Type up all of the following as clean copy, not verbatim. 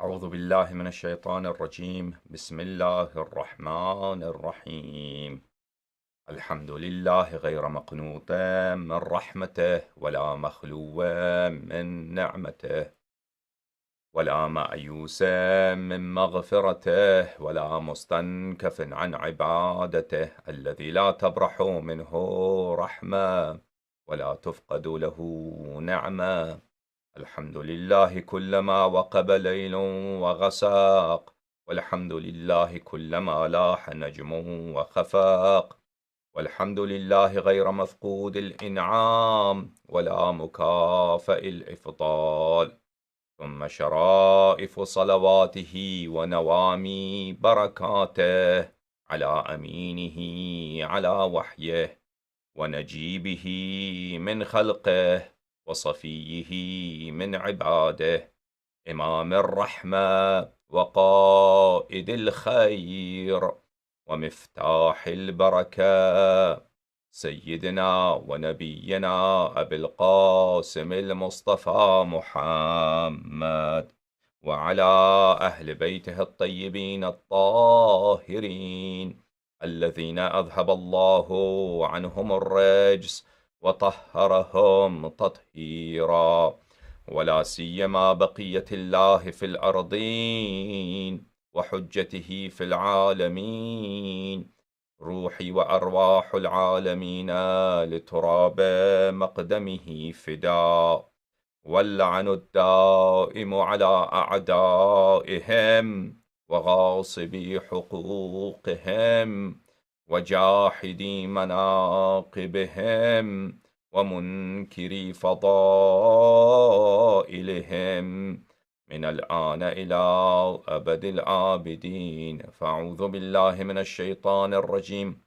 أعوذ بالله من الشيطان الرجيم. بسم الله الرحمن الرحيم. الحمد لله غير مقنوط من رحمته، ولا مخلو من نعمته، ولا مأيوس من مغفرته، ولا مستنكف عن عبادته، الذي لا تبرح منه رحمة ولا تفقد له نعمة. الحمد لله كلما وقب ليل وغساق، والحمد لله كلما لاح نجم وخفاق، والحمد لله غير مفقود الإنعام ولا مكافئ الإفضال. ثم شرائف صلواته ونوامي بركاته على أمينه على وحيه، ونجيبه من خلقه، وصفيه من عباده، إمام الرحمة وقائد الخير ومفتاح البركة، سيدنا ونبينا أبي القاسم المصطفى محمد، وعلى أهل بيته الطيبين الطاهرين الذين أذهب الله عنهم الرجس وطهرهم تطهيرا، ولا سيما بقية الله في الأرضين وحجته في العالمين، روحي وأرواح العالمين لتراب مقدمه فداء، واللعن الدائم على أعدائهم وغاصبي حقوقهم وجاحدي مناقبهم ومنكري فضائلهم من الآن إلى أبد الآبدين. فأعوذ بالله من الشيطان الرجيم.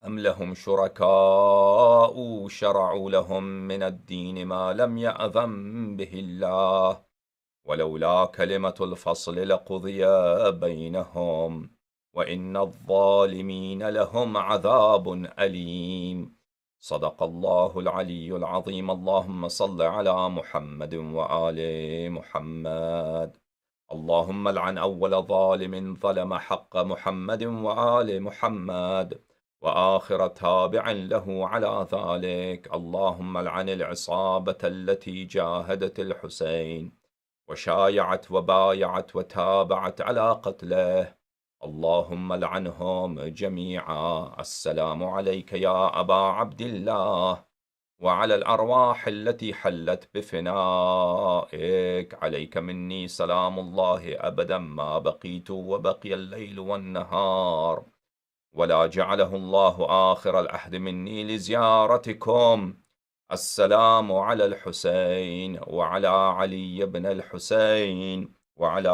أم لهم شركاء شرعوا لهم من الدين ما لم يأذن به الله، ولولا كلمة الفصل لقضي بينهم، وإن الظالمين لهم عذاب أليم. صدق الله العلي العظيم. اللهم صل على محمد وآل محمد. اللهم لعن أول ظالم ظلم حق محمد وآل محمد، وآخر تابع له على ذلك. اللهم لعن العصابة التي جاهدت الحسين وشايعت وبايعت وتابعت على قتله، اللهم لعنهم جميعا. السلام عليك يا أبا عبد الله، وعلى الأرواح التي حلت بفنائك. عليك مني سلام الله أبدا ما بقيت وبقي الليل والنهار، ولا جعله الله آخر العهد مني لزيارتكم. السلام على الحسين وعلى علي بن الحسين وعلى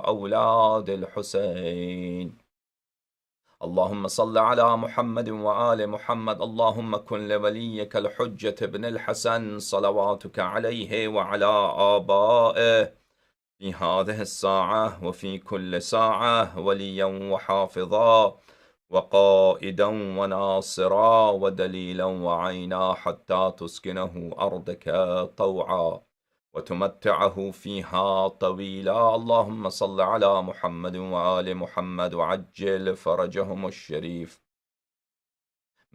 أولاد الحسين. اللهم صل على محمد وآل محمد. اللهم كن لوليك الحجة بن الحسن صلواتك عليه وعلى آبائه في هذه الساعة وفي كل ساعة وليا وحافظا وقائدا وناصرا ودليلا وعينا، حتى تسكنه أرضك طوعا وتمتعه فيها طويلا. اللهم صل على محمد وآل محمد وعجل فرجهم الشريف.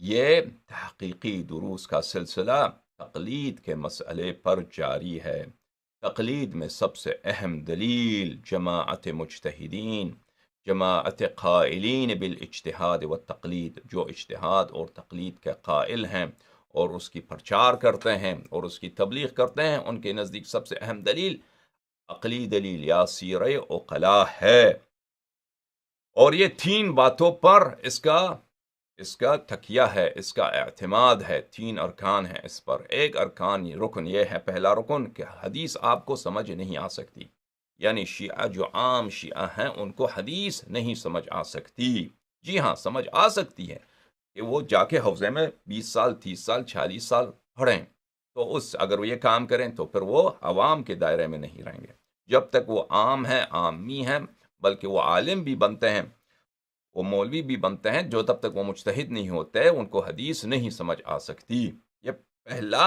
یہ تحقیقی دروس کا سلسلہ تقلید کے مسئلے پر جاری ہے۔ تقلید میں سب سے اہم دلیل جماعت مجتہدین، جماعت قائلین بالاجتہاد والتقلید، جو اجتہاد اور تقلید کے قائل ہیں اور اس کی پرچار کرتے ہیں اور اس کی تبلیغ کرتے ہیں، ان کے نزدیک سب سے اہم دلیل عقلی دلیل یا سیرہ عقلاء ہے۔ اور یہ 3 باتوں پر اس کا تکیہ ہے، اس کا اعتماد ہے، 3 ارکان ہیں اس پر۔ ایک رکن یہ ہے، پہلا رکن کہ حدیث آپ کو سمجھ نہیں آ سکتی، یعنی شیعہ جو عام شیعہ ہیں ان کو حدیث نہیں سمجھ آ سکتی۔ جی ہاں، سمجھ آ سکتی ہے کہ وہ جا کے حوزے میں 20 سال 30 سال 40 سال پڑھیں، تو اگر وہ یہ کام کریں تو پھر وہ عوام کے دائرے میں نہیں رہیں گے۔ جب تک وہ عام ہیں، عامی ہیں، بلکہ وہ عالم بھی بنتے ہیں، وہ مولوی بھی بنتے ہیں، جو تب تک وہ مجتہد نہیں ہوتے ان کو حدیث نہیں سمجھ آ سکتی۔ یہ پہلا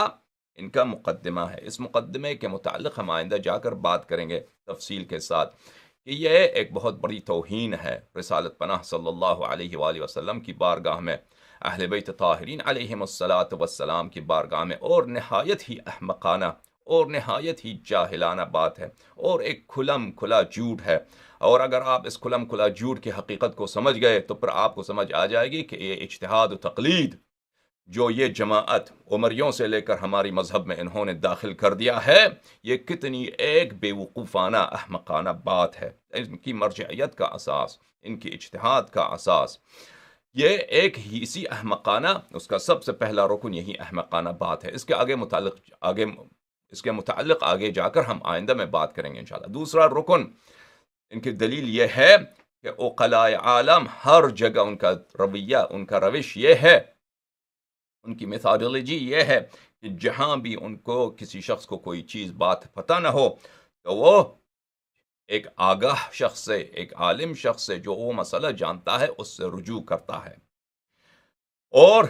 ان کا مقدمہ ہے۔ اس مقدمے کے متعلق ہم آئندہ جا کر بات کریں گے تفصیل کے ساتھ کہ یہ ایک بہت بڑی توہین ہے رسالت پناہ صلی اللہ علیہ وآلہ وسلم کی بارگاہ میں، اہل بیت طاہرین علیہم الصلاۃ والسلام کی بارگاہ میں، اور نہایت ہی احمقانہ اور نہایت ہی جاہلانہ بات ہے، اور ایک کھلم کھلا جھوٹ ہے۔ اور اگر آپ اس کھلم کھلا جھوٹ کی حقیقت کو سمجھ گئے تو پھر آپ کو سمجھ آ جائے گی کہ یہ اجتہاد و تقلید جو یہ جماعت عمریوں سے لے کر ہماری مذہب میں انہوں نے داخل کر دیا ہے، یہ کتنی ایک بے وقوفانہ احمقانہ بات ہے۔ ان کی مرجعیت کا اساس، ان کی اجتہاد کا اساس یہ ایک ہی اسی احمقانہ، اس کا سب سے پہلا رکن یہی احمقانہ بات ہے۔ اس کے متعلق آگے جا کر ہم آئندہ میں بات کریں گے انشاءاللہ۔ دوسرا رکن ان کی دلیل یہ ہے کہ عقلاء عالم ہر جگہ ان کا رویہ، ان کا روش یہ ہے، ان کی میتھڈولوجی یہ ہے کہ جہاں بھی ان کو کسی شخص کو کوئی چیز بات پتہ نہ ہو تو وہ ایک آگاہ شخص سے، ایک عالم شخص سے جو وہ مسئلہ جانتا ہے اس سے رجوع کرتا ہے۔ اور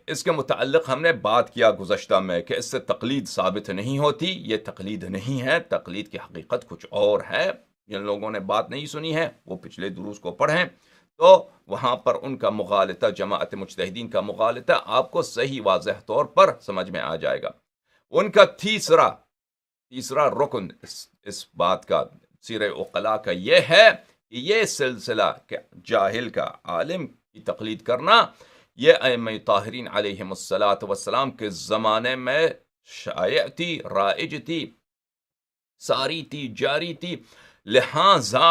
اس کے متعلق ہم نے بات کیا گزشتہ میں کہ اس سے تقلید ثابت نہیں ہوتی، یہ تقلید نہیں ہے، تقلید کی حقیقت کچھ اور ہے۔ جن لوگوں نے بات نہیں سنی ہے وہ پچھلے دروس کو پڑھیں، تو وہاں پر ان کا مغالطہ، جماعت مجتہدین کا مغالطہ آپ کو صحیح واضح طور پر سمجھ میں آ جائے گا۔ ان کا تیسرا رکن اس بات کا، سیرہ عقلاء کا، یہ ہے کہ یہ سلسلہ کہ جاہل کا عالم کی تقلید کرنا، یہ ائمہ طاہرین علیہم الصلاۃ والسلام کے زمانے میں شائع تھی، رائج تھی، ساری تھی، جاری تھی۔ لہذا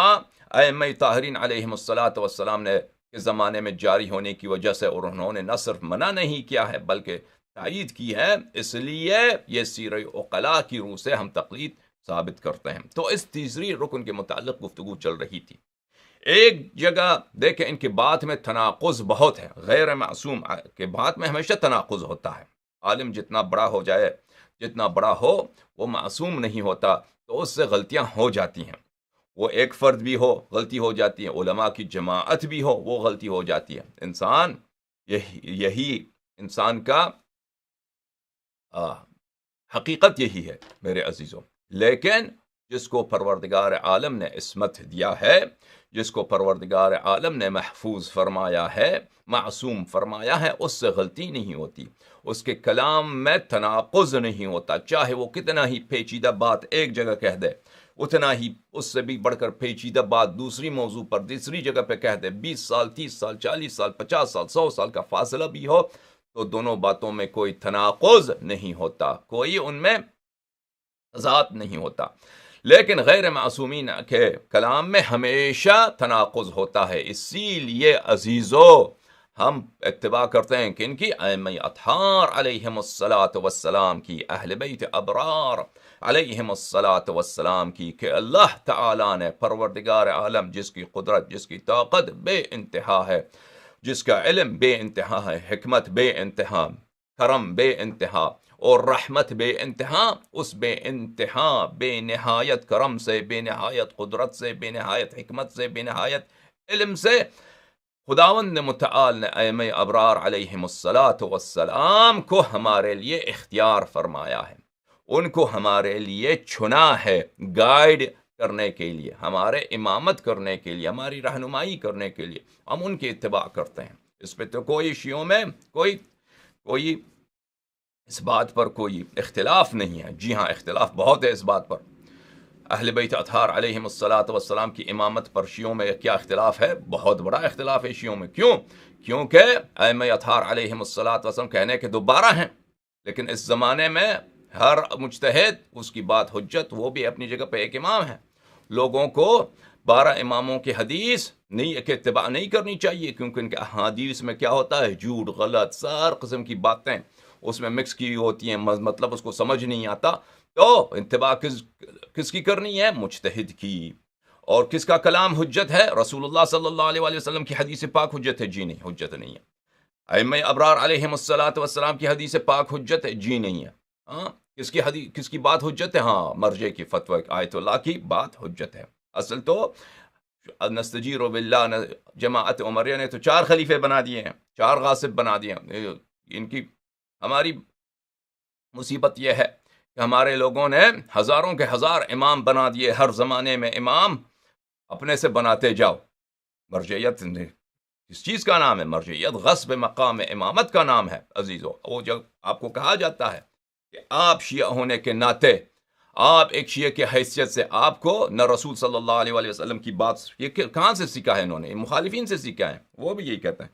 ائمہ طاہرین علیہم الصلاۃ والسلام نے کے زمانے میں جاری ہونے کی وجہ سے، اور انہوں نے نہ صرف منع نہیں کیا ہے بلکہ تائید کی ہے، اس لیے یہ سیرہ عقلاء کی روح سے ہم تقلید ثابت کرتے ہیں۔ تو اس تیسری رکن کے متعلق گفتگو چل رہی تھی۔ ایک جگہ دیکھیں ان کی بات میں تناقض بہت ہے۔ غیر معصوم کے بات میں ہمیشہ تناقض ہوتا ہے۔ عالم جتنا بڑا ہو جائے، جتنا بڑا ہو، وہ معصوم نہیں ہوتا، تو اس سے غلطیاں ہو جاتی ہیں۔ وہ ایک فرد بھی ہو غلطی ہو جاتی ہے، علماء کی جماعت بھی ہو وہ غلطی ہو جاتی ہے۔ انسان یہی انسان کا حقیقت یہی ہے میرے عزیزوں۔ لیکن جس کو پروردگار عالم نے عصمت دیا ہے، جس کو پروردگار عالم نے محفوظ فرمایا ہے، معصوم فرمایا ہے، اس سے غلطی نہیں ہوتی، اس کے کلام میں تناقض نہیں ہوتا، چاہے وہ کتنا ہی پیچیدہ بات ایک جگہ کہہ دے، اتنا ہی اس سے بھی بڑھ کر پیچیدہ بات دوسری موضوع پر دوسری جگہ پہ کہہ دے۔ 20 سال 30 سال 40 سال 50 سال 100 سال کا فاصلہ بھی ہو تو دونوں باتوں میں کوئی تناقض نہیں ہوتا، کوئی ان میں تضاد نہیں ہوتا۔ لیکن غیر معصومین کے کلام میں ہمیشہ تناقض ہوتا ہے۔ اسی لیے عزیزو ہم اتباع کرتے ہیں کہ ان کی ائمہ اطہار علیہم الصلاۃ والسلام کی، اہل بیت ابرار علیہم الصلاۃ والسلام کی، کہ اللہ تعالیٰ نے، پروردگار عالم جس کی قدرت، جس کی طاقت بے انتہا ہے، جس کا علم بے انتہا ہے، حکمت بے انتہا، کرم بے انتہا، اور رحمت بے انتہا، اس بے انتہا بے نہایت کرم سے، بے نہایت قدرت سے، بے نہایت حکمت سے، بے نہایت علم سے خداوند متعال نے ائمہ ابرار علیہم الصلاۃ والسلام کو ہمارے لیے اختیار فرمایا ہے، ان کو ہمارے لیے چنا ہے، گائیڈ کرنے کے لیے، ہمارے امامت کرنے کے لیے، ہماری رہنمائی کرنے کے لیے، ہم ان کی اتباع کرتے ہیں۔ اس پہ تو کوئی شیعوں میں کوئی اس بات پر کوئی اختلاف نہیں ہے. جی ہاں اختلاف بہت ہے اس بات پر. اہل بیت اطہار علیہم الصلاۃ والسلام کی امامت پر شیعوں میں کیا اختلاف ہے؟ بہت بڑا اختلاف ہے شیعوں میں. کیونکہ ائمہ اطہار علیہم الصلاۃ والسلام کہنے کے دوبارہ ہیں، لیکن اس زمانے میں ہر مجتہد اس کی بات حجت، وہ بھی اپنی جگہ پہ ایک امام ہے. لوگوں کو 12 اماموں کی حدیث نہیں کہ اتباع نہیں کرنی چاہیے، کیونکہ ان کے احادیث میں کیا ہوتا ہے؟ جھوٹ، غلط، سار قسم کی باتیں اس میں مکس کی ہوتی ہیں، مطلب اس کو سمجھ نہیں آتا. تو اتباع کس کی کرنی ہے؟ مجتہد کی. اور کس کا کلام حجت ہے؟ رسول اللہ صلی اللہ علیہ وسلم کی حدیث پاک حجت ہے؟ جی نہیں، حجت نہیں ہے. ائمہ ابرار علیہم الصلاۃ والسلام کی حدیث پاک حجت ہے؟ جی نہیں ہے. ہاں، کس کی بات حجت ہے؟ ہاں، مرجع کی فتوی آیت اللہ کی بات حجت ہے. اصل تو نستجیر باللہ جماعت عمریہ نے تو 4 خلیفے بنا دیے ہیں، 4 غاصب بنا دیے ہیں. ان کی ہماری مصیبت یہ ہے کہ ہمارے لوگوں نے ہزاروں کے ہزار امام بنا دیے. ہر زمانے میں امام اپنے سے بناتے جاؤ. مرجعیت کس چیز کا نام ہے؟ مرجعیت غصب مقام امامت کا نام ہے عزیزو. وہ جب آپ کو کہا جاتا ہے کہ آپ شیعہ ہونے کے ناطے، آپ ایک شیعہ کی حیثیت سے، آپ کو نہ رسول صلی اللہ علیہ وسلم کی بات، یہ کہاں سے سیکھا ہے انہوں نے؟ مخالفین سے سیکھا ہے. وہ بھی یہی کہتے ہیں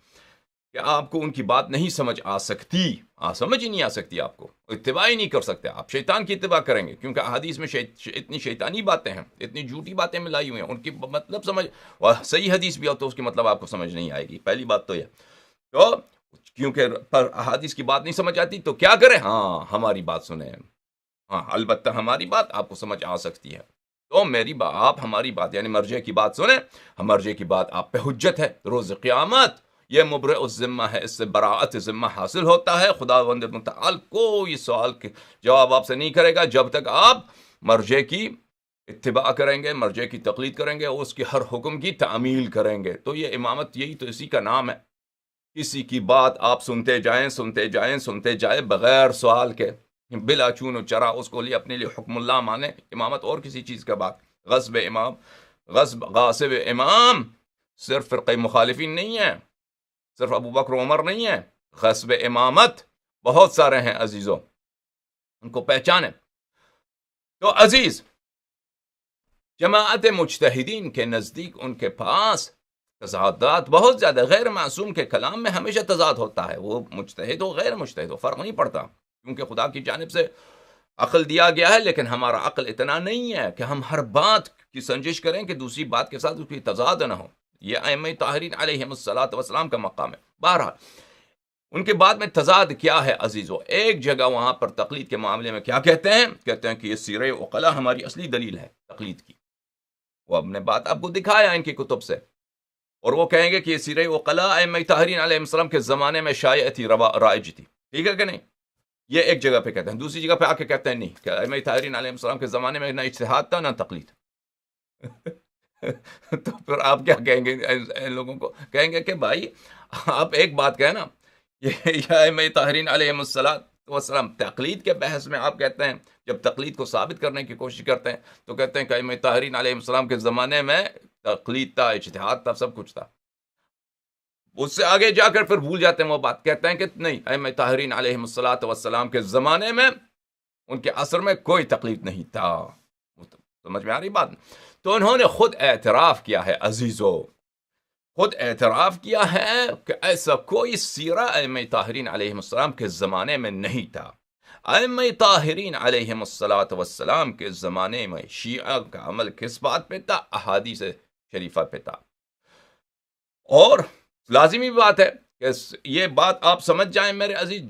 کہ آپ کو ان کی بات نہیں سمجھ آ سکتی، سمجھ ہی نہیں آ سکتی، آپ کو اتباع ہی نہیں کر سکتے. آپ شیطان کی اتباع کریں گے، کیونکہ احادیث میں اتنی شیطانی باتیں ہیں، اتنی جھوٹی باتیں ملائی ہوئی ہیں. ان کی مطلب سمجھ، اور صحیح حدیث بھی ہو تو اس کی مطلب آپ کو سمجھ نہیں آئے گی. پہلی بات تو یہ. تو کیونکہ پر احادیث کی بات نہیں سمجھ آتی تو کیا کریں؟ ہاں، ہماری بات سنیں. ہاں، البتہ ہماری بات آپ کو سمجھ آ سکتی ہے، تو آپ ہماری بات یعنی مرجع کی بات سنیں. مرجع کی بات آپ پہ حجت ہے. روز قیامت یہ مبرئ الذمہ ہے، اس سے براعت ذمہ حاصل ہوتا ہے. خداوند متعال کوئی سوال کے جواب آپ سے نہیں کرے گا جب تک آپ مرجع کی اتباع کریں گے، مرجع کی تقلید کریں گے، اس کے ہر حکم کی تعمیل کریں گے. تو یہ امامت، یہی تو اسی کا نام ہے. کسی کی بات آپ سنتے جائیں بغیر سوال کے، بلا چون و چرا اس کو اپنے لیے حکم اللہ مانے. امامت اور کسی چیز کا بات. غاصب امام صرف فرقہ مخالفین نہیں ہے، صرف ابو بکر عمر نہیں ہے. غصب امامت بہت سارے ہیں عزیزوں، ان کو پہچانے. تو عزیز، جماعت مجتہدین کے نزدیک ان کے پاس تضادات بہت زیادہ. غیر معصوم کے کلام میں ہمیشہ تضاد ہوتا ہے، وہ مجتہد ہو غیر مجتہد ہو فرق نہیں پڑتا، کیونکہ خدا کی جانب سے عقل دیا گیا ہے. لیکن ہمارا عقل اتنا نہیں ہے کہ ہم ہر بات کی سنجش کریں کہ دوسری بات کے ساتھ اس کی تضاد نہ ہو. یہ ائمہ طاہرین علیہم الصلاۃ والسلام کا مقام ہے. بہرحال ان کے بعد میں تضاد کیا ہے عزیزو؟ ایک جگہ وہاں پر تقلید کے معاملے میں کیا کہتے ہیں کہ یہ سیرہ عقلاء ہماری اصلی دلیل ہے تقلید کی. وہ اب نے بات آپ کو دکھایا ان کی کتب سے، اور وہ کہیں گے کہ یہ سیرہ عقلاء ائمہ طاہرین علیہ السلام کے زمانے میں شائع تھی، رائج تھی. ٹھیک ہے کہ نہیں؟ یہ ایک جگہ پہ کہتے ہیں. دوسری جگہ پہ آ کے کہتے ہیں نہیں، کہ ائمہ طاہرین علیہ السلام کے زمانے میں نہ اجتہاد تھا نہ تقلید. تو پھر آپ کیا کہیں گے ان لوگوں کو؟ کہیں گے کہ بھائی آپ ایک بات کہیں نا، یہ ائمہ طاہرین علیہ السلام تقلید کے بحث میں آپ کہتے ہیں، جب تقلید کو ثابت کرنے کی کوشش کرتے ہیں تو کہتے ہیں کہ ائمہ طاہرین علیہ السلام کے زمانے میں تقلید تھا، اجتہاد تھا، سب کچھ تھا. اس سے آگے جا کر پھر بھول جاتے ہیں وہ بات، کہتے ہیں کہ نہیں، ائمہ طاہرین علیہ السلام کے زمانے میں، ان کے عصر میں کوئی تقلید نہیں تھا. سمجھ میں آ رہی بات؟ تو انہوں نے خود اعتراف کیا ہے عزیزو، خود اعتراف کیا ہے کہ ایسا کوئی سیرہ ائمہ طاہرین علیہ السلام کے زمانے میں نہیں تھا. ائمہ طاہرین علیہ السلام کے زمانے میں شیعہ کا عمل کس بات پہ تھا؟ احادیث شریفہ پہ تھا. اور لازمی بات ہے کہ یہ بات آپ سمجھ جائیں میرے عزیز.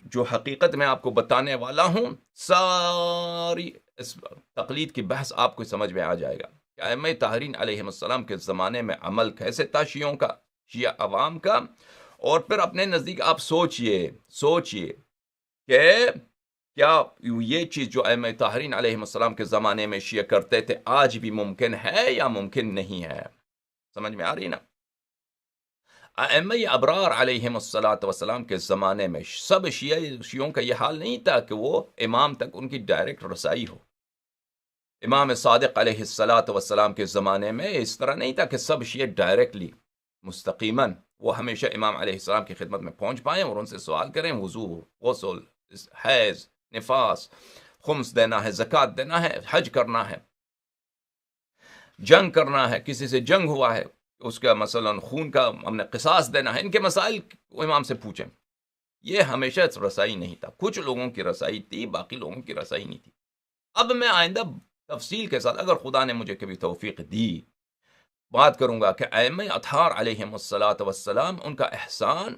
جو حقیقت میں آپ کو بتانے والا ہوں، ساری اس تقلید کی بحث آپ کو سمجھ میں آ جائے گا کہ ائمہ طاہرین علیہ السلام کے زمانے میں عمل کیسے تھا شیعوں کا، شیعہ عوام کا. اور پھر اپنے نزدیک آپ سوچئے کہ کیا یہ چیز جو ائمہ طاہرین علیہ السلام کے زمانے میں شیعہ کرتے تھے آج بھی ممکن ہے یا ممکن نہیں ہے؟ سمجھ میں آ رہی نا؟ ائمہ ابرار علیہم الصلاۃ والسلام کے زمانے میں سب شیعوں کا یہ حال نہیں تھا کہ وہ امام تک ان کی ڈائریکٹ رسائی ہو. امام صادق علیہ الصلاۃ والسلام کے زمانے میں اس طرح نہیں تھا کہ سب شیعہ ڈائریکٹلی مستقیماً وہ ہمیشہ امام علیہ السلام کی خدمت میں پہنچ پائیں اور ان سے سوال کریں، وضو، غسل، حیض، نفاس، خمس دینا ہے، زکوٰۃ دینا ہے، حج کرنا ہے، جنگ کرنا ہے، کسی سے جنگ ہوا ہے اس کا مثلا خون کا ہم نے قصاص دینا ہے، ان کے مسائل امام سے پوچھیں۔ یہ ہمیشہ رسائی نہیں تھا، کچھ لوگوں کی رسائی تھی، باقی لوگوں کی رسائی نہیں تھی۔ اب میں آئندہ تفصیل کے ساتھ اگر خدا نے مجھے کبھی توفیق دی بات کروں گا کہ ائمہ اطہار علیہم الصلاۃ والسلام، ان کا احسان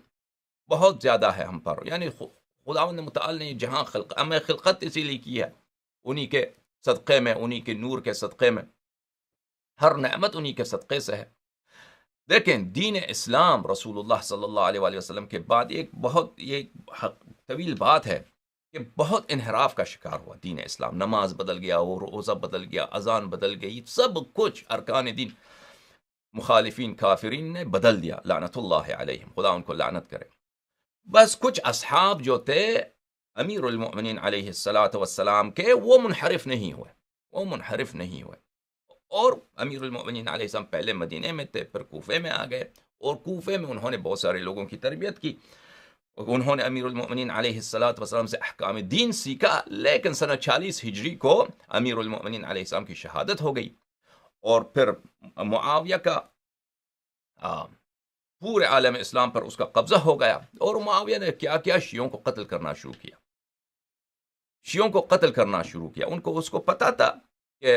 بہت زیادہ ہے ہم پر، یعنی خداوند متعال نے جہاں ہمیں خلقت اسی لیے کی ہے، انہی کے صدقے میں، انہی کے نور کے صدقے میں، ہر نعمت انہی کے صدقے سے ہے۔ لیکن دین اسلام رسول اللہ صلی اللہ علیہ وآلہ وسلم کے بعد یہ طویل بات ہے کہ بہت انحراف کا شکار ہوا دین اسلام۔ نماز بدل گیا، اور روزہ بدل گیا، اذان بدل گئی، سب کچھ ارکان دین مخالفین کافرین نے بدل دیا، لعنت اللہ علیہم، خدا ان کو لعنت کرے۔ بس کچھ اصحاب جو تھے امیر المؤمنین علیہ الصلاۃ والسلام کے، وہ منحرف نہیں ہوئے، اور امیر المؤمنین علیہ السلام پہلے مدینے میں تھے، پھر کوفے میں آ گئے، اور کوفے میں انہوں نے بہت سارے لوگوں کی تربیت کی، انہوں نے امیر المؤمنین علیہ الصلاۃ والسلام سے احکام دین سیکھا۔ لیکن سنہ 40 ہجری کو امیر المؤمنین علیہ السلام کی شہادت ہو گئی، اور پھر معاویہ کا پورے عالم اسلام پر اس کا قبضہ ہو گیا، اور معاویہ نے کیا شیعوں کو قتل کرنا شروع کیا۔ ان کو اس کو پتا تھا کہ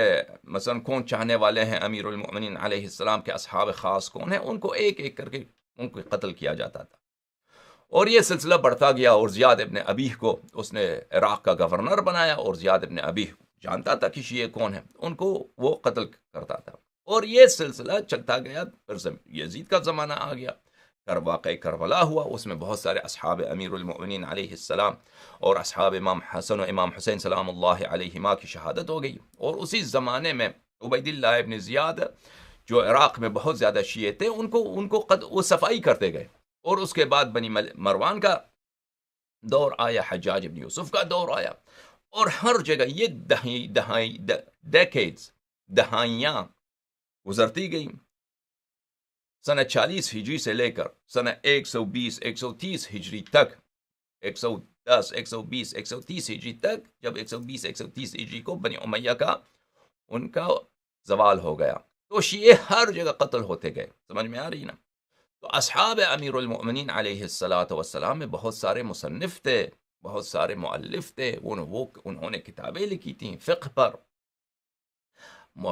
مثلا کون چاہنے والے ہیں امیر المؤمنین علیہ السلام کے، اصحاب خاص کون ہیں، ان کو ایک ایک کر کے ان کو قتل کیا جاتا تھا، اور یہ سلسلہ بڑھتا گیا، اور زیاد ابن ابیہ کو اس نے عراق کا گورنر بنایا، اور زیاد ابن ابیہ جانتا تھا کہ شیعہ کون ہیں، ان کو وہ قتل کرتا تھا، اور یہ سلسلہ چلتا گیا۔ پھر یزید کا زمانہ آ گیا، واقع کربلا ہوا، اس میں بہت سارے اصحاب امیر المؤمنین علیہ السلام اور اصحاب امام حسن و امام حسین سلام اللہ علیہما کی شہادت ہو گئی، اور اسی زمانے میں عبید اللہ ابن زیاد جو عراق میں بہت زیادہ شیعہ تھے، ان کو وہ صفائی کرتے گئے، اور اس کے بعد بنی مروان کا دور آیا، حجاج ابن یوسف کا دور آیا، اور ہر جگہ یہ دہائیاں گزرتی گئی۔ سنہ 40 ہجری سے لے کر سنہ 120 130 ہجری تک، 110 120 130 ہجری تک، جب 120 130 ہجری کو بنی امیہ کا ان کا زوال ہو گیا، تو شیعہ ہر جگہ قتل ہوتے گئے۔ سمجھ میں آ رہی نا؟ تو اصحاب امیر المؤمنین علیہ الصلاۃ والسلام میں بہت سارے مصنف تھے، بہت سارے مؤلف تھے، انہوں نے کتابیں لکھی تھیں فقہ پر،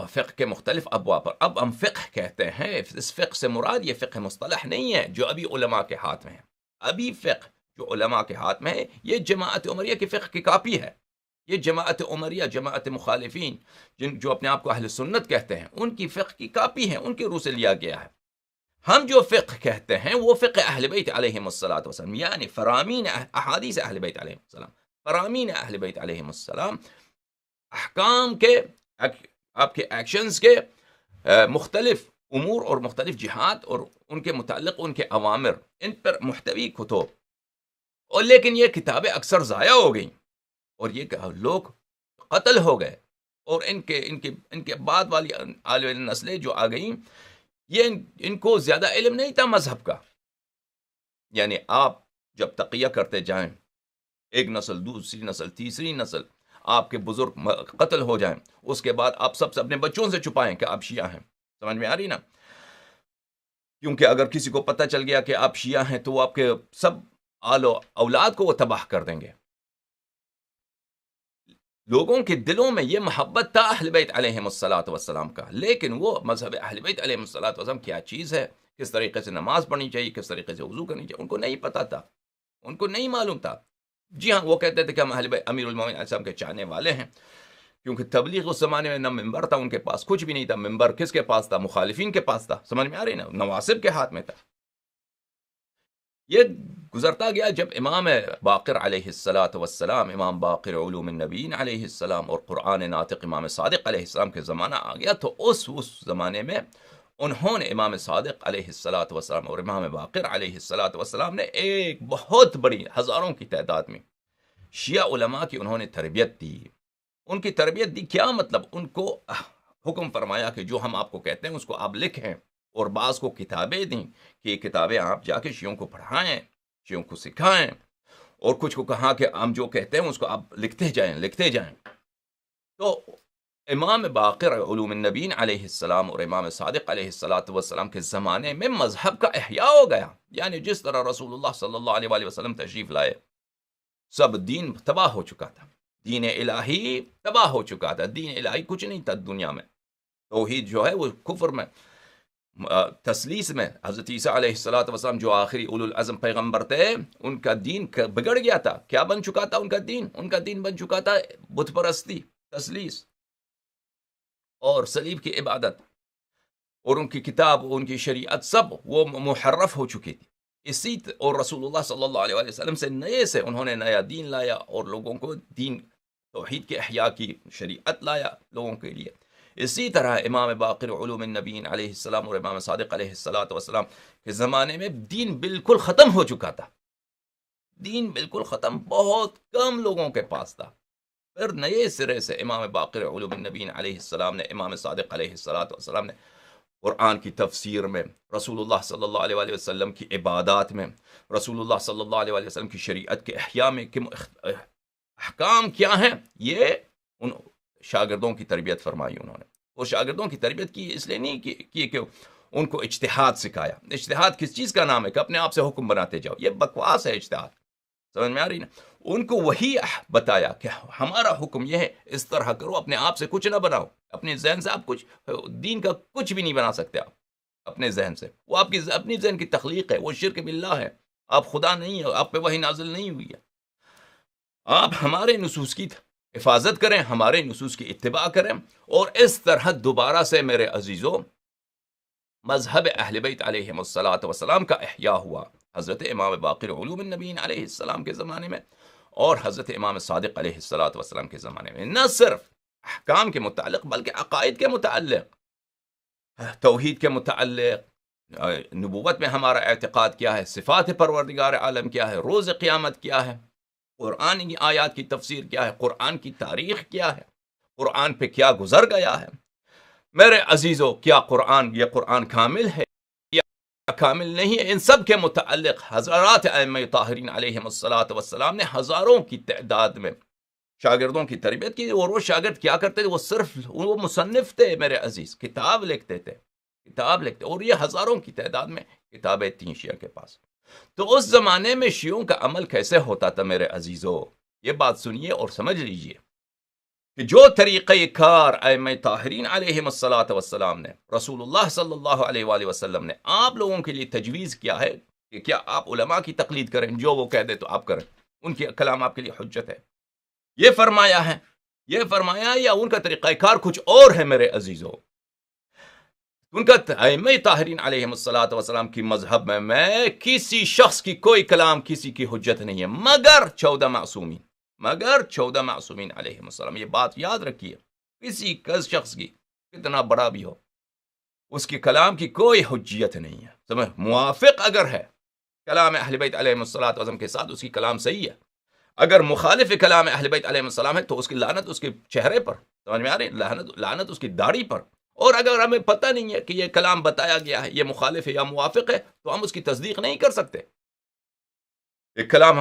فقہ کے مختلف ابواب پر۔ اب ہم فقہ کہتے ہیں، اس فقہ سے مراد یہ فقہ مصطلح نہیں ہے جو ابھی علماء کے ہاتھ میں ہے۔ ابھی فقہ جو علماء کے ہاتھ میں ہے، یہ جماعت عمریہ کی فقہ کی کاپی ہے۔ یہ جماعت عمریہ، جماعت مخالفین جو اپنے آپ کو اہل سنت کہتے ہیں، ان کی فقہ کی کاپی ہے، ان کے روح سے لیا گیا ہے۔ ہم جو فقہ کہتے ہیں وہ فقہ اہل بیت علیہم الصلاۃ والسلام، یعنی فرامین احادیث اہل بیت علیہم السلام، فرامین اہل بیت علیہم السلام، احکام کے، آپ کے ایکشنز کے مختلف امور اور مختلف جہات اور ان کے متعلق ان کے اوامر، ان پر محتوی کتب، اور لیکن یہ کتابیں اکثر ضائع ہو گئیں، اور یہ لوگ قتل ہو گئے، اور ان کے بعد والی آنے نسلیں جو آ گئیں، یہ ان کو زیادہ علم نہیں تھا مذہب کا۔ یعنی آپ جب تقیہ کرتے جائیں، ایک نسل، دوسری نسل، تیسری نسل، آپ کے بزرگ قتل ہو جائیں، اس کے بعد آپ سب سے اپنے بچوں سے چھپائیں کہ آپ شیعہ ہیں۔ سمجھ میں آ رہی نا؟ کیونکہ اگر کسی کو پتہ چل گیا کہ آپ شیعہ ہیں تو وہ آپ کے سب آل و اولاد کو وہ تباہ کر دیں گے۔ لوگوں کے دلوں میں یہ محبت تھا اہل بیت علیہم الصلاۃ والسلام کا، لیکن وہ مذہب اہل بیت علیہم الصلاۃ والسلام کیا چیز ہے، کس طریقے سے نماز پڑھنی چاہیے، کس طریقے سے وضو کرنی چاہیے، ان کو نہیں پتا تھا، ان کو نہیں معلوم تھا۔ جی ہاں، وہ کہتے تھے کہ ہم اہل بیت امیر المومنین علیہ السلام کے چاہنے والے ہیں، کیونکہ تبلیغ اس زمانے میں نہ ممبر تھا، ان کے پاس کچھ بھی نہیں تھا۔ ممبر کس کے پاس تھا؟ مخالفین کے پاس تھا۔ سمجھ میں آ رہی نا؟ نواسب کے ہاتھ میں تھا۔ یہ گزرتا گیا جب امام باقر علیہ الصلاۃ والسلام، امام باقر علوم النبیین علیہ السلام اور قرآن ناطق امام صادق علیہ السلام کے زمانہ آ گیا، تو اس زمانے میں انہوں نے امام صادق علیہ الصلاۃ والسلام اور امام باقر علیہ الصلاۃ والسلام نے ایک بہت بڑی، ہزاروں کی تعداد میں شیعہ علماء کی انہوں نے تربیت دی۔ ان کی تربیت دی کیا مطلب؟ ان کو حکم فرمایا کہ جو ہم آپ کو کہتے ہیں اس کو آپ لکھیں، اور بعض کو کتابیں دیں کہ یہ کتابیں آپ جا کے شیعوں کو پڑھائیں، شیعوں کو سکھائیں، اور کچھ کو کہا کہ ہم جو کہتے ہیں اس کو آپ لکھتے جائیں. تو امام باقر علوم النبین علیہ السلام اور امام صادق علیہ السلام کے زمانے میں مذہب کا احیاء ہو گیا. یعنی جس طرح رسول اللہ صلی اللہ علیہ وآلہ وسلم تشریف لائے، سب دین تباہ ہو چکا تھا، دین الہی تباہ ہو چکا تھا، دین الہی کچھ نہیں تھا دنیا میں. توحید جو ہے وہ کفر میں، تسلیس میں. حضرت عیسیٰ علیہ السلام جو آخری اولو العزم پیغمبر تھے، ان کا دین بگڑ گیا تھا. کیا بن چکا تھا ان کا دین بن چکا تھا بت پرستی، تسلیس اور صلیب کی عبادت، اور ان کی کتاب، ان کی شریعت سب وہ محرف ہو چکی تھی. اور رسول اللہ صلی اللہ علیہ وسلم سے انہوں نے نیا دین لایا اور لوگوں کو دین توحید کے احیاء کی شریعت لایا لوگوں کے لیے. اسی طرح امام باقر علوم النبین علیہ السلام اور امام صادق علیہ السلام کے زمانے میں دین بالکل ختم ہو چکا تھا. دین بالکل ختم، بہت کم لوگوں کے پاس تھا. پھر نئے سرے سے امام باقر علوم النبین علیہ السلام نے، امام صادق علیہ السلام نے قرآن کی تفسیر میں، رسول اللہ صلی اللہ علیہ وآلہ وسلم کی عبادات میں، رسول اللہ صلی اللہ علیہ وآلہ وسلم کی شریعت کے احیاء میں احکام کیا ہیں، یہ ان شاگردوں کی تربیت فرمائی. انہوں نے وہ شاگردوں کی تربیت کی اس لیے نہیں کی کہ ان کو اجتہاد سکھایا. اجتہاد کس چیز کا نام ہے کہ اپنے آپ سے حکم بناتے جاؤ، یہ بکواس ہے اجتہاد. سمجھ میں آ رہی نا؟ ان کو وہی بتایا کہ ہمارا حکم یہ ہے، اس طرح کرو، اپنے آپ سے کچھ نہ بناؤ. اپنے ذہن سے آپ کچھ دین کا کچھ بھی نہیں بنا سکتے. آپ اپنے ذہن سے، وہ آپ کی اپنی ذہن کی تخلیق ہے، وہ شرک باللہ ہے. آپ خدا نہیں ہے، آپ پہ وحی نازل نہیں ہوئی ہے. آپ ہمارے نصوص کی حفاظت کریں، ہمارے نصوص کی اتباع کریں، اور اس طرح دوبارہ سے میرے عزیزوں مذہب اہل بیت علیہم السلام کا احیاء ہوا. حضرت امام باقر علوم النبین علیہ السلام کے زمانے میں اور حضرت امام صادق علیہ السلام کے زمانے میں، نہ صرف احکام کے متعلق بلکہ عقائد کے متعلق، توحید کے متعلق، نبوت میں ہمارا اعتقاد کیا ہے، صفات پروردگار عالم کیا ہے، روز قیامت کیا ہے، قرآن کی آیات کی تفسیر کیا ہے، قرآن کی تاریخ کیا ہے، قرآن پہ کیا گزر گیا ہے. میرے عزیزو، کیا یہ قرآن کامل ہے یا کامل نہیں ہے؟ ان سب کے متعلق حضرات ائمہ طاہرین علیہم السلام نے ہزاروں کی تعداد میں شاگردوں کی تربیت کی. اور وہ شاگرد کیا کرتے تھے؟ وہ صرف وہ مصنف تھے میرے عزیز، کتاب لکھتے تھے، اور یہ ہزاروں کی تعداد میں کتابیں تھیں شیعہ کے پاس. تو اس زمانے میں شیعوں کا عمل کیسے ہوتا تھا میرے عزیزو؟ یہ بات سنیے اور سمجھ لیجئے کہ جو طریقہ کار ائمہ طاہرین علیہم السلام نے، رسول اللہ صلی اللہ علیہ وآلہ وسلم نے آپ لوگوں کے لیے تجویز کیا ہے کہ کیا آپ علماء کی تقلید کریں، جو وہ کہہ دے تو آپ کریں، ان کی کلام آپ کے لیے حجت ہے. یہ فرمایا یا ان کا طریقہ کار کچھ اور ہے میرے عزیزو؟ ان کا ائمہ طاہرین علیہم السلام کی مذہب میں کسی شخص کی کوئی کلام کسی کی حجت نہیں ہے مگر 14 معصومین علیہم السلام. یہ بات یاد رکھیے، کسی شخص کی کتنا بڑا بھی ہو، اس کی کلام کی کوئی حجیت نہیں ہے. سمجھ؟ موافق اگر ہے کلام اہل بیت علیہم السلام کے ساتھ، اس کی کلام صحیح ہے. اگر مخالف کلام اہل بیت علیہم السلام ہے تو اس کی لعنت اس کے چہرے پر، سمجھ میں آ رہی؟ لعنت اس کی داڑھی پر. اور اگر ہمیں پتہ نہیں ہے کہ یہ کلام بتایا گیا ہے یہ مخالف ہے یا موافق ہے، تو ہم اس کی تصدیق نہیں کر سکتے. ایک کلام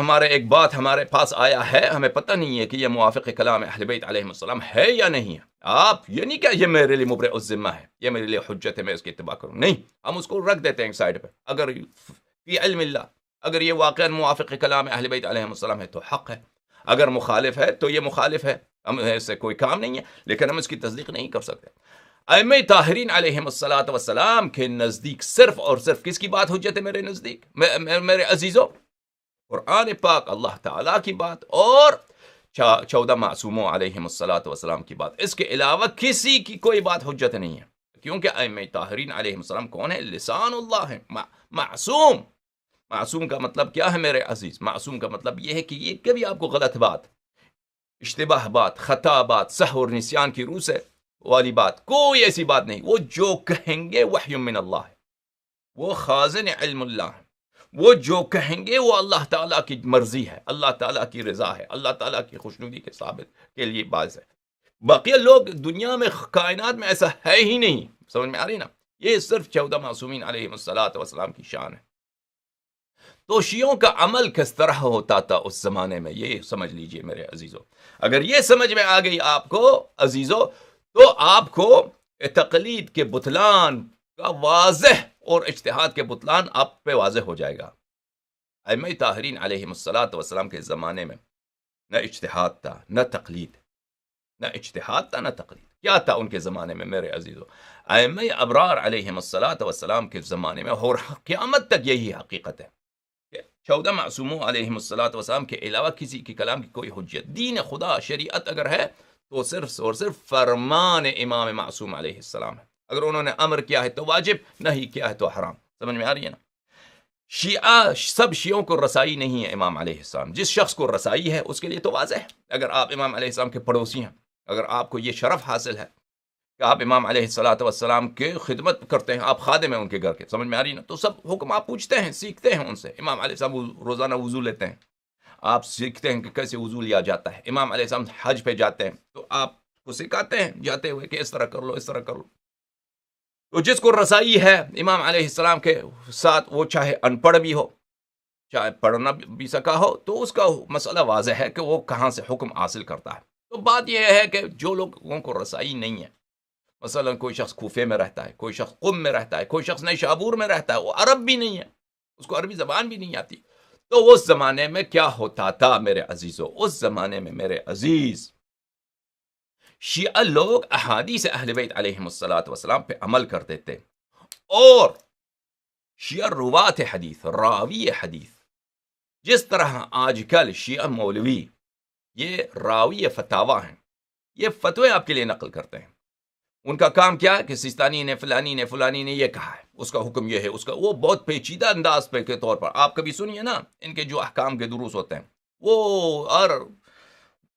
بات ہمارے پاس آیا ہے، ہمیں پتہ نہیں ہے کہ یہ موافق کلام اہل بیت علیہم السلام ہے یا نہیں ہے. آپ یہ نہیں کہ یہ میرے لیے مبرئ الذمہ ہے، یہ میرے لیے حجت ہے، میں اس کی اتباع کروں. نہیں، ہم اس کو رکھ دیتے ہیں ایک سائڈ پہ. اگر فی علم اللہ، اگر یہ واقعا موافق کلام اہل بیت علیہم السلام ہے تو حق ہے، اگر مخالف ہے تو یہ مخالف ہے، ہم ایسے کوئی کام نہیں ہے، لیکن ہم اس کی تصدیق نہیں کر سکتے. ائمہ طاہرین علیہم السلام کے نزدیک صرف اور صرف کس کی بات حجت ہے؟ میرے نزدیک، میرے عزیزو، قرآن پاک، اللہ تعالیٰ کی بات، اور 14 معصوموں علیہم السلام کی بات. اس کے علاوہ کسی کی کوئی بات حجت نہیں ہے، کیونکہ ائمہ طاہرین علیہم السلام کون ہے؟ لسان اللہ ہے. معصوم کا مطلب کیا ہے میرے عزیز؟ معصوم کا مطلب یہ ہے کہ یہ کبھی آپ کو غلط بات، اشتباہ بات، خطا بات، سہو اور نسیان کی روح سے والی بات، کوئی ایسی بات نہیں. وہ جو کہیں گے وحی من اللہ ہے، وہ خازن علم اللہ ہے. وہ جو کہیں گے وہ اللہ تعالیٰ کی مرضی ہے، اللہ تعالیٰ کی رضا ہے، اللہ تعالیٰ کی خوشنودی کے ثابت کے لیے باعث ہے. باقی لوگ دنیا میں، کائنات میں ایسا ہے ہی نہیں. سمجھ میں آ رہی نا؟ یہ صرف 14 معصومین علیہ السلام کی شان ہے۔ تو شیعوں کا عمل کس طرح ہوتا تھا اس زمانے میں، یہ سمجھ لیجئے میرے عزیزو۔ اگر یہ سمجھ میں آ گئی آپ کو عزیزو، تو آپ کو تقلید کے بطلان کا واضح اور اجتہاد کے بطلان آپ پہ واضح ہو جائے گا۔ ائمہ طاہرین علیہ السلام کے زمانے میں نہ اجتہاد تھا نہ تقلید، نہ اجتہاد تھا نہ تقلید۔ کیا تھا ان کے زمانے میں میرے عزیزو؟ ائمہ ابرار علیہ السلام کے زمانے میں اور قیامت تک یہی حقیقت ہے کہ 14 معصوموں علیہ السلام کے علاوہ کسی کے کلام کی کوئی حجت، دین خدا، شریعت اگر ہے تو صرف اور صرف فرمان امام معصوم علیہ السلام ہے۔ اگر انہوں نے امر کیا ہے تو واجب، نہیں کیا ہے تو حرام۔ سمجھ میں آ رہی ہے نا؟ سب شیعوں کو رسائی نہیں ہے امام علیہ السلام۔ جس شخص کو رسائی ہے اس کے لیے تو واضح ہے، اگر آپ امام علیہ السلام کے پڑوسی ہیں، اگر آپ کو یہ شرف حاصل ہے کہ آپ امام علیہ السلام کے خدمت کرتے ہیں، آپ خادم ہیں ان کے گھر کے، سمجھ میں آ رہی ہے نا؟ تو سب حکم آپ پوچھتے ہیں، سیکھتے ہیں ان سے۔ امام علیہ السلام روزانہ وضو لیتے ہیں، آپ سیکھتے ہیں کہ کیسے وضو لیا جاتا ہے۔ امام علیہ السلام حج پہ جاتے ہیں تو آپ کو سکھاتے ہیں جاتے ہوئے کہ اس طرح کر لو، اس طرح کر لو۔ تو جس کو رسائی ہے امام علیہ السلام کے ساتھ، وہ چاہے ان پڑھ بھی ہو، چاہے پڑھنا بھی سکا ہو، تو اس کا مسئلہ واضح ہے کہ وہ کہاں سے حکم حاصل کرتا ہے۔ تو بات یہ ہے کہ جو لوگوں کو رسائی نہیں ہے، مثلا کوئی شخص کوفے میں رہتا ہے، کوئی شخص قم میں رہتا ہے، کوئی شخص نیشابور میں رہتا ہے، وہ عرب بھی نہیں ہے، اس کو عربی زبان بھی نہیں آتی، تو اس زمانے میں کیا ہوتا تھا میرے عزیزو؟ اس زمانے میں میرے عزیز شیعہ لوگ احادیث اہل بیت علیہ السلام پہ عمل کرتے تھے، اور شیعہ روات حدیث، راوی حدیث، جس طرح آج کل شیعہ مولوی یہ راوی فتاوی ہیں، یہ فتوے آپ کے لیے نقل کرتے ہیں۔ ان کا کام کیا ہے کہ سیستانی نے فلانی نے یہ کہا ہے، اس کا حکم یہ ہے، اس کا وہ بہت پیچیدہ انداز پہ کے طور پر آپ کبھی سنیے نا، ان کے جو احکام کے دروس ہوتے ہیں، وہ اور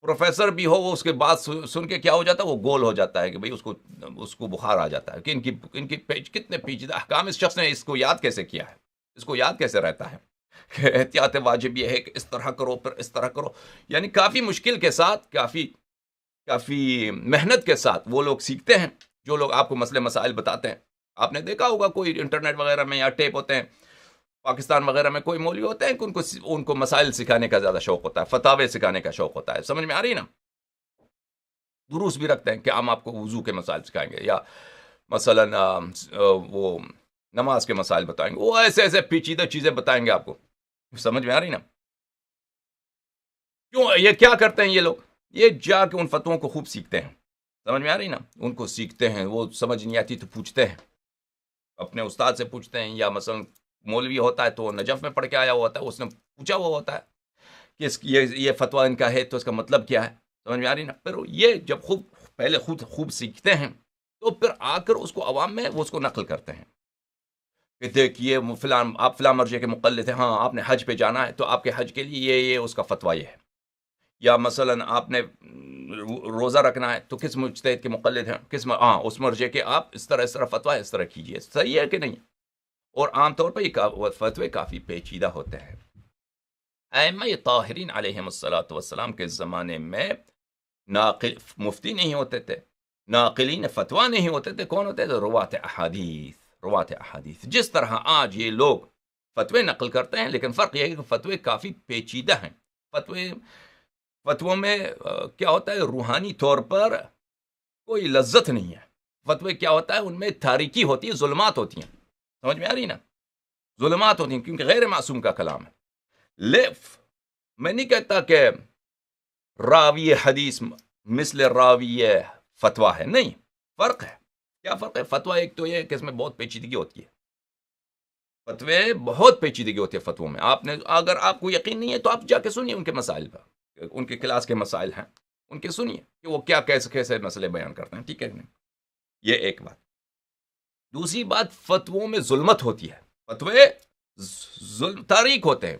پروفیسر بھی ہو، وہ اس کے بعد سن کے کیا ہو جاتا ہے، وہ گول ہو جاتا ہے کہ بھئی اس کو بخار آ جاتا ہے کہ ان کی کتنے پیچیدہ احکام، اس شخص نے اس کو یاد کیسے کیا ہے، اس کو یاد کیسے رہتا ہے کہ احتیاط واجب یہ ہے کہ اس طرح کرو پھر اس طرح کرو۔ یعنی کافی مشکل کے ساتھ، کافی محنت کے ساتھ وہ لوگ سیکھتے ہیں، جو لوگ آپ کو مسئلے مسائل بتاتے ہیں۔ آپ نے دیکھا ہوگا کوئی انٹرنیٹ وغیرہ میں یا ٹیپ ہوتے ہیں، پاکستان وغیرہ میں کوئی مولوی ہوتے ہیں کہ ان کو مسائل سکھانے کا زیادہ شوق ہوتا ہے، فتاوے سکھانے کا شوق ہوتا ہے، سمجھ میں آ رہی نا؟ دروس بھی رکھتے ہیں کہ ہم آپ کو وضو کے مسائل سکھائیں گے، یا مثلا وہ نماز کے مسائل بتائیں گے، وہ ایسے پیچیدہ چیزیں بتائیں گے آپ کو، سمجھ میں آ رہی نا؟ کیوں یہ کیا کرتے ہیں یہ لوگ؟ یہ جا کے ان فتووں کو خوب سیکھتے ہیں، سمجھ میں آ رہی نا؟ ان کو سیکھتے ہیں، وہ سمجھ نہیں آتی تو پوچھتے ہیں، اپنے استاد سے پوچھتے ہیں، یا مثلا مولوی ہوتا ہے تو وہ نجف میں پڑھ کے آیا ہوا ہوتا ہے، اس نے پوچھا ہوا ہوتا ہے کہ یہ فتویٰ ان کا ہے تو اس کا مطلب کیا ہے، سمجھ میں آ رہی نا؟ پھر یہ جب پہلے خود خوب سیکھتے ہیں تو پھر آ کر اس کو عوام میں وہ اس کو نقل کرتے ہیں کہ دیکھیے آپ فلاں مرجع کے مقلد ہیں، ہاں آپ نے حج پہ جانا ہے تو آپ کے حج کے لیے یہ اس کا فتویٰ یہ ہے، یا مثلا آپ نے روزہ رکھنا ہے تو کس مجتہد کے مقلد ہیں، اس مرجع کے آپ اس طرح فتویٰ اس طرح کیجیے، صحیح ہے کہ نہیں؟ اور عام طور پر یہ فتوے کافی پیچیدہ ہوتے ہیں۔ ائمہ طاہرین علیہ السلام کے زمانے میں مفتی نہیں ہوتے تھے، ناقلین فتویٰ نہیں ہوتے تھے، کون ہوتے تھے؟ روات احادیث۔ جس طرح آج یہ لوگ فتوے نقل کرتے ہیں، لیکن فرق یہ ہے کہ فتوے کافی پیچیدہ ہیں۔ فتووں میں کیا ہوتا ہے، روحانی طور پر کوئی لذت نہیں ہے۔ فتوے کیا ہوتا ہے، ان میں تاریکی ہوتی ہے، ظلمات ہوتی ہیں، سمجھ میں آ رہی نا؟ ظلمات ہوتی ہیں کیونکہ غیر معصوم کا کلام ہے۔ میں نہیں کہتا کہ راوی حدیث مثل راوی فتویٰ ہے، نہیں، فرق ہے۔ کیا فرق ہے؟ فتویٰ ایک تو یہ ہے کہ اس میں بہت پیچیدگی ہوتی ہے، فتوے بہت پیچیدگی ہوتی ہے فتووں میں۔ اگر آپ کو یقین نہیں ہے تو آپ جا کے سنیے ان کے مسائل پر، ان کے کلاس کے مسائل ہیں، ان کے سنیے کہ وہ کیا کیسے مسئلے بیان کرتے ہیں، ٹھیک ہے نہیں؟ یہ ایک بات۔ دوسری بات، فتووں میں ظلمت ہوتی ہے، فتوے تاریک ہوتے ہیں۔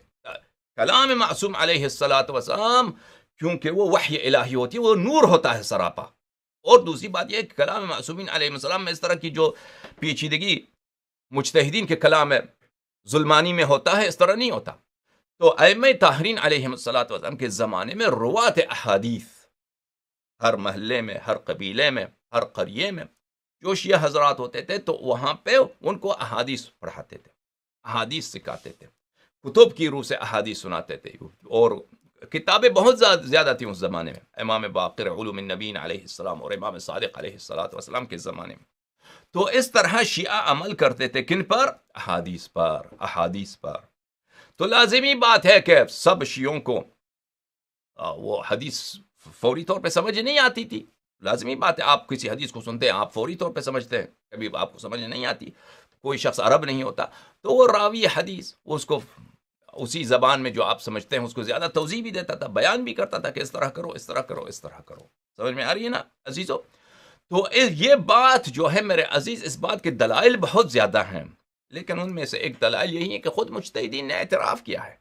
کلام معصوم علیہ السلام کیونکہ وہ وحی الہی ہوتی ہے، وہ نور ہوتا ہے سراپا۔ اور دوسری بات یہ کہ کلام معصومین علیہ السلام میں اس طرح کی جو پیچیدگی مجتہدین کے کلام ظلمانی میں ہوتا ہے، اس طرح نہیں ہوتا۔ تو ائمہ طاہرین علیہ السلام کے زمانے میں روات احادیث ہر محلے میں، ہر قبیلے میں، ہر قریے میں جو شیعہ حضرات ہوتے تھے تو وہاں پہ ان کو احادیث پڑھاتے تھے، احادیث سکھاتے تھے، کتب کی روح سے احادیث سناتے تھے، اور کتابیں بہت زیادہ تھیں اس زمانے میں، امام باقر علوم النبیین علیہ السلام اور امام صادق علیہ السلام کے زمانے میں. تو اس طرح شیعہ عمل کرتے تھے کن پر؟ احادیث پر، احادیث پر. تو لازمی بات ہے کہ سب شیعوں کو وہ حدیث فوری طور پہ سمجھ نہیں آتی تھی. لازمی بات ہے، آپ کسی حدیث کو سنتے ہیں آپ فوری طور پہ سمجھتے ہیں، کبھی آپ کو سمجھ نہیں آتی. کوئی شخص عرب نہیں ہوتا تو وہ راوی حدیث اس کو اسی زبان میں جو آپ سمجھتے ہیں اس کو زیادہ توضیح بھی دیتا تھا، بیان بھی کرتا تھا کہ اس طرح کرو، اس طرح کرو، اس طرح کرو. سمجھ میں آ رہی ہے نا عزیزو؟ تو یہ بات جو ہے میرے عزیز، اس بات کے دلائل بہت زیادہ ہیں، لیکن ان میں سے ایک دلائل یہی ہے کہ خود مجتہدین نے اعتراف کیا ہے،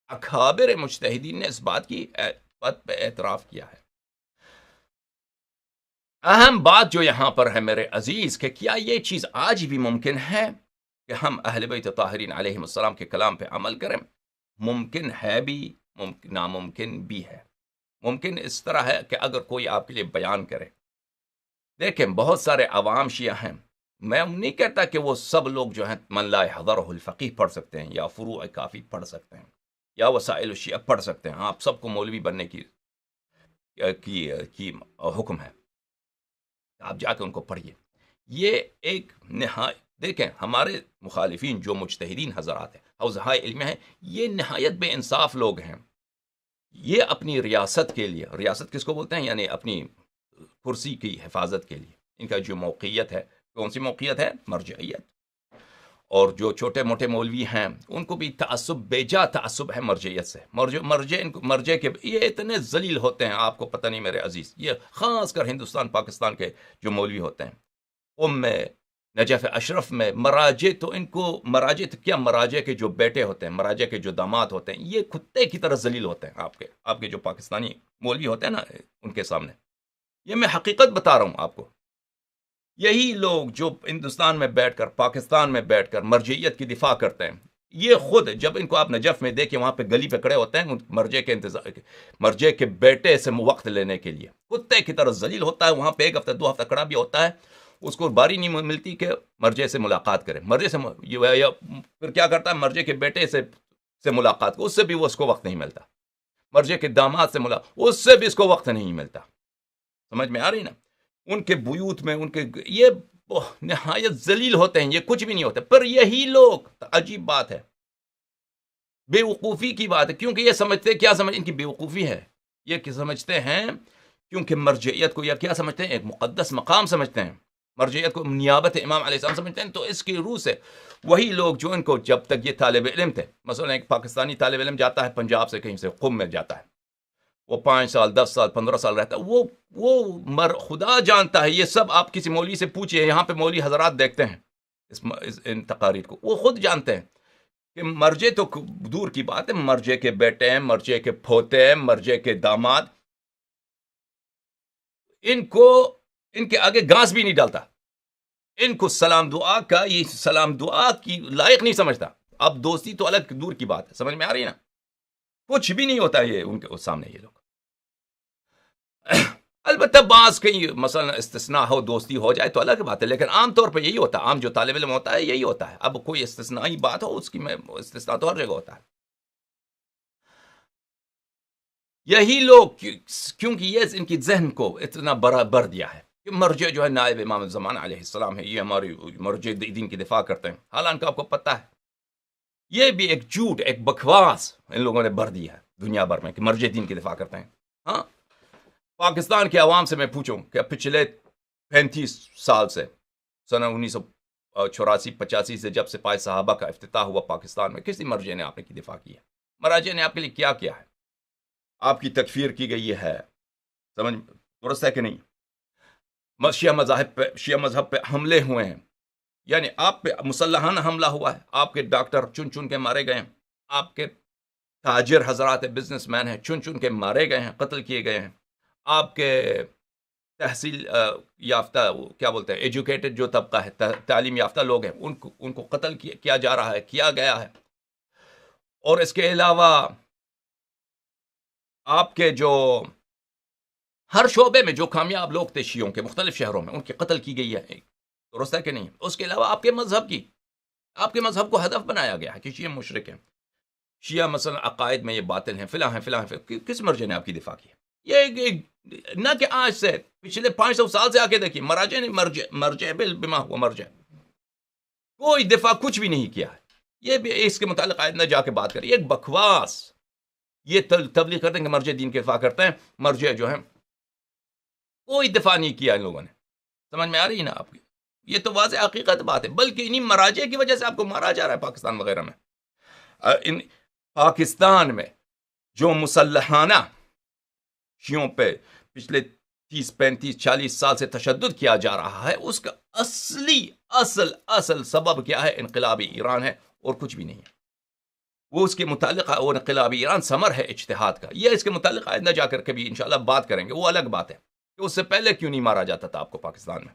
اکابر مجتہدین نے اس بات پہ اعتراف کیا ہے. اہم بات جو یہاں پر ہے میرے عزیز کہ کیا یہ چیز آج بھی ممکن ہے کہ ہم اہل بیت طاہرین علیہم السلام کے کلام پہ عمل کریں؟ ممکن ہے بھی، ناممکن بھی ہے. ممکن اس طرح ہے کہ اگر کوئی آپ کے لیے بیان کرے، دیکھیں بہت سارے عوام شیعہ ہیں، میں نہیں کہتا کہ وہ سب لوگ جو ہیں من لا يحضرہ الفقیہ پڑھ سکتے ہیں، یا فروع کافی پڑھ سکتے ہیں، یا وسائل الشیعہ پڑھ سکتے ہیں. آپ سب کو مولوی بننے کی حکم ہے، آپ جا کے ان کو پڑھیے. یہ ایک دیکھیں ہمارے مخالفین جو مجتہدین حضرات ہیں، حوزہائے علم ہیں، یہ نہایت بے انصاف لوگ ہیں. یہ اپنی ریاست کے لیے، ریاست کس کو بولتے ہیں؟ یعنی اپنی کرسی کی حفاظت کے لیے ان کا جو موقعیت ہے، کون سی موقعیت ہے؟ مرجعیت. اور جو چھوٹے موٹے مولوی ہیں ان کو بھی تعصب، بیجا تعصب ہے مرجعیت سے. مرجع کے یہ اتنے ذلیل ہوتے ہیں، آپ کو پتہ نہیں میرے عزیز. یہ خاص کر ہندوستان پاکستان کے جو مولوی ہوتے ہیں، میں نجف اشرف میں مراجع، تو ان کو مراجع کیا، مراجع کے جو بیٹے ہوتے ہیں، مراجع کے جو داماد ہوتے ہیں، یہ کتے کی طرح ذلیل ہوتے ہیں آپ کے جو پاکستانی مولوی ہوتے ہیں نا ان کے سامنے. یہ میں حقیقت بتا رہا ہوں آپ کو. یہی لوگ جو ہندوستان میں بیٹھ کر، پاکستان میں بیٹھ کر مرجعیت کی دفاع کرتے ہیں، یہ خود جب ان کو آپ نجف میں دیکھیں وہاں پہ گلی پہ کھڑے ہوتے ہیں مرجع کے بیٹے سے وقت لینے کے لیے، کتے کی طرح ذلیل ہوتا ہے. وہاں پہ 1 ہفتہ 2 ہفتہ کھڑا بھی ہوتا ہے، اس کو باری نہیں ملتی کہ مرجع سے ملاقات کرے. مرجع سے پھر کیا کرتا ہے؟ مرجع کے بیٹے سے ملاقات کو، اس سے بھی اس کو وقت نہیں ملتا. مرجع کے داماد سے ملاقات، اس سے بھی اس کو وقت نہیں ملتا. سمجھ میں آ رہی نا؟ ان کے بیوت میں ان کے یہ نہایت ذلیل ہوتے ہیں، یہ کچھ بھی نہیں ہوتے. پر یہی لوگ، عجیب بات ہے، بے وقوفی کی بات ہے، کیونکہ یہ سمجھتے کیا ان کی بے وقوفی ہے، یہ کہ سمجھتے ہیں کیونکہ مرجعیت کو یا کیا سمجھتے ہیں؟ ایک مقدس مقام سمجھتے ہیں. مرجعیت کو نیابت امام علیہ السلام سمجھتے ہیں. تو اس کی روح سے وہی لوگ جو ان کو، جب تک یہ طالب علم تھے، مثلا ایک پاکستانی طالب علم جاتا ہے پنجاب سے کہیں سے قم میں جاتا ہے، وہ 5 سال 10 سال 15 سال رہتا ہے، وہ خدا جانتا ہے. یہ سب آپ کسی مولوی سے پوچھئے، یہاں پہ مولوی حضرات دیکھتے ہیں ان تقاریر کو، وہ خود جانتے ہیں کہ مرجع تو دور کی بات ہے، مرجع کے بیٹے ہیں، مرجع کے پھوتے ہیں، مرجع کے داماد، ان کے آگے گھاس بھی نہیں ڈالتا. ان کو سلام دعا کی لائق نہیں سمجھتا. اب دوستی تو الگ دور کی بات ہے. سمجھ میں آ رہی ہے نا؟ کچھ بھی نہیں ہوتا یہ ان کے سامنے. یہ لوگ البتہ بعض کہیں مثلا استثناء ہو، دوستی ہو جائے تو الگ بات ہے، لیکن عام طور پہ یہی ہوتا ہے. عام جو طالب علم ہوتا ہے یہی ہوتا ہے. اب کوئی استثنائی بات ہو، اس کی میں استثناء تو ہر جگہ ہوتا ہے. یہی لوگ کیونکہ یہ ان کی ذہن کو اتنا بر دیا ہے کہ مرجع جو ہے نائب امام الزمان علیہ السلام ہے، یہ ہماری مرجع دین کی دفاع کرتے ہیں. حالانکہ آپ کو پتہ ہے یہ بھی ایک جھوٹ، ایک بکواس ان لوگوں نے بھر دیا ہے دنیا بھر میں کہ مرجع دین کی دفاع کرتے ہیں. ہاں، پاکستان کے عوام سے میں پوچھوں کہ پچھلے 35 سال سے، سنہ 1984-85 سے جب سپاہ صحابہ کا افتتاح ہوا پاکستان میں، کسی مرجع نے آپ کی دفاع کی ہے؟ مراجع نے آپ کے لیے کیا کیا ہے؟ آپ کی تکفیر کی گئی ہے، سمجھ درست ہے کہ نہیں؟ شیعہ مذہب پہ حملے ہوئے ہیں، یعنی آپ پہ مسلحانہ حملہ ہوا ہے. آپ کے ڈاکٹر چن چن کے مارے گئے ہیں، آپ کے تاجر حضرات بزنس مین ہیں چن چن کے مارے گئے ہیں، قتل کیے گئے ہیں. آپ کے تحصیل یافتہ، کیا بولتے ہیں، ایجوکیٹڈ جو طبقہ ہے، تعلیم یافتہ لوگ ہیں، ان کو قتل کیا جا رہا ہے، کیا گیا ہے. اور اس کے علاوہ آپ کے جو ہر شعبے میں جو کامیاب لوگ تھے شیعوں کے مختلف شہروں میں، ان کی قتل کی گئی ہے. درست ہے کہ نہیں؟ اس کے علاوہ آپ کے مذہب کو ہدف بنایا گیا ہے کہ شیعہ مشرک ہیں، شیعہ مثلا عقائد میں یہ باطل ہیں، فلاں ہیں فلاں ہیں. کس مرجع نے آپ کی دفاع کی؟ یہ نہ کہ آج سے، پچھلے 500 سال سے آ کے دیکھیے، مراجع نے مرجع بما ہوا مرجع، کوئی دفاع کچھ بھی نہیں کیا ہے. یہ بھی اس کے متعلق آئندہ جا کے بات کریں. ایک بکواس، یہ تبلیغ کرتے ہیں کہ مرجع دین کے دفاع کرتے ہیں، مرجع جو ہیں کوئی دفاع نہیں کیا ان لوگوں نے. سمجھ میں آ رہی ہے نا آپ کی؟ یہ تو واضح حقیقت بات ہے. بلکہ انہیں مراجع کی وجہ سے آپ کو مارا جا رہا ہے پاکستان وغیرہ میں. پاکستان میں جو مسلحانہ شیعوں پہ پچھلے 30 35 40 سال سے تشدد کیا جا رہا ہے، اس کا اصل سبب کیا ہے؟ انقلابی ایران ہے اور کچھ بھی نہیں ہے. وہ اس کے متعلق وہ انقلابی ایران ثمر ہے اجتہاد کا. یہ اس کے متعلق آئندہ جا کر کبھی انشاءاللہ بات کریں گے. وہ الگ بات ہے کہ اس سے پہلے کیوں نہیں مارا جاتا تھا آپ کو پاکستان میں.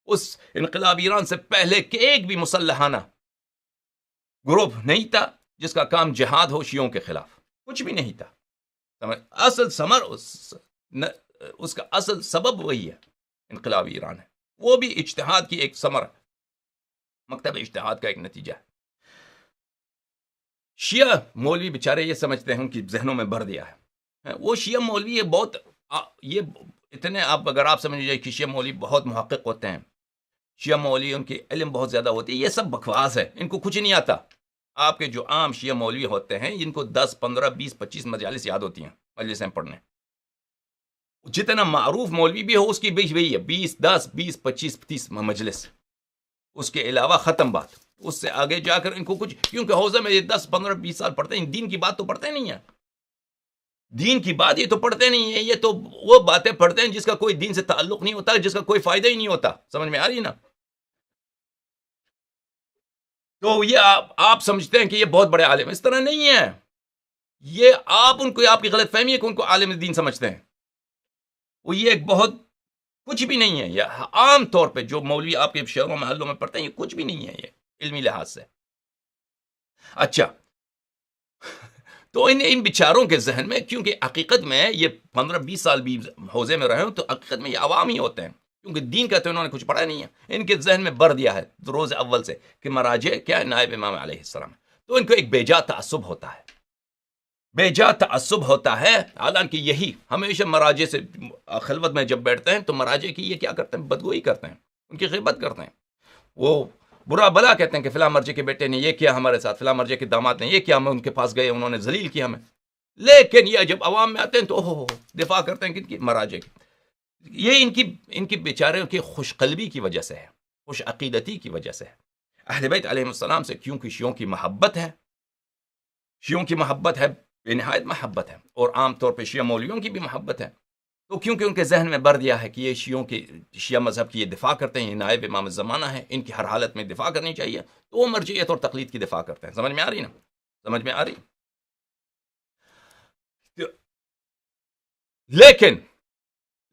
اس انقلابی ایران سے پہلے کہ ایک بھی مسلحانہ گروپ نہیں تھا جس کا کام جہاد ہو شیعوں کے خلاف. کچھ بھی نہیں تھا. اصل ثمر اس کا اصل سبب وہی ہے، انقلابی ایران ہے. وہ بھی اجتہاد کی ایک ثمر، مکتب اجتہاد کا ایک نتیجہ ہے. شیعہ مولوی بیچارے یہ سمجھتے ہیں ان کی ذہنوں میں بھر دیا ہے. وہ شیعہ مولوی یہ اتنے اگر آپ سمجھ جائے کہ شیعہ مولوی بہت محقق ہوتے ہیں، شیعہ مولوی ان کی علم بہت زیادہ ہوتی ہے، یہ سب بکواس ہے. ان کو کچھ نہیں آتا. آپ کے جو عام شیعہ مولوی ہوتے ہیں ان کو 10 15 20 25 مجالس یاد ہوتی ہیں مجلسیں پڑھنے. جتنا معروف مولوی بھی ہو اس کی بیچ وہی ہے 20 10 20 25 30 مجلس. اس کے علاوہ ختم بات. اس سے آگے جا کر ان کو کچھ، کیونکہ حوزے میں یہ 10 15 20 سال پڑھتے ہیں، دین کی بات تو پڑھتے نہیں ہیں. دین کی بات یہ تو پڑھتے نہیں ہیں. یہ تو وہ باتیں پڑھتے ہیں جس کا کوئی دین سے تعلق نہیں ہوتا، جس کا کوئی فائدہ ہی نہیں ہوتا. سمجھ میں آ رہی نا؟ تو یہ آپ سمجھتے ہیں کہ یہ بہت بڑے عالم. اس طرح نہیں ہے. یہ آپ کی غلط فہمی ہے کہ ان کو عالم دین سمجھتے ہیں. وہ یہ ایک بہت کچھ بھی نہیں ہے. یہ عام طور پہ جو مولوی آپ کے شہروں محلوں میں پڑھتے ہیں یہ کچھ بھی نہیں ہے یہ علمی لحاظ سے. اچھا، تو ان بیچاروں کے ذہن میں، کیونکہ حقیقت میں یہ 15 20 سال بھی حوزے میں رہے ہوں تو حقیقت میں یہ عوام ہی ہوتے ہیں، کیونکہ دین کا تو انہوں نے کچھ پڑھا نہیں ہے. ان کے ذہن میں بھر دیا ہے روز اول سے کہ مراجع کیا ہے؟ نائب امام علیہ السلام. تو ان کو ایک بے جا تعصب ہوتا ہے، بے جا تعصب ہوتا ہے. حالانکہ یہی ہمیشہ مراجع سے خلوت میں جب بیٹھتے ہیں تو مراجع کی یہ کیا کرتے ہیں؟ بدگوئی کرتے ہیں، ان کی غیبت کرتے ہیں. وہ برا بلا کہتے ہیں کہ فلاں مرجع کے بیٹے نے یہ کیا ہمارے ساتھ، فلاں مرجع کے داماد نے یہ کیا، ہم ان کے پاس گئے انہوں نے ذلیل کیا ہمیں. لیکن یہ جب عوام میں آتے ہیں تو دفاع کرتے ہیں کن کی؟ مراجع کی. یہ ان کی بیچاروں کی خوش قلبی کی وجہ سے ہے، خوش عقیدتی کی وجہ سے ہے. اہل بیت علیہ السلام سے کیونکہ شیعوں کی محبت ہے، شیعوں کی محبت ہے، بے نہایت محبت ہے، اور عام طور پہ شیعہ مولویوں کی بھی محبت ہے. تو کیونکہ ان کے ذہن میں بھر دیا ہے کہ یہ شیعہ مذہب کی یہ دفاع کرتے ہیں، یہ نائب امام زمانہ ہے، ان کی ہر حالت میں دفاع کرنی چاہیے، تو وہ مرجعیت اور تقلید کی دفاع کرتے ہیں. سمجھ میں آ رہی نا؟ سمجھ میں آ رہی؟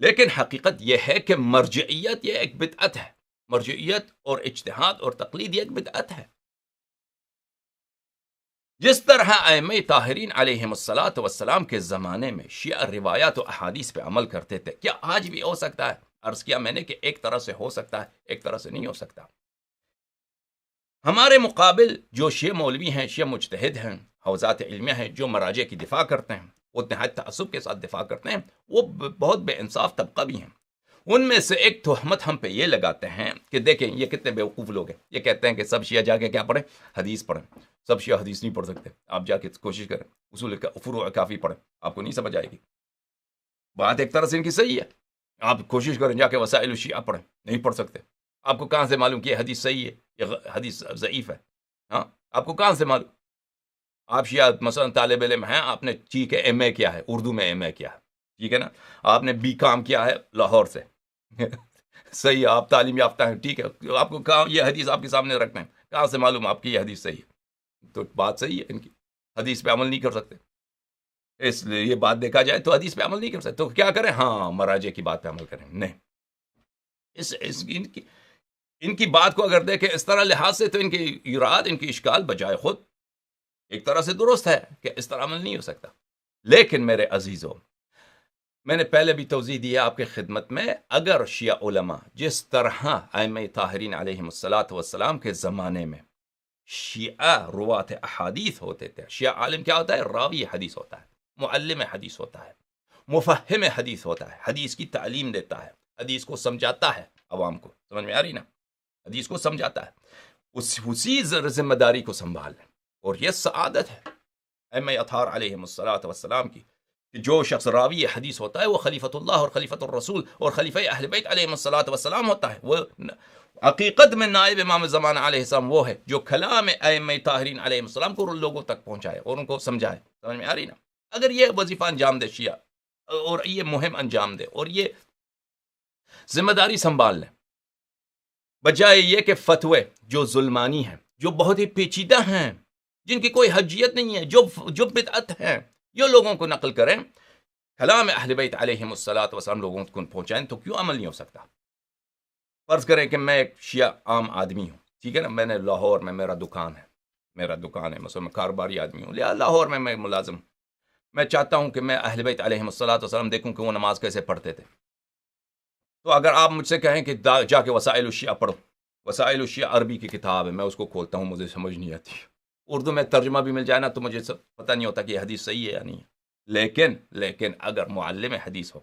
لیکن حقیقت یہ ہے کہ مرجعیت یہ ایک بدعت ہے. مرجعیت اور اجتہاد اور تقلید یہ ایک بدعت ہے. جس طرح ائمہ طاہرین علیہم الصلاۃ والسلام کے زمانے میں شیعہ روایات و احادیث پہ عمل کرتے تھے، کیا آج بھی ہو سکتا ہے؟ عرض کیا میں نے کہ ایک طرح سے ہو سکتا ہے، ایک طرح سے نہیں ہو سکتا. ہمارے مقابل جو شیعہ مولوی ہیں، شیعہ مجتہد ہیں، حوزات علمیہ ہیں، جو مراجع کی دفاع کرتے ہیں، وہ نہایت تعصب کے ساتھ دفاع کرتے ہیں، وہ بہت بے انصاف طبقہ بھی ہیں. ان میں سے ایک تہمت ہم پہ یہ لگاتے ہیں کہ دیکھیں یہ کتنے بیوقوف لوگ ہیں. یہ کہتے ہیں کہ سب شیعہ جا کے کیا پڑھیں؟ حدیث پڑھیں. سب شیعہ حدیث نہیں پڑھ سکتے. آپ جا کے کوشش کریں اصول فروع کافی پڑھیں، آپ کو نہیں سمجھ آئے گی. بات ایک طرح سے ان کی صحیح ہے. آپ کوشش کریں جا کے وسائل الشیعہ پڑھیں، نہیں پڑھ سکتے. آپ کو کہاں سے معلوم کہ یہ حدیث صحیح ہے یا حدیث ضعیف ہے؟ ہاں، آپ کو کہاں سے معلوم؟ آپ شیعہ مثلا طالب علم ہیں، آپ نے ٹھیک ہے ایم اے کیا ہے، اردو میں ایم اے کیا ہے، ٹھیک ہے نا، آپ نے بی کام کیا ہے لاہور سے صحیح ہے، آپ تعلیم یافتہ ہیں، ٹھیک ہے. آپ کو کہاں یہ حدیث آپ کے سامنے رکھتے ہیں، کہاں سے معلوم آپ کی یہ حدیث صحیح ہے؟ تو بات صحیح ہے ان کی، حدیث پہ عمل نہیں کر سکتے. اس لیے یہ بات دیکھا جائے تو حدیث پہ عمل نہیں کر سکتے. تو کیا کریں؟ ہاں، مراجع کی بات پہ عمل کریں. نہیں، ان کی بات کو اگر دیکھیں اس طرح لحاظ سے تو ان کی ایراد، ان کی اشکال بجائے خود ایک طرح سے درست ہے کہ اس طرح عمل نہیں ہو سکتا. لیکن میرے عزیزوں، میں نے پہلے بھی توضیح دی ہے آپ کے خدمت میں، اگر شیعہ علماء جس طرح ائمہ طاہرین علیہم الصلاۃ والسلام کے زمانے میں شیعہ روات احادیث ہوتے تھے، شیعہ عالم کیا ہوتا ہے؟ راوی حدیث ہوتا ہے، معلم حدیث ہوتا ہے، مفہم حدیث ہوتا ہے، حدیث کی تعلیم دیتا ہے، حدیث کو سمجھاتا ہے، عوام کو سمجھ میں آ رہی نا، حدیث کو سمجھاتا ہے، اسی ذمہ داری کو سنبھال لیں۔ اور یہ سعادت ہے ائمہ اطہار علیہم الصلاۃ والسلام کی کہ جو شخص راوی حدیث ہوتا ہے وہ خلیفۃ اللہ اور خلیفۃ الرسول اور خلیفہ اہل بیت علیہم الصلاۃ والسلام ہوتا ہے۔ وہ حقیقت میں نائب امام زمانہ علیہ السلام وہ ہے جو کلام ائمہ طاہرین علیہم السلام کو لوگوں تک پہنچائے اور ان کو سمجھائے، سمجھ میں آ رہی نا؟ اگر یہ وظیفہ انجام دے شیعہ اور یہ مہم انجام دے اور یہ ذمہ داری سنبھال لیں، بجائے یہ کہ فتوے جو ظلمانی ہیں، جو بہت ہی پیچیدہ ہیں، جن کی کوئی حجیت نہیں ہے، جو بدعت ہیں، یہ لوگوں کو نقل کریں، کلام اہل بیت علیہم الصلاۃ والسلام لوگوں کو پہنچائیں، تو کیوں عمل نہیں ہو سکتا؟ فرض کریں کہ میں ایک شیعہ عام آدمی ہوں، ٹھیک ہے نا، میں نے لاہور میں میرا دکان ہے، مثلا میں کاروباری آدمی ہوں، لہٰذا لاہور میں ملازم ہوں، میں چاہتا ہوں کہ میں اہل بیت علیہم الصلاۃ والسلام دیکھوں کہ وہ نماز کیسے پڑھتے تھے۔ تو اگر آپ مجھ سے کہیں کہ جا کے وسائل الشیعہ پڑھو، وسائل الشیعہ عربی کی کتاب ہے، میں اس کو کھولتا ہوں، مجھے سمجھ نہیں آتی، اردو میں ترجمہ بھی مل جائے نا تو مجھے پتہ نہیں ہوتا کہ یہ حدیث صحیح ہے یا نہیں ہے۔ لیکن اگر معلم حدیث ہو،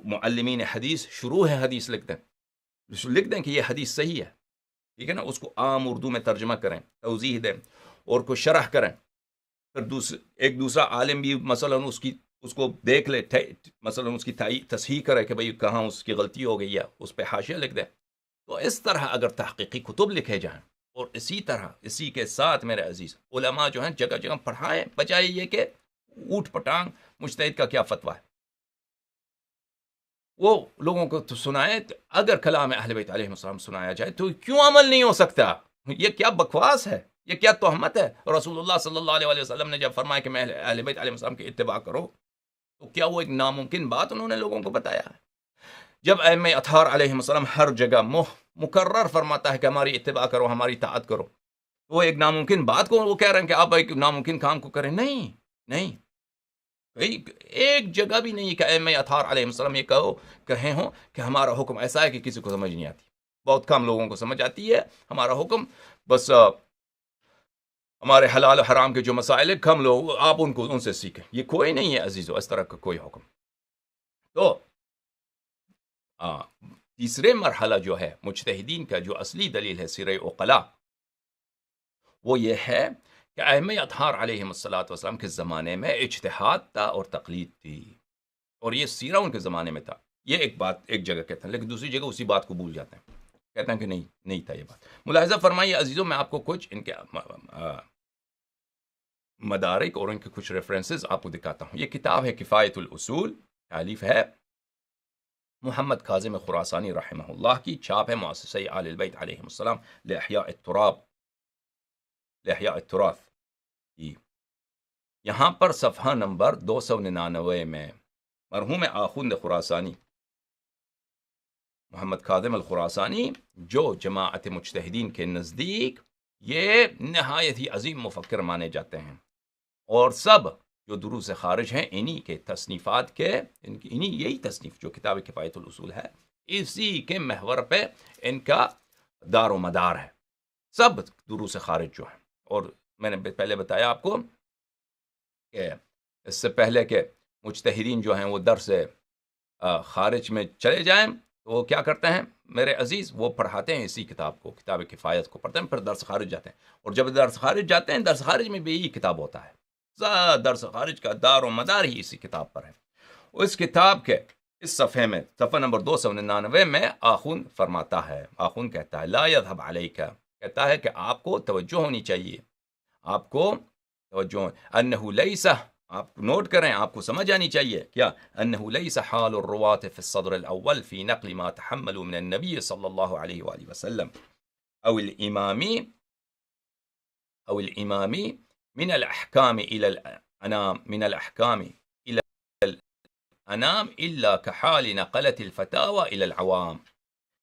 معلمین حدیث شروع ہے حدیث لکھ دیں کہ یہ حدیث صحیح ہے، ٹھیک ہے نا، اس کو عام اردو میں ترجمہ کریں، توضیح دیں اور کو شرح کریں، پھر ایک دوسرا عالم بھی مثلا اس کو دیکھ لے، مثلا اس کی تصحیح کرے کہ بھئی کہاں اس کی غلطی ہو گئی ہے، اس پہ حاشیہ لکھ دیں۔ تو اس طرح اگر تحقیقی کتب لکھے جائیں، اور اسی کے ساتھ میرے عزیز علماء جو ہیں جگہ جگہ پڑھائیں، بجائے یہ کہ اوٹ پٹانگ مجتہد کا کیا فتویٰ ہے وہ لوگوں کو تو سنائے۔ اگر کلام اہل بیت علیہ السلام سنایا جائے تو کیوں عمل نہیں ہو سکتا؟ یہ کیا بکواس ہے، یہ کیا تہمت ہے؟ رسول اللہ صلی اللہ علیہ وسلم نے جب فرمایا کہ میں اہل بیت علیہ السلام کی اتباع کرو، تو کیا وہ ایک ناممکن بات انہوں نے لوگوں کو بتایا ہے؟ جب ائمہ اطہار علیہ السلام ہر جگہ مکرر فرماتا ہے کہ ہماری اتباع کرو، ہماری اطاعت کرو، وہ ایک ناممکن بات کو وہ کہہ رہے ہیں کہ آپ ایک ناممکن کام کو کریں؟ نہیں، ایک جگہ بھی نہیں کہ ائمہ اطہار علیہ السلام یہ کہیں ہوں کہ ہمارا حکم ایسا ہے کہ کسی کو سمجھ نہیں آتی، بہت کم لوگوں کو سمجھ آتی ہے ہمارا حکم، بس ہمارے حلال و حرام کے جو مسائل ہیں کم لوگ آپ ان سے سیکھیں، یہ کوئی نہیں ہے عزیزو اس طرح کا کوئی حکم۔ تو تیسرے مرحلہ جو ہے مجتہدین کا، جو اصلی دلیل ہے سیر عقلاء، وہ یہ ہے کہ ائمہ اطہار علیہ السلام کے زمانے میں اجتہاد تھا اور تقلید تھی، اور یہ سیرہ ان کے زمانے میں تھا۔ یہ ایک بات ایک جگہ کہتے ہیں، لیکن دوسری جگہ اسی بات کو بھول جاتے ہیں، کہتے ہیں کہ نہیں تھا یہ بات۔ ملاحظہ فرمائیے عزیزوں، میں آپ کو کچھ ان کے مدارک اور ان کے کچھ ریفرنسز آپ کو دکھاتا ہوں۔ یہ کتاب ہے کفایت الاصول، تالیف ہے محمد کاظم خراسانی رحمہ اللہ کی، چھاپ ہے مؤسسہ آل البیت علیہم السلام لإحیاء التراث کی۔ یہاں پر صفحہ نمبر 299 میں مرحوم آخوند خراسانی محمد کاظم الخراسانی، جو جماعت مجتہدین کے نزدیک یہ نہایت ہی عظیم مفکر مانے جاتے ہیں، اور سب جو دروس خارج ہیں انہی کے تصنیفات کے، یہی تصنیف جو کتاب کفایت الاصول ہے، اسی کے محور پہ ان کا دار و مدار ہے، سب دروس خارج جو ہیں۔ اور میں نے پہلے بتایا آپ کو کہ اس سے پہلے کہ مجتہدین جو ہیں وہ درس خارج میں چلے جائیں تو وہ کیا کرتے ہیں میرے عزیز، وہ پڑھاتے ہیں اسی کتاب کو، کتاب کفایت کو پڑھتے ہیں، پھر درس خارج جاتے ہیں، اور جب درس خارج جاتے ہیں درس خارج میں بھی یہی کتاب ہوتا ہے، درس خارج کا دار و مدار ہی اسی کتاب پر ہے۔ اس کتاب کے اس صفحے میں صفحہ نمبر 299 میں آخوند فرماتا ہے، آخوند کہتا ہے لا یذهب علیک، کہتا ہے کہ آپ کو توجہ ہونی چاہیے، آپ کو توجہ، انہ لیس، آپ نوٹ کریں، آپ کو سمجھ آنی چاہیے کیا، انہ لیس حال الرواة فی الصدر الاول فی نقل ما تحملوا من النبی صلی اللہ علیہ وآلہ وسلم او الامامی من الاحکام الى الانام الا کحال نقلت الفتاوى الى العوام۔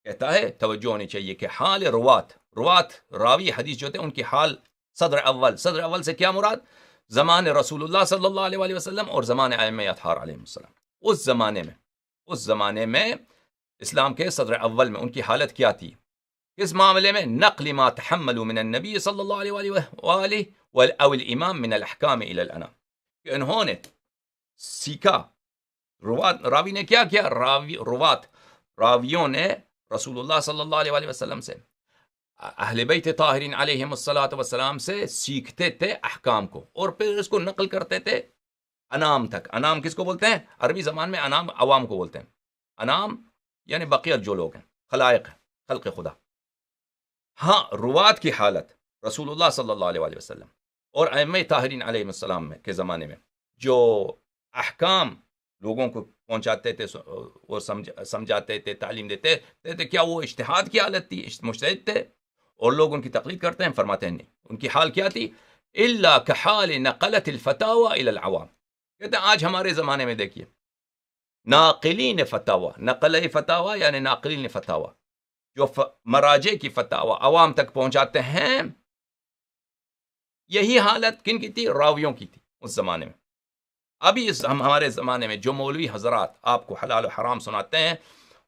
کہتا ہے توجہ ہونی چاہیے کہ حال روات راوی حدیث جو تھے ان کی حال صدر اول سے کیا مراد، زمان رسول اللہ صلی اللہ علیہ وآلہ وسلم اور زمان ائمہ اطہار علیہ السلام، اس زمانے میں اسلام کے صدر اول میں ان کی حالت کیا تھی؟ کس معاملے میں؟ نقل ما تحملوا من النبی صلی اللہ علیہ وآلہ او الامام من الاحکام الى الانام، کہ انہوں نے سیکھا، راوی نے کیا کیا؟ راویوں نے رسول اللہ صلی اللہ علیہ وسلم سے، اہل بیت طاہرین علیہم الصلاۃ والسلام سے سیکھتے تھے احکام کو، اور پھر اس کو نقل کرتے تھے انام تک۔ انام کس کو بولتے ہیں؟ عربی زبان میں انام عوام کو بولتے ہیں۔ انام یعنی بقیت جو لوگ ہیں، خلائق، خلق خدا۔ ہاں، روات کی حالت رسول اللہ صلی اللہ علیہ وسلم اور ائمہ طاہرین علیہ السلام کے زمانے میں جو احکام لوگوں کو پہنچاتے تھے اور سمجھاتے تھے، تعلیم دیتے تھے، کیا وہ اجتہاد کی حالت تھی؟ مجتہد تھے اور لوگ ان کی تقلید کرتے ہیں؟ فرماتے ہیں نہیں، ان کی حال کیا تھی؟ الا کحال نقلت الفتاوی الی العوام، کہتے ہیں آج ہمارے زمانے میں دیکھیے ناقلین فتاوی، نقل فتاوی یعنی ناقلین فتاوی، جو مراجع کی فتاوی عوام تک پہنچاتے ہیں، یہی حالت کن کی تھی؟ راویوں کی تھی اس زمانے میں۔ ابھی ہمارے زمانے میں جو مولوی حضرات آپ کو حلال و حرام سناتے ہیں،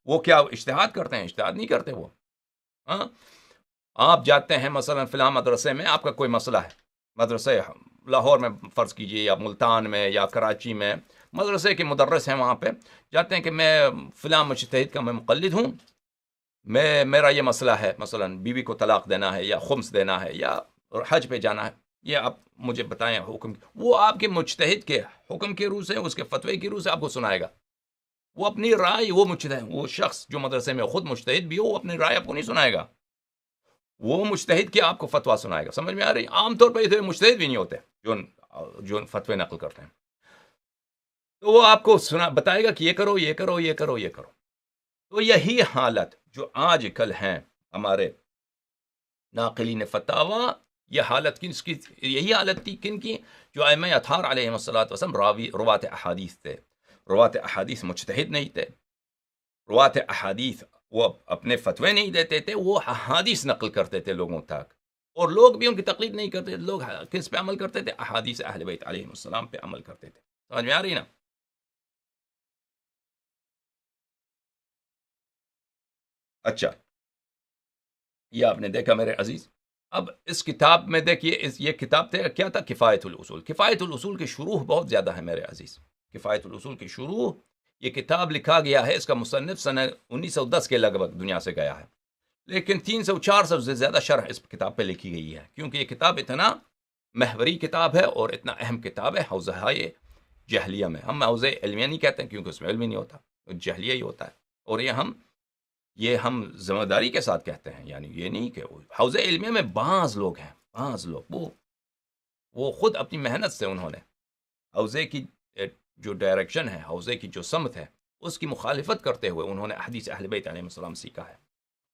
وہ کیا اجتہاد کرتے ہیں؟ اجتہاد نہیں کرتے وہ۔ ہاں، آپ جاتے ہیں مثلا فلاں مدرسے میں، آپ کا کوئی مسئلہ ہے، مدرسے لاہور میں فرض کیجئے یا ملتان میں یا کراچی میں، مدرسے کے مدرس ہیں، وہاں پہ جاتے ہیں کہ میں فلاں مجتہد کا میں مقلد ہوں، میرا یہ مسئلہ ہے، مثلا بیوی کو طلاق دینا ہے یا خمس دینا ہے یا حج پہ جانا ہے، یہ آپ مجھے بتائیں حکم۔ وہ آپ کے مجتہد کے حکم کے روح سے، اس کے فتوے کی روح سے آپ کو سنائے گا۔ وہ اپنی رائے، وہ مجتہد، وہ شخص جو مدرسے میں خود مجتہد بھی ہو، وہ اپنی رائے آپ کو نہیں سنائے گا، وہ مجتہد کے آپ کو فتویٰ سنائے گا۔ سمجھ میں آ رہی؟ عام طور پہ یہ مجتہد بھی نہیں ہوتے جو فتوے نقل کرتے ہیں، تو وہ آپ کو بتائے گا کہ یہ کرو، یہ کرو، یہ کرو، یہ کرو۔ تو یہی حالت جو آج کل ہیں ہمارے ناقلین فتاوی، یہ حالت کن کی؟ یہی حالت تھی کن کی؟ جو ائمہ اطہار علیہ السلام روات احادیث تھے۔ روات احادیث مجتہد نہیں تھے، روات احادیث وہ اپنے فتوے نہیں دیتے تھے، وہ احادیث نقل کرتے تھے لوگوں تک، اور لوگ بھی ان کی تقلید نہیں کرتے تھے۔ لوگ کس پہ عمل کرتے تھے؟ احادیث اہل بیت علیہ السلام پہ عمل کرتے تھے۔ سمجھ میں آ رہی نا؟ اچھا، یہ آپ نے دیکھا میرے عزیز۔ اب اس کتاب میں دیکھیے، یہ کتاب کیا تھا؟ کفایت الاصول۔ کفایت الاصول کی شروح بہت زیادہ ہے میرے عزیز۔ کفایت الاصول کی شروح، یہ کتاب لکھا گیا ہے، اس کا مصنف سنہ 1910 کے لگ بھگ دنیا سے گیا ہے، لیکن 300-400 سے زیادہ شرح اس کتاب پہ لکھی گئی ہے، کیونکہ یہ کتاب اتنا محوری کتاب ہے اور اتنا اہم کتاب ہے حوزہ جہلیہ میں۔ ہم حوزہ علمیہ نہیں کہتے ہیں کیونکہ اس میں علم ہی نہیں ہوتا، جہلیہ ہی ہوتا ہے، اور یہ ہم ذمہ داری کے ساتھ کہتے ہیں، یعنی یہ نہیں کہ حوزہ علمیہ میں بعض لوگ ہیں، بعض لوگ وہ خود اپنی محنت سے انہوں نے حوزے کی جو ڈائریکشن ہے، حوزے کی جو سمت ہے، اس کی مخالفت کرتے ہوئے انہوں نے حدیث اہل بیت علیہ السلام سیکھا ہے،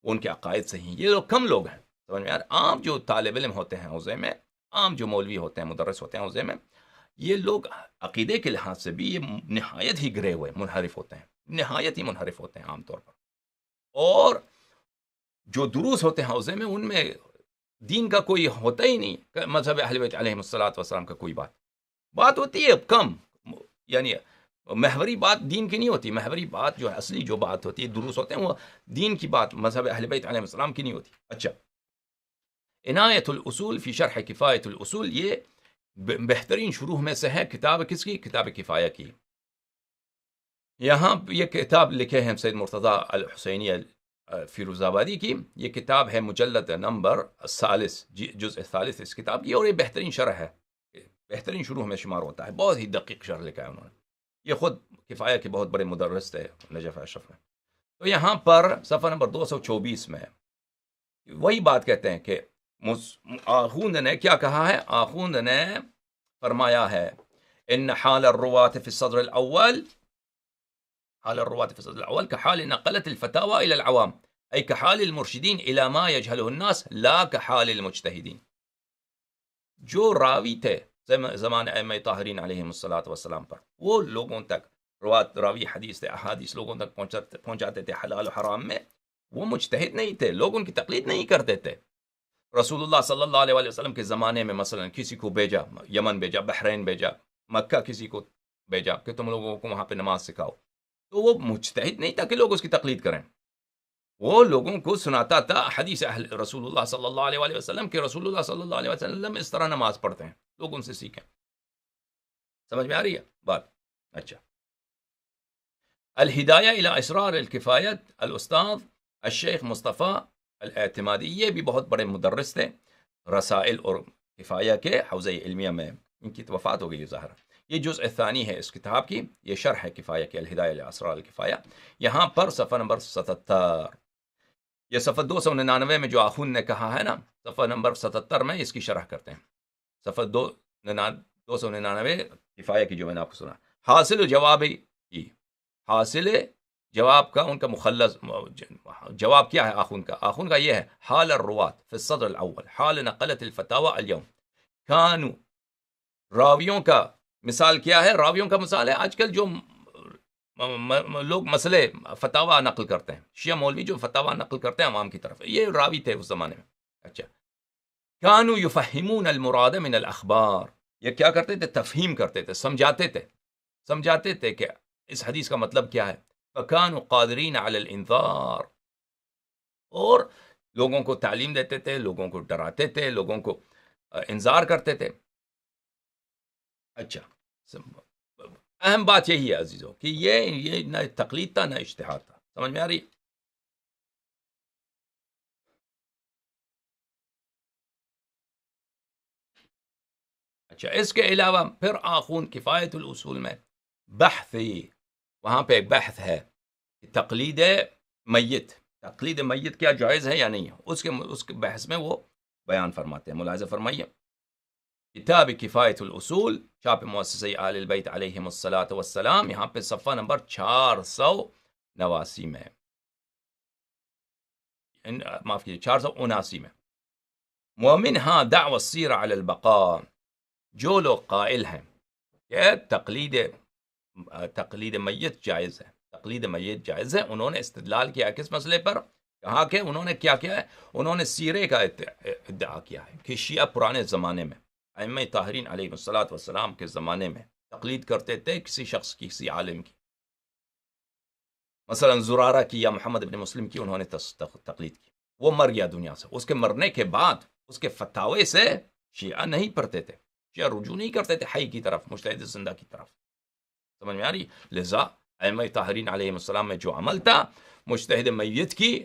ان کے عقائد سے ہی۔ یہ لوگ کم لوگ ہیں، سمجھ میں یار۔ عام جو طالب علم ہوتے ہیں حوزے میں، عام جو مولوی ہوتے ہیں، مدرس ہوتے ہیں حوزے میں، یہ لوگ عقیدے کے لحاظ سے بھی یہ نہایت ہی گرے ہوئے منحرف ہوتے ہیں، نہایت ہی منحرف ہوتے ہیں عام طور پر، اور جو دروس ہوتے ہیں حوزے میں، ان میں دین کا کوئی ہوتا ہی نہیں، مذہب اہل بیت علیہ السلام کا کوئی بات ہوتی ہے کم، یعنی محوری بات دین کی نہیں ہوتی، محوری بات جو ہے، اصلی جو بات ہوتی ہے، دروس ہوتے ہیں، وہ دین کی بات مذہب اہل بیت علیہ السلام کی نہیں ہوتی۔ اچھا، عنایت الاصول فی شرح کفایت الاصول، یہ بہترین شروح میں سے ہے۔ کتاب کس کی؟ کتاب کفایہ کی۔ یہاں یہ کتاب لکھے ہیں سید مرتضی الحسینی فیروز آبادی کی، یہ کتاب ہے مجلد نمبر 40، جزء 40 اس کتاب کی، اور یہ بہترین شرح ہے، بہترین شروح میں شمار ہوتا ہے، بہت ہی دقیق شرح لکھا ہے انہوں نے۔ یہ خود کفایہ کے بہت بڑے مدرس تھے نجف اشرف میں۔ تو یہاں پر صفحہ نمبر 224 میں وہی بات کہتے ہیں کہ آخوند نے کیا کہا ہے؟ آخوند نے فرمایا ہے، ان حال الروات فی الصدر الاول، حال الروات في الصدر الأول كحال نقلت الفتاوى إلى العوام، أي كحال المرشدين إلى ما يجهله الناس لا كحال المجتهدين۔ جو راوی تھے زمان ائمہ طاہرین علیہم السلام پر، وہ لوگوں تک راوی حدیث تھے، احادیث لوگوں تک پہنچاتے تھے حلال و حرام میں، وہ مجتہد نہیں تھے، لوگ ان کی تقلید نہیں کرتے تھے۔ رسول اللہ صلی اللہ علیہ وسلم کے زمانے میں مثلا کسی کو بھیجا، یمن بھیجا، بحرین بھیجا، مکہ کسی کو بھیجا کہ تم لوگوں کو وہاں پہ نماز سکھاؤ، تو وہ مجتہد نہیں تھا کہ لوگ اس کی تقلید کریں، وہ لوگوں کو سناتا تھا حدیث رسول اللہ صلی اللہ علیہ وآلہ وسلم کہ رسول اللہ صلی اللہ علیہ وسلم اس طرح نماز پڑھتے ہیں، لوگ ان سے سیکھیں۔ سمجھ میں آ رہی ہے بات؟ اچھا، الہدایہ الی اسرار الکفایت، الاستاذ الشیخ مصطفیٰ الاعتمادی، یہ بھی بہت بڑے مدرس تھے، رسائل اور کفایہ کے حوزہ علمیہ میں، ان کی وفات ہو گئی ظاہر۔ یہ جزء ثانی ہے اس کتاب کی، یہ شرح ہے کفایہ کی، الہدایہ الی اسرار الکفایہ۔ یہاں پر صفحہ نمبر 77، یہ صفحہ 299 میں جو آخون نے کہا ہے نا، صفحہ نمبر 77 میں اس کی شرح کرتے ہیں، صفحہ 299 کفایہ کی جو میں نے آپ کو سنا۔ حاصل جوابی کی، حاصل جواب کا ان کا مخلص جواب کیا ہے آخون کا؟ آخون کا یہ ہے، حال الروات فی الصدر الاول حال نقلت الفتاوی اليوم کانو، راویوں کا مثال کیا ہے؟ راویوں کا مثال ہے آج کل جو لوگ مسئلے فتاوی نقل کرتے ہیں، شیعہ مولوی جو فتاوی نقل کرتے ہیں عوام کی طرف، یہ راوی تھے اس زمانے میں۔ اچھا، کانو یفہمون المراد من الاخبار، یہ کیا کرتے تھے؟ تفہیم کرتے تھے، سمجھاتے تھے کہ اس حدیث کا مطلب کیا ہے۔ فکانوا قادرین علی الانذار، اور لوگوں کو تعلیم دیتے تھے، لوگوں کو ڈراتے تھے، لوگوں کو انذار کرتے تھے۔ اچھا، اہم بات یہی ہے عزیزوں کہ یہ نہ تقلید تھا نہ اجتہاد تھا، سمجھ میں آ رہی؟ اچھا، اس کے علاوہ پھر آخون کفایت الاصول میں بحثی، وہاں پہ ایک بحث ہے تقلید میت کیا جائز ہے یا نہیں ہے، اس کے بحث میں وہ بیان فرماتے ہیں، ملاحظہ فرمائیے۔ کتاب کفایت الاصول، چھاپ مؤسسہ آل البیت علیہم الصلاۃ والسلام، یہاں پہ صفحہ نمبر 489 میں، معاف کیجیے 479 میں۔ ومنہا دعوی السیرہ علی البقاء، جو لوگ قائل ہیں کہ تقلید میت جائز ہے، تقلید میت جائز ہے، انہوں نے استدلال کیا کس مسئلے پر؟ کہا کہ انہوں نے کیا کیا ہے؟ انہوں نے سیرے کا ادعا کیا ہے کہ شیعہ پرانے زمانے میں، ائمہ طاہرین علیہ الصلاۃ والسلام کے زمانے میں تقلید کرتے تھے کسی شخص کی، کسی عالم کی، مثلا زرارہ کی یا محمد بن مسلم کی انہوں نے تقلید کی، وہ مر گیا دنیا سے، اس کے مرنے کے بعد اس کے فتاوے سے شیعہ نہیں پڑھتے تھے، شیعہ رجوع نہیں کرتے تھے حی کی طرف، مجتہد زندہ کی طرف، سمجھ میں آ رہی؟ لذا ائمہ طاہرین علیہ السلام میں جو عمل تھا مجتہد میت کی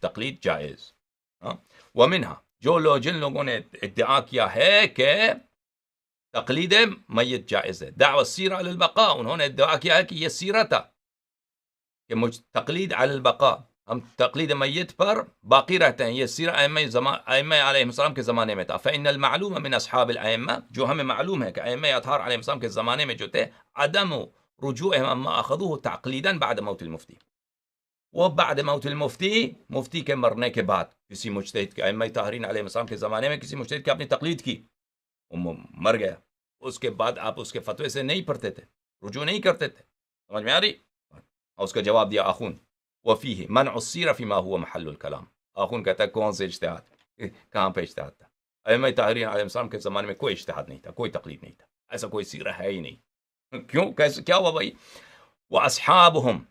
تقلید جائز۔ ومنہا، جن لوگوں نے ادعا کیا ہے کہ تقلید میت جائز ہے، دعوی السیرہ علی البقاء، انہوں نے ادعا کیا ہے کہ یہ سیرہ تھا، کہ تقلید علی البقاء، ہم تقلید میت پر باقی رہتے ہیں، یہ سیرہ ائمہ علیہ السلام کے زمانے میں تھا۔ فإن المعلوم من اصحاب الائمہ، جو ہمیں معلوم ہے کہ ائمہ اطہار علیہ السلام کے زمانے میں جو تھے، عدم رجوعهم اما اخذوه تعقلیدا بعد موت المفتی، وہ بعد موت المفتی، مفتی کے مرنے کے بعد کسی مجتہد کے، ائمہ طاہرین علیہ السلام کے زمانے میں کسی مجتہد کی اپنی تقلید کی، وہ مر گیا، اس کے بعد آپ اس کے فتوے سے نہیں پڑھتے تھے، رجوع نہیں کرتے تھے، سمجھ میں آ رہی؟ اور اس کا جواب دیا آخون، وفیہ منع السیرہ فیما هو محل الکلام، آخون کہتا ہے کون سے اجتہاد، کہاں پہ اجتہاد تھا؟ ائمہ طاہرین علیہ السلام کے زمانے میں کوئی اجتہاد نہیں تھا، کوئی تقلید نہیں تھا، ایسا کوئی سیرہ ہے ہی نہیں۔ کیوں؟ کیسے کیا ہوا بھائی؟ واصحابهم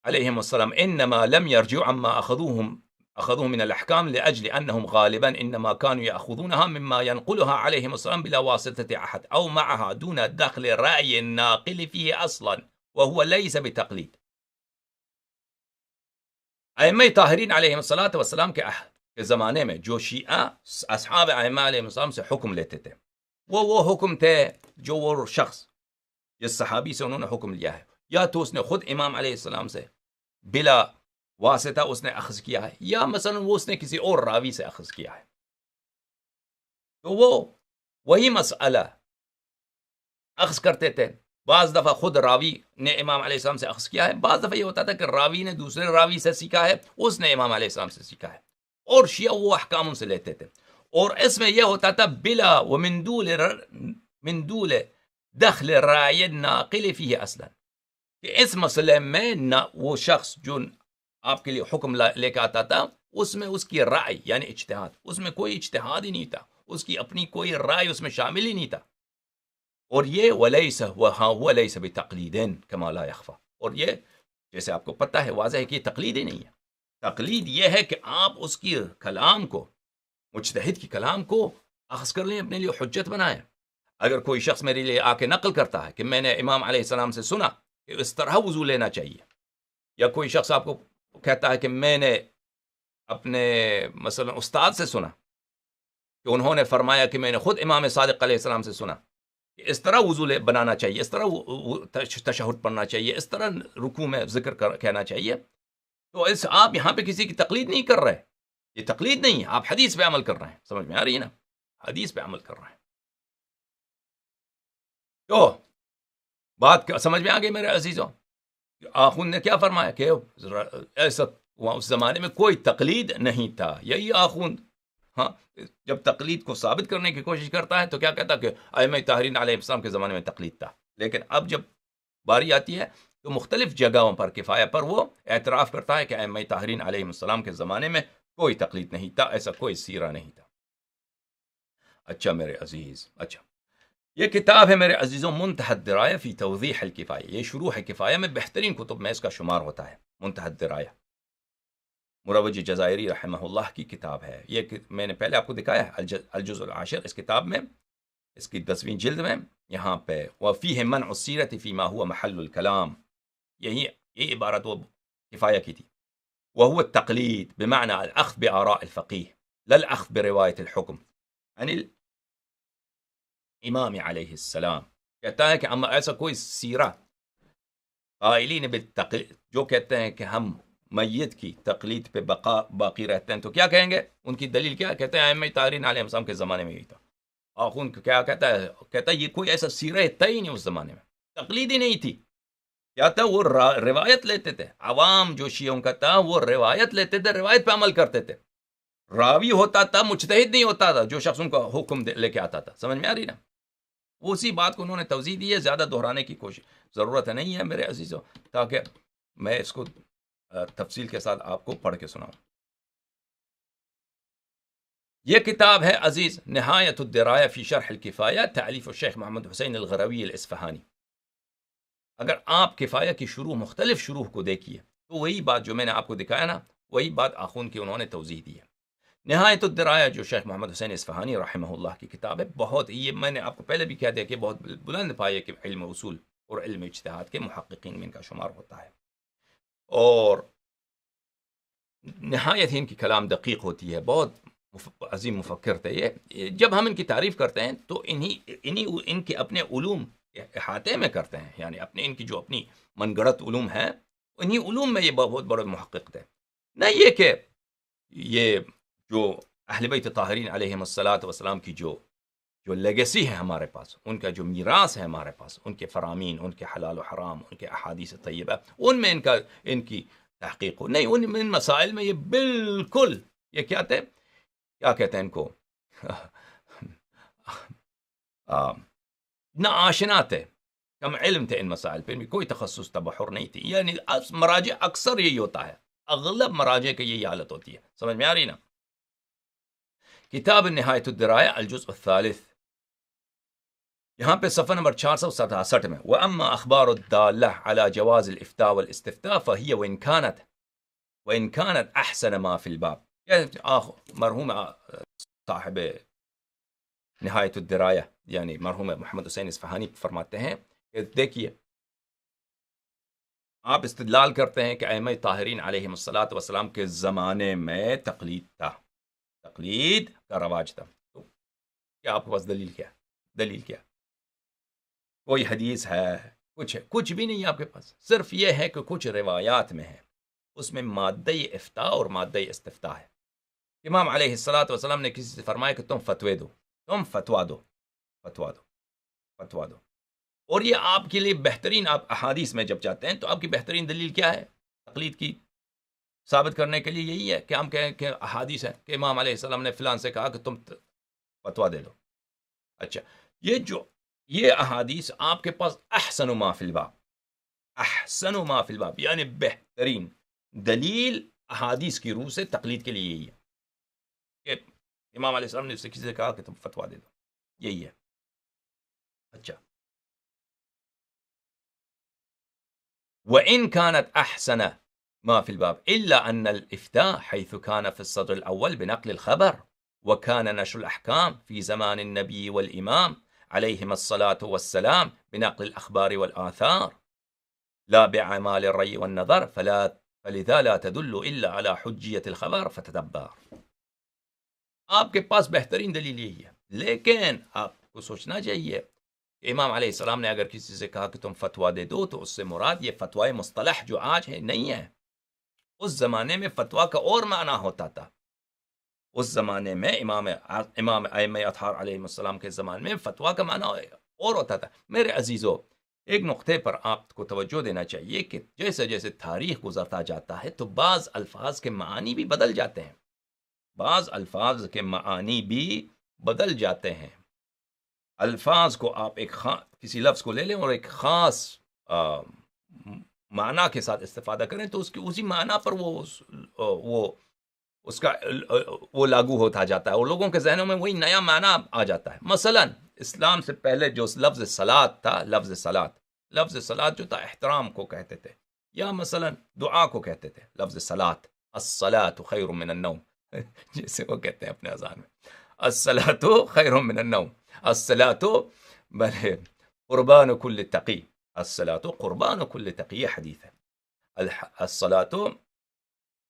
علیہم السلام انما لم يرجعوا عما اخذوه من الاحکام لاجل انهم غالبا انما كانوا ياخذونها مما ينقلها عليهم السلام بلا واسطة احد او معها دون دخل رأي الناقل فيه اصلا وهو ليس بتقلید۔ ائمہ طاہرین علیہ السلام کے زمانے میں جو شیعہ اصحاب ائمہ علیہ السلام سے حکم لیتے تھے، وہ حکم تھے جو وہ شخص جس صحابی سے انہوں نے حکم لیا ہے، یا تو اس نے خود امام علیہ السلام سے بلا واسطہ اس نے اخذ کیا ہے، یا مثلا وہ اس نے کسی اور راوی سے اخذ کیا ہے، تو وہ وہی مسئلہ اخذ کرتے تھے۔ بعض دفعہ خود راوی نے امام علیہ السلام سے اخذ کیا ہے، بعض دفعہ یہ ہوتا تھا کہ راوی نے دوسرے راوی سے سیکھا ہے، اس نے امام علیہ السلام سے سیکھا ہے، اور شیعہ وہ احکام ان سے لیتے تھے، اور اس میں یہ ہوتا تھا بلا ومن دول دخل رائے ناقل فیہ اصلا، کہ اس مسئلے میں نہ وہ شخص جو آپ کے لیے حکم لے کے آتا تھا، اس میں اس کی رائے یعنی اجتہاد، اس میں کوئی اجتہاد ہی نہیں تھا، اس کی اپنی کوئی رائے اس میں شامل ہی نہیں تھا، اور یہ ولیس هو ليس بتقلید كما لا يخفى، اور یہ جیسے آپ کو پتہ ہے، واضح ہے کہ یہ تقلید ہی نہیں ہے. تقلید یہ ہے کہ آپ اس کی کلام کو، مجتہد کی کلام کو اخذ کر لیں، اپنے لیے حجت بنائیں. اگر کوئی شخص میرے لیے آ کے نقل کرتا ہے کہ میں نے امام علیہ السلام سے سنا کہ اس طرح وضو لینا چاہیے، یا کوئی شخص آپ کو کہتا ہے کہ میں نے اپنے مثلا استاد سے سنا کہ انہوں نے فرمایا کہ میں نے خود امام صادق علیہ السلام سے سنا کہ اس طرح وضو بنانا چاہیے، اس طرح تشہد پڑھنا چاہیے، اس طرح رکوع میں ذکر کہنا چاہیے، تو آپ یہاں پہ کسی کی تقلید نہیں کر رہے. یہ تقلید نہیں ہے، آپ حدیث پہ عمل کر رہے ہیں. سمجھ میں آ رہی ہے نا؟ حدیث پہ عمل کر رہے ہیں. تو بات سمجھ میں آ گئی میرے عزیزوں؟ آخوند نے کیا فرمایا کہ ایسا اس زمانے میں کوئی تقلید نہیں تھا. یہی آخوند ہاں جب تقلید کو ثابت کرنے کی کوشش کرتا ہے تو کیا کہتا کہ ائمہ طاہرین علیہ السلام کے زمانے میں تقلید تھا. لیکن اب جب باری آتی ہے تو مختلف جگہوں پر کفایہ پر وہ اعتراف کرتا ہے کہ ائمہ طاہرین علیہ السلام کے زمانے میں کوئی تقلید نہیں تھا، ایسا کوئی سیرہ نہیں تھا. اچھا میرے عزیز، اچھا یہ کتاب ہے میرے عزیزوں منتہی الدرایہ فی توضیح الکفایہ. یہ شروح کفایہ میں بہترین کتب میں اس کا شمار ہوتا ہے. منتہی الدرایہ مروجی جزائری رحمہ اللہ کی کتاب ہے. یہ میں نے پہلے آپ کو دکھایا ہے الجزء العاشر، اس کتاب میں اس کی 10ویں جلد میں یہاں پہ وفیہ منع السیرۃ فیما هو محل الکلام، یہ عبارت وہ کفایہ کی تھی. وهو التقلید بمعنى الاخذ بآراء الفقيه لا الاخذ برواية الحكم عن الامام علیہ السلام. کہتا ہے کہ ہم ایسا کوئی سیرہ قائلین بالتقلید جو کہتے ہیں کہ ہم میت کی تقلید پہ باقی رہتے ہیں، تو کیا کہیں گے؟ ان کی دلیل کیا کہتے ہیں؟ ائمہ طاہرین علیہ السلام کے زمانے میں یہی تھا. آخوند کیا کہتا ہے؟ کہتا ہے یہ کوئی ایسا سیرہ تھا ہی نہیں اس زمانے میں، تقلید ہی نہیں تھی. کیا تھا؟ وہ روایت لیتے تھے. عوام جو شیعوں کا تھا وہ روایت لیتے تھے، روایت پہ عمل کرتے تھے. راوی ہوتا تھا، مجتہد نہیں ہوتا تھا جو شخص ان کا حکم لے کے آتا تھا. سمجھ میں آ رہی نا؟ اسی بات کو انہوں نے توضیح دی ہے، زیادہ دہرانے کی کوشش ضرورت نہیں ہے میرے عزیزوں، تاکہ میں اس کو تفصیل کے ساتھ آپ کو پڑھ کے سناؤں. یہ کتاب ہے عزیز نہایت الدرایہ فی شرح الکفایہ، تالیف الشیخ محمد حسین الغروی الاصفہانی. اگر آپ کفایہ کی شروح مختلف شروح کو دیکھیے تو وہی بات جو میں نے آپ کو دکھایا نا، وہی بات آخوند کی انہوں نے توضیح دی ہے. نہایت الدرایہ جو شیخ محمد حسین اصفہانی رحمہ اللہ کی کتاب ہے، بہت یہ میں نے آپ کو پہلے بھی کہہ دیا کہ بہت بلند پائے کہ علم اصول اور علم اجتہاد کے محققین میں ان کا شمار ہوتا ہے، اور نہایت ہی ان کی کلام دقیق ہوتی ہے. بہت عظیم مفکر تھے یہ. جب ہم ان کی تعریف کرتے ہیں تو ان کے اپنے علوم احاطے میں کرتے ہیں، یعنی ان کی جو اپنی من گڑت علوم ہیں، انہی علوم میں یہ بہت بڑے محقق تھے. نہ یہ کہ یہ جو اہل بیت طاہرین علیہم الصلاۃ والسلام کی جو لیگیسی ہے ہمارے پاس، ان کا جو میراث ہے ہمارے پاس، ان کے فرامین، ان کے حلال و حرام، ان کے احادیث طیبہ، ان میں ان کی تحقیق ہو نہیں. ان مسائل میں یہ بالکل یہ کیا تھے، کیا کہتے ہیں ان کو نہ آشنا تھے، کم علم تھے ان مسائل پہ، کوئی تخصص تبحر نہیں تھی. یعنی مراجع اکثر یہی ہوتا ہے، اغلب مراجع کی یہی حالت ہوتی ہے. سمجھ میں آ رہی نا؟ کتاب نہایت الدرایہ الجزء الثالث، یہاں پہ صفحہ نمبر 467 میں وَأَمَّا أَخْبَارُ الدَّالَّةِ عَلَى جَوَازِ الْإِفْتَاءِ وَالْإِسْتِفْتَاءِ فَهِيَ وَإِنْ كَانَتْ أَحْسَنَ مَا فِي الْبَابِ. مرحوم صاحب نہایت الدرایہ یعنی مرحوم محمد حسین اصفہانی فرماتے ہیں کہ دیکھیے، آپ استدلال کرتے ہیں کہ ائمہ طاہرین علیہم الصلاۃ والسلام کے زمانے میں تقلید تھا، تقلید کا رواج تھا. تو کیا آپ کے پاس دلیل کیا؟ دلیل کیا؟ کوئی حدیث ہے؟ کچھ بھی نہیں آپ کے پاس. صرف یہ ہے کہ کچھ روایات میں ہے، اس میں مادہ افتاء اور مادہ استفتاء ہے. امام علیہ الصلاۃ والسلام نے کسی سے فرمایا کہ تم فتوی دو، تم فتوا دو، فتوا دو، فتوا دو. اور یہ آپ کے لیے بہترین، آپ احادیث میں جب جاتے ہیں تو آپ کی بہترین دلیل کیا ہے تقلید کی ثابت کرنے کے لیے؟ یہی ہے کہ ہم کہیں کہ احادیث ہے کہ امام علیہ السلام نے فلان سے کہا کہ تم فتوا دے دو. اچھا، یہ احادیث آپ کے پاس احسن ما فی الباب، احسن ما فی الباب یعنی بہترین دلیل احادیث کی روح سے تقلید کے لیے یہی ہے کہ امام علیہ السلام نے اس سے کسی سے کہا کہ تم فتوا دے دو، یہی ہے. اچھا، وإن كانت أحسن ما في الباب إلا أن الإفتاء حيث كان في الصدر الأول بنقل الخبر، وكان نشر الأحكام في زمان النبي والإمام عليهما الصلاة والسلام بنقل الأخبار والآثار لا بأعمال الري والنظر، فلذا لا تدل إلا على حجية الخبر فتدبر. آپ کے پاس بہترین دلیل یہی ہے، لیکن آپ کو سوچنا چاہیے کہ امام علیہ السلام نے اگر کسی سے کہا کہ تم فتویٰ دے دو تو اس سے مراد یہ فتویٰ مصطلح جو آج ہے نہیں ہے. اس زمانے میں فتویٰ کا اور معنی ہوتا تھا. اس زمانے میں امام ائمہ اطہار علیہ السلام کے زمانے میں فتویٰ کا معنی اور ہوتا تھا. میرے عزیزو، ایک نقطے پر آپ کو توجہ دینا چاہیے کہ جیسے جیسے تاریخ گزرتا جاتا ہے تو بعض الفاظ کے معانی بھی بدل جاتے ہیں. بعض الفاظ کے معانی بھی بدل جاتے ہیں. الفاظ کو آپ کسی لفظ کو لے لیں اور ایک خاص معنی کے ساتھ استفادہ کریں تو اس کی اسی معنی پر وہ لاگو ہوتا جاتا ہے اور لوگوں کے ذہنوں میں وہی نیا معنی آ جاتا ہے. مثلا اسلام سے پہلے جو لفظ صلاۃ تھا، لفظ صلاۃ جو تھا احترام کو کہتے تھے، یا مثلا دعا کو کہتے تھے. لفظ صلاۃ، الصلاۃ خیر من النوم، جیسے وہ کہتے ہیں اپنے اذان میں، الصلاۃ خیر من النوم، الصلاۃ بلے قربان کل تقی، الصلاۃ قربان کل تقی، یہ حدیث ہے. الصلاۃ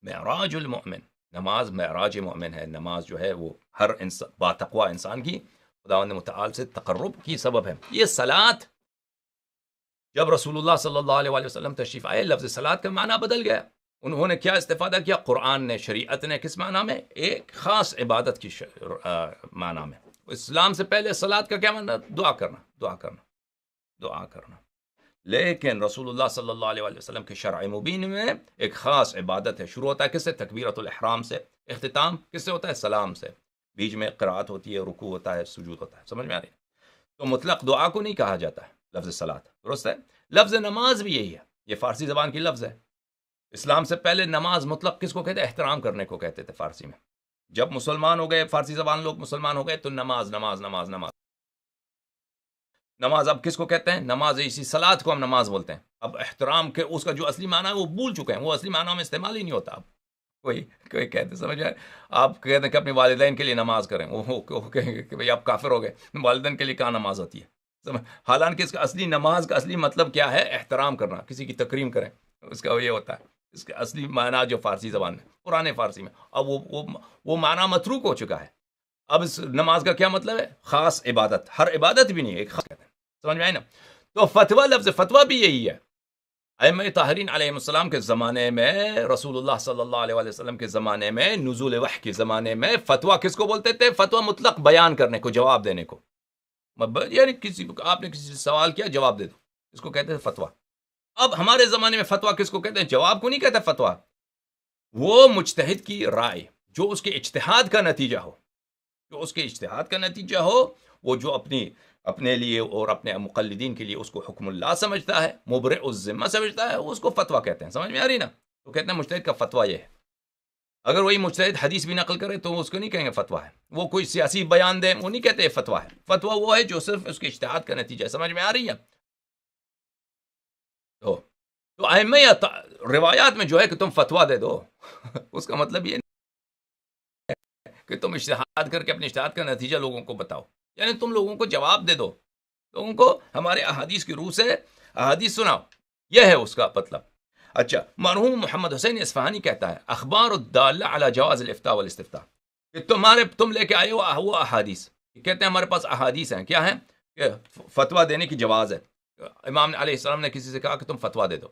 معراج المؤمن، نماز معراج مومن ہے. نماز جو ہے وہ ہر باتقوا انسان کی خداوند متعال سے تقرب کی سبب ہے. یہ صلاۃ جب رسول اللہ صلی اللہ علیہ وسلم تشریف آئے، لفظ صلاۃ کا معنی بدل گیا. انہوں نے کیا استفادہ کیا؟ قرآن نے، شریعت نے کس معنی میں؟ ایک خاص عبادت کی معنی میں. اسلام سے پہلے صلاۃ کا کیا معنی؟ دعا کرنا. لیکن رسول اللہ صلی اللہ علیہ وسلم کے شرع مبین میں ایک خاص عبادت ہے. شروع ہوتا ہے کس سے؟ تکبیرۃ الاحرام سے. اختتام کس سے ہوتا ہے؟ سلام سے. بیچ میں قرات ہوتی ہے، رکوع ہوتا ہے، سجود ہوتا ہے. سمجھ میں آ رہی ہے؟ تو مطلق دعا کو نہیں کہا جاتا ہے لفظ صلاۃ، درست ہے. لفظ نماز بھی یہی ہے، یہ فارسی زبان کی لفظ ہے. اسلام سے پہلے نماز مطلق کس کو کہتے ہیں؟ احترام کرنے کو کہتے تھے فارسی میں. جب مسلمان ہو گئے، فارسی زبان لوگ مسلمان ہو گئے تو نماز نماز نماز نماز نماز اب کس کو کہتے ہیں؟ نماز. اسی صلاۃ کو ہم نماز بولتے ہیں. اب احترام کے اس کا جو اصلی معنی ہے وہ بھول چکے ہیں، وہ اصلی معنی میں استعمال ہی نہیں ہوتا. اب کوئی کہتے، سمجھ آئے؟ آپ کہتے ہیں کہ اپنے والدین کے لیے نماز کریں، وہ کہیں گے کہ بھئی آپ کافر ہو گئے، والدین کے لیے کہاں نماز ہوتی ہے؟ حالانکہ اس کا اصلی نماز کا اصلی مطلب کیا ہے؟ احترام کرنا، کسی کی تکریم کریں، اس کا یہ ہوتا ہے. اس کا اصلی معنی جو فارسی زبان میں، پرانے فارسی میں، اب وہ معنی متروک ہو چکا ہے. اب اس نماز کا کیا مطلب ہے؟ خاص عبادت. ہر عبادت بھی نہیں، ایک خاص کہتے ہیں. سمجھ میں آئے نا؟ تو فتویٰ، لفظ فتویٰ بھی یہی ہے. ائمہ طاہرین علیہ السلام کے زمانے میں، رسول اللہ صلی اللہ علیہ وسلم کے زمانے میں، نزول وحی کے زمانے میں فتویٰ کس کو بولتے تھے؟ فتویٰ مطلق بیان کرنے کو، جواب دینے کو. یعنی آپ نے کسی سے سوال کیا، جواب دے دو، اس کو کہتے تھے فتویٰ. اب ہمارے زمانے میں فتویٰ کس کو کہتے ہیں؟ جواب کو نہیں کہتے فتویٰ. وہ مجتہد کی رائے جو اس کے اجتہاد کا نتیجہ ہو، وہ جو اپنے لیے اور اپنے مقلدین کے لیے اس کو حکم اللہ سمجھتا ہے، مبرئ الذمہ سمجھتا ہے، اس کو فتویٰ کہتے ہیں. سمجھ میں آ رہی نا؟ تو کہتے ہیں مجتہد کا فتویٰ یہ ہے. اگر وہی مجتہد حدیث بھی نقل کرے تو اس کو نہیں کہیں گے فتویٰ ہے. وہ کوئی سیاسی بیان دے، وہ نہیں کہتے فتویٰ ہے. فتویٰ وہ ہے جو صرف اس کے اجتہاد کا نتیجہ ہے. سمجھ میں آ رہی ہے؟ تو ائمہ روایات میں جو ہے کہ تم فتویٰ دے دو، اس کا مطلب یہ نہیں کہ تم اجتہاد کر کے اپنے اجتہاد کا نتیجہ لوگوں کو بتاؤ. یعنی تم لوگوں کو جواب دے دو، لوگوں کو ہمارے احادیث کی روح سے احادیث سناؤ. یہ ہے اس کا مطلب. اچھا، مرحوم محمد حسین اصفہانی کہتا ہے اخبار الدالہ علی جواز الافتاء والاستفتاء، کہ تم لے کے آئے ہو وہ احادیث. کہتے ہیں ہمارے پاس احادیث ہیں، کیا ہیں؟ کہ فتویٰ دینے کی جواز ہے. امام علیہ السلام نے کسی سے کہا کہ تم فتویٰ دے دو.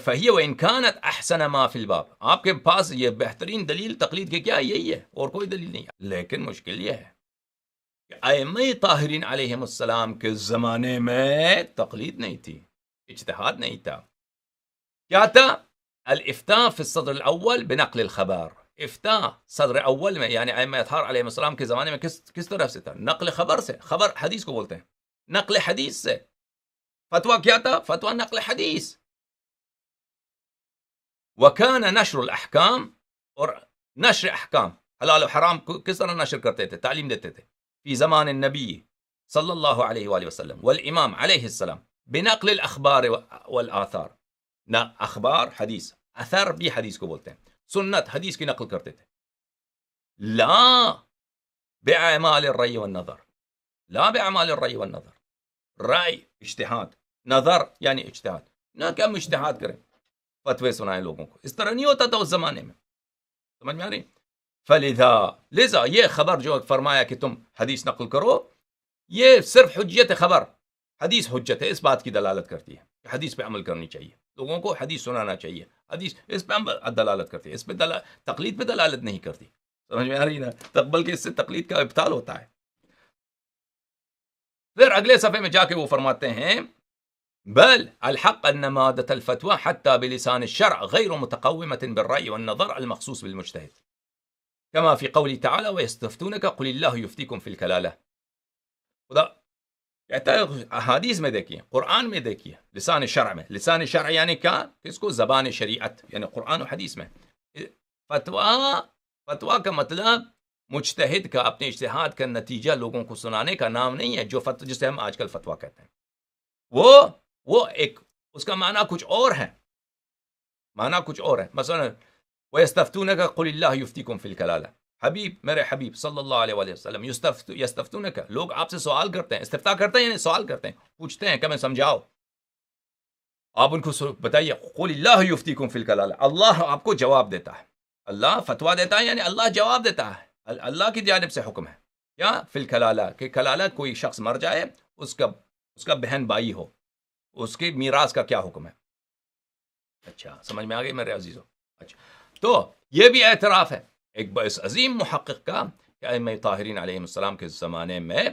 فہی وإن كانت احسن ما فی الباب، آپ کے پاس یہ بہترین دلیل تقلید کی کیا؟ یہی ہے، اور کوئی دلیل نہیں. لیکن مشکل یہ ہے کہ ائمہ طاہرین علیہم السلام کے زمانے میں تقلید نہیں تھی، اجتہاد نہیں تھا. کیا تھا؟ الافتاء فی الصدر الاول بنقل الخبر. افتاء صدر اول میں، یعنی ائمہ اطہار علیہ السلام کے زمانے میں کس طرف سے تھا؟ نقل خبر سے. خبر حدیث کو بولتے ہیں، نقل حدیث سے. فتویٰ کیا تھا؟ فتویٰ نقل حدیث. وَكَانَ نشر الاحکام، اور نشر احکام حلال و حرام کو کس طرح نشر کرتے تھے، تعلیم دیتے تھے؟ فی زمان النبی صلی اللہ علیہ وآلہ وسلم والامام علیہ السلام بنقل الاخبار والآثار، نہ اخبار حدیث، اثر بھی حدیث کو بولتے ہیں، سنت حدیث کی نقل کرتے تھے. لا باعمال الرأي والنظر، لا باعمال الرأي والنظر، رائے اجتہاد، نظر یعنی اجتہاد، نہ کہ ہم اجتہاد کریں فتوے سنائیں لوگوں کو. اس طرح نہیں ہوتا تھا اس زمانے میں. سمجھ میں آ رہی؟ لذا یہ خبر جو فرمایا کہ تم حدیث نقل کرو، یہ صرف حجت خبر، حدیث حجت ہے، اس بات کی دلالت کرتی ہے کہ حدیث پہ عمل کرنی چاہیے، لوگوں کو حدیث سنانا چاہیے. حدیث اس پہ دلالت کرتی ہے، اس پہ تقلید پہ دلالت نہیں کرتی. سمجھ میں آ رہی نا؟ بلکہ اس سے تقلید کا ابطال ہوتا ہے. پھر اگلے صفحے میں جا کے وہ فرماتے ہیں بل الحق ان مادة الفتوى حتى بلسان الشرع غير متقومة بالرأي والنظر المخصوص بالمجتهد كما في قوله تعالى ويستفتونك قل الله يفتيكم في الكلالة. خدا کہتا ہے احادیث میں دیکھیے، قرآن میں دیکھیے، لسان شرع میں. لسان شرع یعنی کیا؟ اس کو زبان شریعت یعنی قرآن و حدیث میں. فتویٰ کا مطلب مجتہد کا اپنے اجتہاد کا نتیجہ لوگوں کو سنانے کا نام نہیں ہے، جو جسے ہم آج کل فتویٰ کہتے ہیں. وہ ایک اس کا معنی کچھ اور ہے، معنی کچھ اور ہے. مثلا وَيَسْتَفْتُونَكَ قُلِ اللَّهُ يُفْتِيكُمْ فِي الْكَلَالَةِ، حبیب میرے حبیب صلی اللہ علیہ وآلہ وسلم، یستفتونک، لوگ آپ سے سوال کرتے ہیں، استفتاء کرتے ہیں یعنی سوال کرتے ہیں، پوچھتے ہیں کہ ہمیں سمجھاؤ. آپ ان کو بتائیے قُلِ اللَّهُ يُفْتِيكُمْ فِي الْكَلَالَةِ، اللہ آپ کو جواب دیتا ہے، اللہ فتویٰ دیتا ہے یعنی اللہ جواب دیتا ہے، اللہ کی جانب سے حکم ہے. کیا؟ فی الکلالہ، کہ کلالہ کوئی شخص مر جائے، اس کا بہن بھائی ہو، اس کے میراث کا کیا حکم ہے. اچھا سمجھ میں آ گئی میرے عزیزو؟ اچھا تو یہ بھی اعتراف ہے ایک باعث عظیم محقق کا کہ ائمہ طاہرین علیہ السلام کے زمانے میں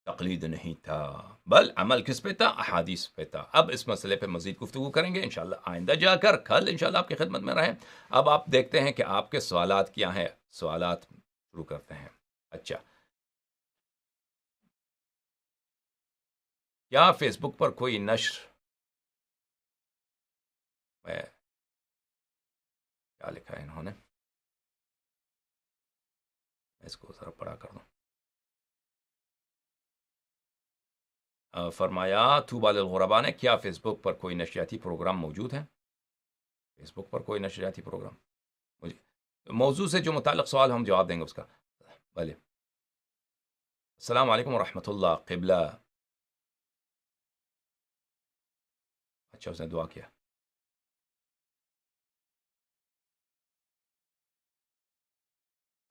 تقلید نہیں تھا، بل عمل کس پہ تھا؟ احادیث پہ تھا. اب اس مسئلے پہ مزید گفتگو کریں گے انشاءاللہ آئندہ جا کر، کل انشاءاللہ آپ کی خدمت میں رہیں. اب آپ دیکھتے ہیں کہ آپ کے سوالات کیا ہیں. سوالات شروع کرتے ہیں. اچھا، کیا فیس بک پر کوئی نشر میں کیا لکھا ہے انہوں نے، اس کو ذرا پڑھا کر دوں. فرمایا طوبی للغرباء نے، کیا فیس بک پر کوئی نشریاتی پروگرام موجود ہے؟ فیس بک پر کوئی نشریاتی پروگرام موضوع سے جو متعلق سوال ہم جواب دیں گے اس کا. بھلے. السلام علیکم ورحمۃ اللہ. قبلہ. اچھا اس نے دعا کیا.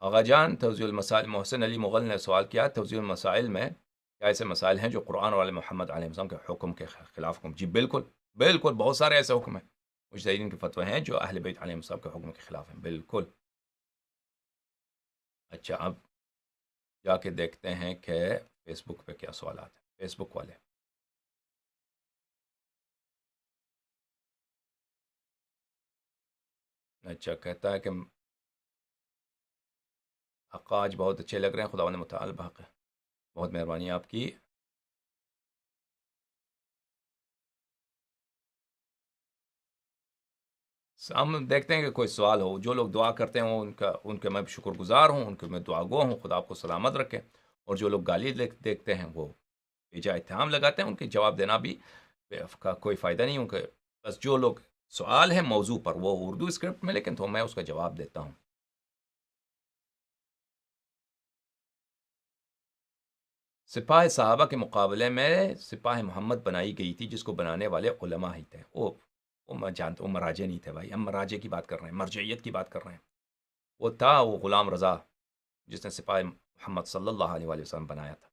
آغا جان توضیح المسائل، محسن علی مغل نے سوال کیا توضیح المسائل میں کیا ایسے مسائل ہیں جو قرآن والے محمد علیہ السلام کے حکم کے خلاف حکم؟ جی بالکل بالکل، بہت سارے ایسے حکم ہیں، مجتہدین کے فتوے ہیں جو اہل بیت علیہ السلام کے حکم کے خلاف ہیں، بالکل. اچھا اب جا کے دیکھتے ہیں کہ فیس بک پہ کیا سوالات ہیں. فیس بک والے اچھا کہتا ہے کہ حقاج بہت اچھے لگ رہے ہیں، خداوند متعال بحق ہے، بہت مہربانی آپ کی. ہم دیکھتے ہیں کہ کوئی سوال ہو. جو لوگ دعا کرتے ہیں ان کے میں شکر گزار ہوں، ان کے میں دعا گو ہوں، خدا آپ کو سلامت رکھے. اور جو لوگ گالی دیکھتے ہیں وہ بیجا اتہام لگاتے ہیں، ان کے جواب دینا بھی کا کوئی فائدہ نہیں. ان کے بس جو لوگ سوال ہے موضوع پر وہ اردو اسکرپٹ میں، لیکن تو میں اس کا جواب دیتا ہوں. سپاہ صحابہ کے مقابلے میں سپاہ محمد بنائی گئی تھی، جس کو بنانے والے علماء ہی تھے. وہ میں جانتا ہوں مراجع نہیں تھے بھائی، ہم مراجع کی بات کر رہے ہیں، مرجعیت کی بات کر رہے ہیں. وہ تھا وہ غلام رضا جس نے سپاہ محمد صلی اللہ علیہ وآلہ وسلم بنایا تھا.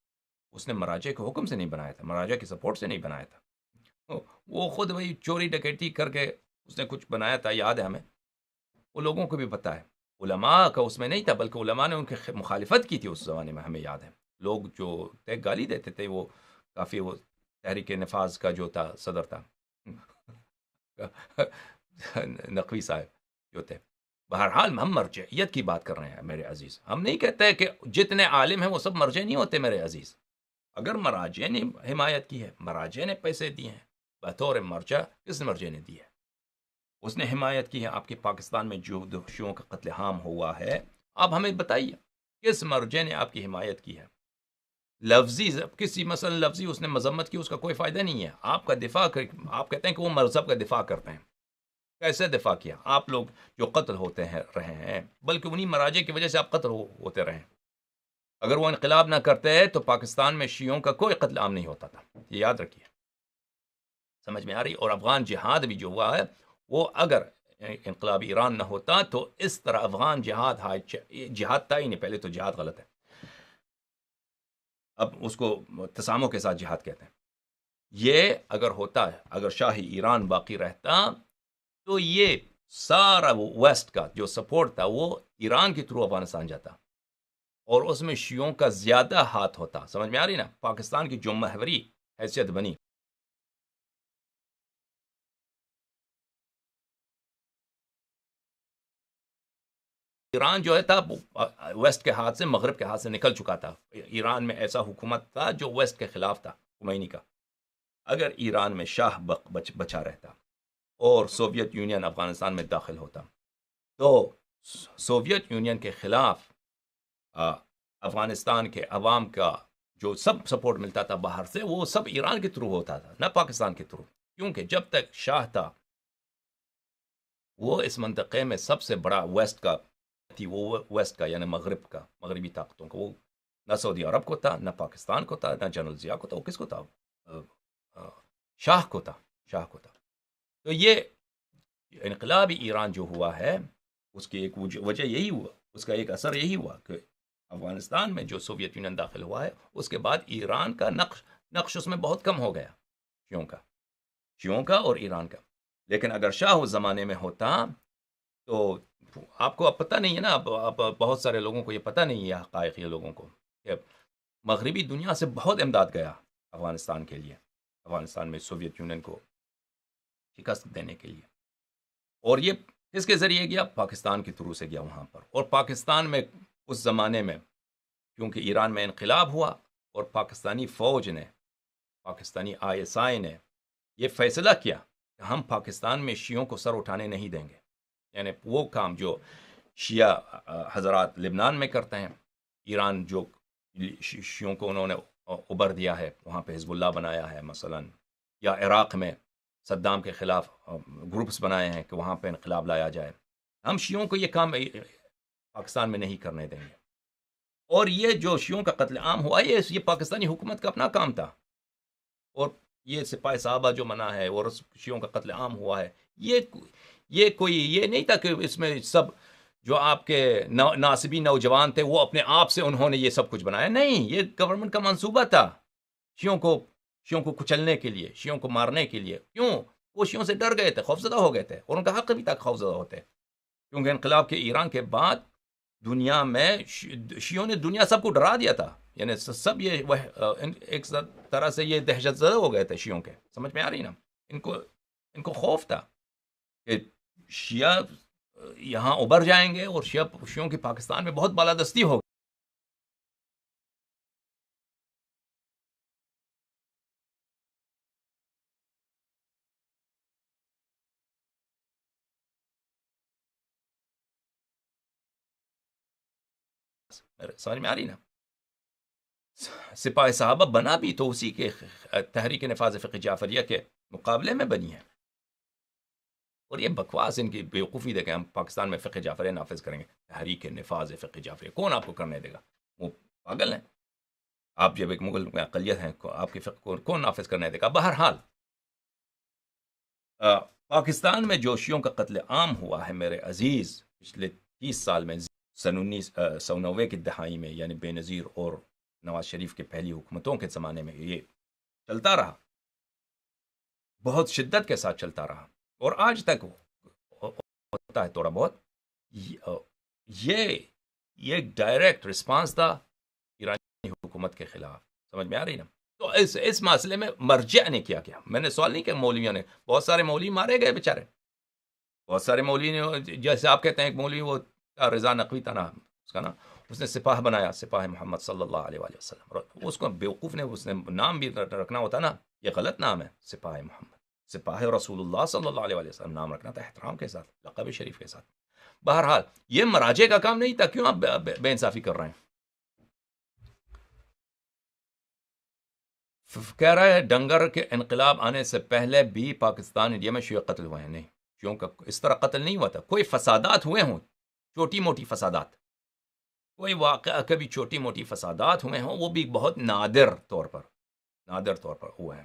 اس نے مراجع کے حکم سے نہیں بنایا تھا، مراجع کی سپورٹ سے نہیں بنایا تھا. وہ خود وہی چوری ڈکیتی کر کے اس نے کچھ بنایا تھا، یاد ہے ہمیں، وہ لوگوں کو بھی پتہ ہے. علماء کا اس میں نہیں تھا، بلکہ علماء نے ان کی مخالفت کی تھی اس زمانے میں، ہمیں یاد ہے. لوگ جو گالی دیتے تھے وہ کافی، وہ تحریک نفاذ کا جو تھا صدر تھا نقوی صاحب جو تھے. بہرحال ہم مرجعیت کی بات کر رہے ہیں میرے عزیز. ہم نہیں کہتے کہ جتنے عالم ہیں وہ سب مرجع نہیں ہوتے میرے عزیز. اگر مراجع نے حمایت کی ہے، مراجع نے پیسے دیے ہیں، بطور مرجع کس مرجع نے دی ہے؟ اس نے حمایت کی ہے. آپ کے پاکستان میں جو شیعوں کا قتل عام ہوا ہے، آپ ہمیں بتائیے کس مرجع نے آپ کی حمایت کی ہے؟ لفظی کسی مثلا لفظی اس نے مذمت کی، اس کا کوئی فائدہ نہیں ہے. آپ کا دفاع آپ کہتے ہیں کہ وہ مذہب کا دفاع کرتے ہیں. کیسے دفاع کیا آپ لوگ جو قتل ہوتے ہیں رہے ہیں، بلکہ انہی مراجع کی وجہ سے آپ قتل ہوتے رہے. اگر وہ انقلاب نہ کرتے تو پاکستان میں شیعوں کا کوئی قتل عام نہیں ہوتا تھا، یہ یاد رکھیے. سمجھ میں آ رہی؟ اور افغان جہاد بھی جو ہوا ہے وہ اگر انقلاب ایران نہ ہوتا تو اس طرح افغان جہاد تھا ہی نہیں. پہلے تو جہاد غلط ہے، اب اس کو تسامح کے ساتھ جہاد کہتے ہیں. یہ اگر ہوتا ہے، اگر شاہی ایران باقی رہتا تو یہ سارا ویسٹ کا جو سپورٹ تھا وہ ایران کے تھرو افغانستان جاتا اور اس میں شیعوں کا زیادہ ہاتھ ہوتا. سمجھ میں آ رہی نا؟ پاکستان کی جو محوری حیثیت بنی، ایران جو ہے تھا ویسٹ کے ہاتھ سے، مغرب کے ہاتھ سے نکل چکا تھا. ایران میں ایسا حکومت تھا جو ویسٹ کے خلاف تھا، خمینی کا. اگر ایران میں شاہ بچا رہتا اور سوویت یونین افغانستان میں داخل ہوتا تو سوویت یونین کے خلاف افغانستان کے عوام کا جو سب سپورٹ ملتا تھا باہر سے، وہ سب ایران کے تھرو ہوتا تھا، نہ پاکستان کے تھرو. کیونکہ جب تک شاہ تھا وہ اس منطقے میں سب سے بڑا ویسٹ کا تھی، وہ ویسٹ کا یعنی مغرب کا، مغربی طاقتوں کا. وہ نہ سعودی عرب کو تھا، نہ پاکستان کو تھا، نہ جنرل ضیاء کو تھا. وہ کس کو تھا؟ شاہ کو تھا، شاہ کو تھا. تو یہ انقلابی ایران جو ہوا ہے اس کی ایک وجہ یہی ہوا، اس کا ایک اثر یہی ہوا کہ افغانستان میں جو سوویت یونین داخل ہوا ہے اس کے بعد ایران کا نقش اس میں بہت کم ہو گیا، شیعوں کا اور ایران کا. لیکن اگر شاہ اس زمانے میں ہوتا تو آپ کو اب پتہ نہیں ہے نا، اب بہت سارے لوگوں کو یہ پتہ نہیں ہے، حقائق یہ لوگوں کو، کہ مغربی دنیا سے بہت امداد گیا افغانستان کے لیے، افغانستان میں سوویت یونین کو شکست دینے کے لیے. اور یہ کس کے ذریعے گیا؟ پاکستان کے تھرو سے گیا وہاں پر. اور پاکستان میں اس زمانے میں کیونکہ ایران میں انقلاب ہوا اور پاکستانی فوج نے، پاکستانی ISI نے یہ فیصلہ کیا کہ ہم پاکستان میں شیعوں کو سر اٹھانے نہیں دیں گے. یعنی وہ کام جو شیعہ حضرات لبنان میں کرتے ہیں، ایران جو شیعوں کو انہوں نے ابھر دیا ہے، وہاں پہ حزب اللہ بنایا ہے مثلا، یا عراق میں صدام کے خلاف گروپس بنائے ہیں کہ وہاں پہ انقلاب لایا جائے، ہم شیعوں کو یہ کام پاکستان میں نہیں کرنے دیں گے. اور یہ جو شیعوں کا قتل عام ہوا یہ پاکستانی حکومت کا اپنا کام تھا. اور یہ سپاہی صحابہ جو منع ہے اور شیعوں کا قتل عام ہوا ہے، یہ کوئی یہ نہیں تھا کہ اس میں سب جو آپ کے ناصبی نوجوان تھے وہ اپنے آپ سے انہوں نے یہ سب کچھ بنایا. نہیں، یہ گورنمنٹ کا منصوبہ تھا شیعوں کو کچلنے کے لیے، شیعوں کو مارنے کے لیے. کیوں؟ وہ شیعوں سے ڈر گئے تھے، خوفزدہ ہو گئے تھے، اور ان کا حق بھی تک خوفزدہ ہوتے، کیونکہ انقلاب کے ایران کے بعد دنیا میں شیعوں نے دنیا سب کو ڈرا دیا تھا. یعنی سب یہ ایک طرح سے یہ دہشت زدہ ہو گئے تھے شیعوں کے. سمجھ میں آ رہی نا؟ ان کو خوف تھا کہ شیعہ یہاں ابھر جائیں گے اور شیعوں کی پاکستان میں بہت بالادستی ہوگی. سمجھ میں آ رہی نا؟ سپاہ صحابہ بنا بھی تو اسی کے تحریک نفاذ فقہ جعفریہ کے مقابلے میں بنی ہے. اور یہ بکواس ان کی بیوقوفی دے کہ ہم پاکستان میں فقہ جعفریہ نافذ کریں گے. تحریک نفاذ فقہ جعفریہ کون آپ کو کرنے دے گا؟ وہ پاگل ہیں آپ. جب ایک مغل میں اقلیت ہیں، آپ کے فقہ کو کون نافذ کرنے دے گا؟ بہرحال پاکستان میں جو شیعوں کا قتل عام ہوا ہے میرے عزیز پچھلے 30 سال میں، سن 1990 کی دہائی میں، یعنی بے نظیر اور نواز شریف کے پہلی حکومتوں کے زمانے میں یہ چلتا رہا، بہت شدت کے ساتھ چلتا رہا، اور آج تک ہوتا ہے تھوڑا بہت. یہ ڈائریکٹ رسپانس تھا ایرانی حکومت کے خلاف. سمجھ میں آ رہی نا؟ تو اس مسئلے میں مرجع نے کیا میں نے سوال نہیں کیا مولویوں نے. بہت سارے مولوی مارے گئے بیچارے، بہت سارے مولوی نے، جیسے آپ کہتے ہیں ایک مولوی وہ رضا نقوی تھا نا اس کا نا، اس نے سپاہ بنایا، سپاہ محمد صلی اللہ علیہ وآلہ وسلم. اس کو بیوقوف نے اس نے نام بھی رکھنا ہوتا نا، یہ غلط نام ہے سپاہ محمد. سپاہ رسول اللہ صلی اللہ علیہ وآلہ وسلم نام رکھنا تھا، احترام کے ساتھ، لقب شریف کے ساتھ. بہرحال یہ مراجع کا کام نہیں تھا. کیوں آپ بے انصافی کر رہے ہیں؟ کہہ رہا ہے ڈنگر کے انقلاب آنے سے پہلے بھی پاکستان انڈیا میں شیعہ قتل ہوئے ہیں. نہیں، شیعوں کا اس طرح قتل نہیں ہوا تھا. کوئی فسادات ہوئے ہوں، چھوٹی موٹی فسادات، کوئی واقعہ کبھی چھوٹی موٹی فسادات ہوئے ہوں، وہ بھی بہت نادر طور پر ہوئے ہیں.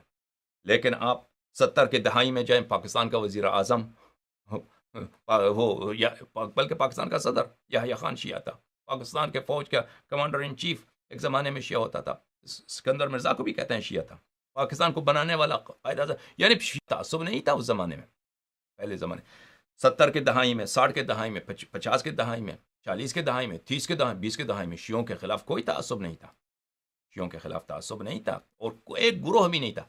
لیکن آپ 70 کے دہائی میں جائیں، پاکستان کا وزیر اعظم وہ بلکہ پاکستان کا صدر یحییٰ خان شیعہ تھا، پاکستان کے فوج کا کمانڈر ان چیف ایک زمانے میں شیعہ ہوتا تھا، سکندر مرزا کو بھی کہتے ہیں شیعہ تھا، پاکستان کو بنانے والا قائد اعظم. یعنی تعصب نہیں تھا اس زمانے میں، پہلے زمانے 70 کے دہائی میں، 60 کے دہائی میں، 50 کے دہائی میں، 40 کے دہائی میں، 30 کے دہائی، 20 کے دہائی میں شیعوں کے خلاف کوئی تعصب نہیں تھا. شیعوں کے خلاف تعصب نہیں تھا، اور ایک گروہ بھی نہیں تھا.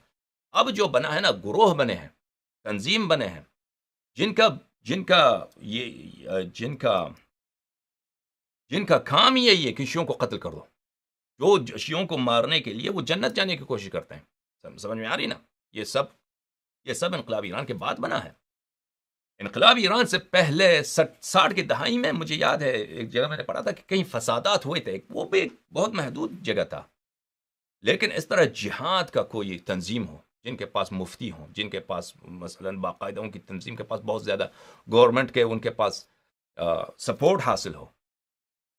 اب جو بنا ہے نا، گروہ بنے ہیں، تنظیم بنے ہیں، جن کا کام یہی ہے کہ شیعوں کو قتل کر دو، جو شیعوں کو مارنے کے لیے وہ جنت جانے کی کوشش کرتے ہیں. سمجھ میں آ رہی نا؟ یہ سب انقلاب ایران کے بعد بنا ہے. انقلاب ایران سے پہلے 60 کی دہائی میں مجھے یاد ہے ایک جگہ میں نے پڑھا تھا کہ کہیں فسادات ہوئے تھے، وہ بھی بہت محدود جگہ تھا. لیکن اس طرح جہاد کا کوئی تنظیم ہو، جن کے پاس مفتی ہوں، جن کے پاس مثلا باقاعدہ ان کی تنظیم کے پاس بہت زیادہ گورنمنٹ کے ان کے پاس سپورٹ حاصل ہو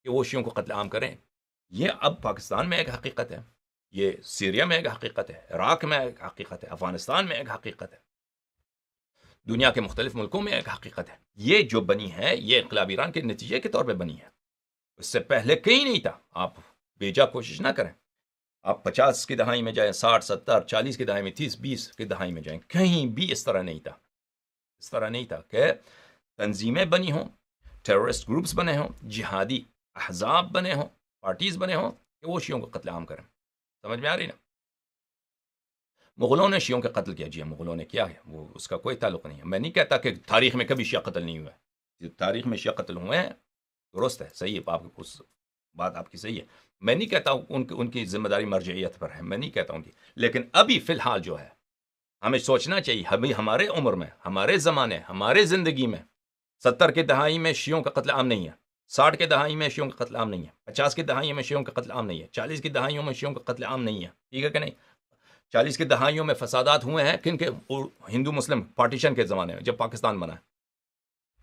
کہ وہ شیعوں کو قتل عام کریں، یہ اب پاکستان میں ایک حقیقت ہے، یہ سیریا میں ایک حقیقت ہے، عراق میں ایک حقیقت ہے، افغانستان میں ایک حقیقت ہے، دنیا کے مختلف ملکوں میں ایک حقیقت ہے. یہ جو بنی ہے یہ انقلاب ایران کے نتیجے کے طور پہ بنی ہے. اس سے پہلے کہیں نہیں تھا. آپ بیجا کوشش نہ کریں، آپ 50 کی دہائی میں جائیں، 60 70 40 کی دہائی میں، 30 20 کی دہائی میں جائیں، کہیں بھی اس طرح نہیں تھا کہ تنظیمیں بنی ہوں، ٹیررسٹ گروپس بنے ہوں، جہادی احزاب بنے ہوں، پارٹیز بنے ہوں کہ وہ شیعوں کو قتل عام کریں. سمجھ میں آ رہی نا؟ مغلوں نے شیعوں کا قتل کیا، جی مغلوں نے کیا ہے، وہ اس کا کوئی تعلق نہیں ہے. میں نہیں کہتا کہ تاریخ میں کبھی شیعہ قتل نہیں ہوا ہے، تاریخ میں شیعہ قتل ہوئے ہیں، درست ہے، صحیح ہے، اس بات آپ کی صحیح ہے. میں نہیں کہتا ہوں ان کی ذمہ داری مرجعیت پر ہے، میں نہیں کہتا ہوں کی، لیکن ابھی فی الحال جو ہے ہمیں سوچنا چاہیے، ابھی ہمارے عمر میں، ہمارے زمانے، ہمارے زندگی میں 70 کے دہائی میں شیعوں کا قتل عام نہیں ہے، 60 کے دہائی میں شیعوں کا قتل عام نہیں ہے، 50 کی دہائی میں شیعوں کا قتل عام نہیں ہے، 40 کی دہائیوں میں شیعوں کا قتل عام نہیں ہے. ٹھیک ہے کہ نہیں؟ 40 کی دہائیوں میں فسادات ہوئے ہیں، کن کے؟ ہندو مسلم پارٹیشن کے زمانے میں، جب پاکستان بنا ہے،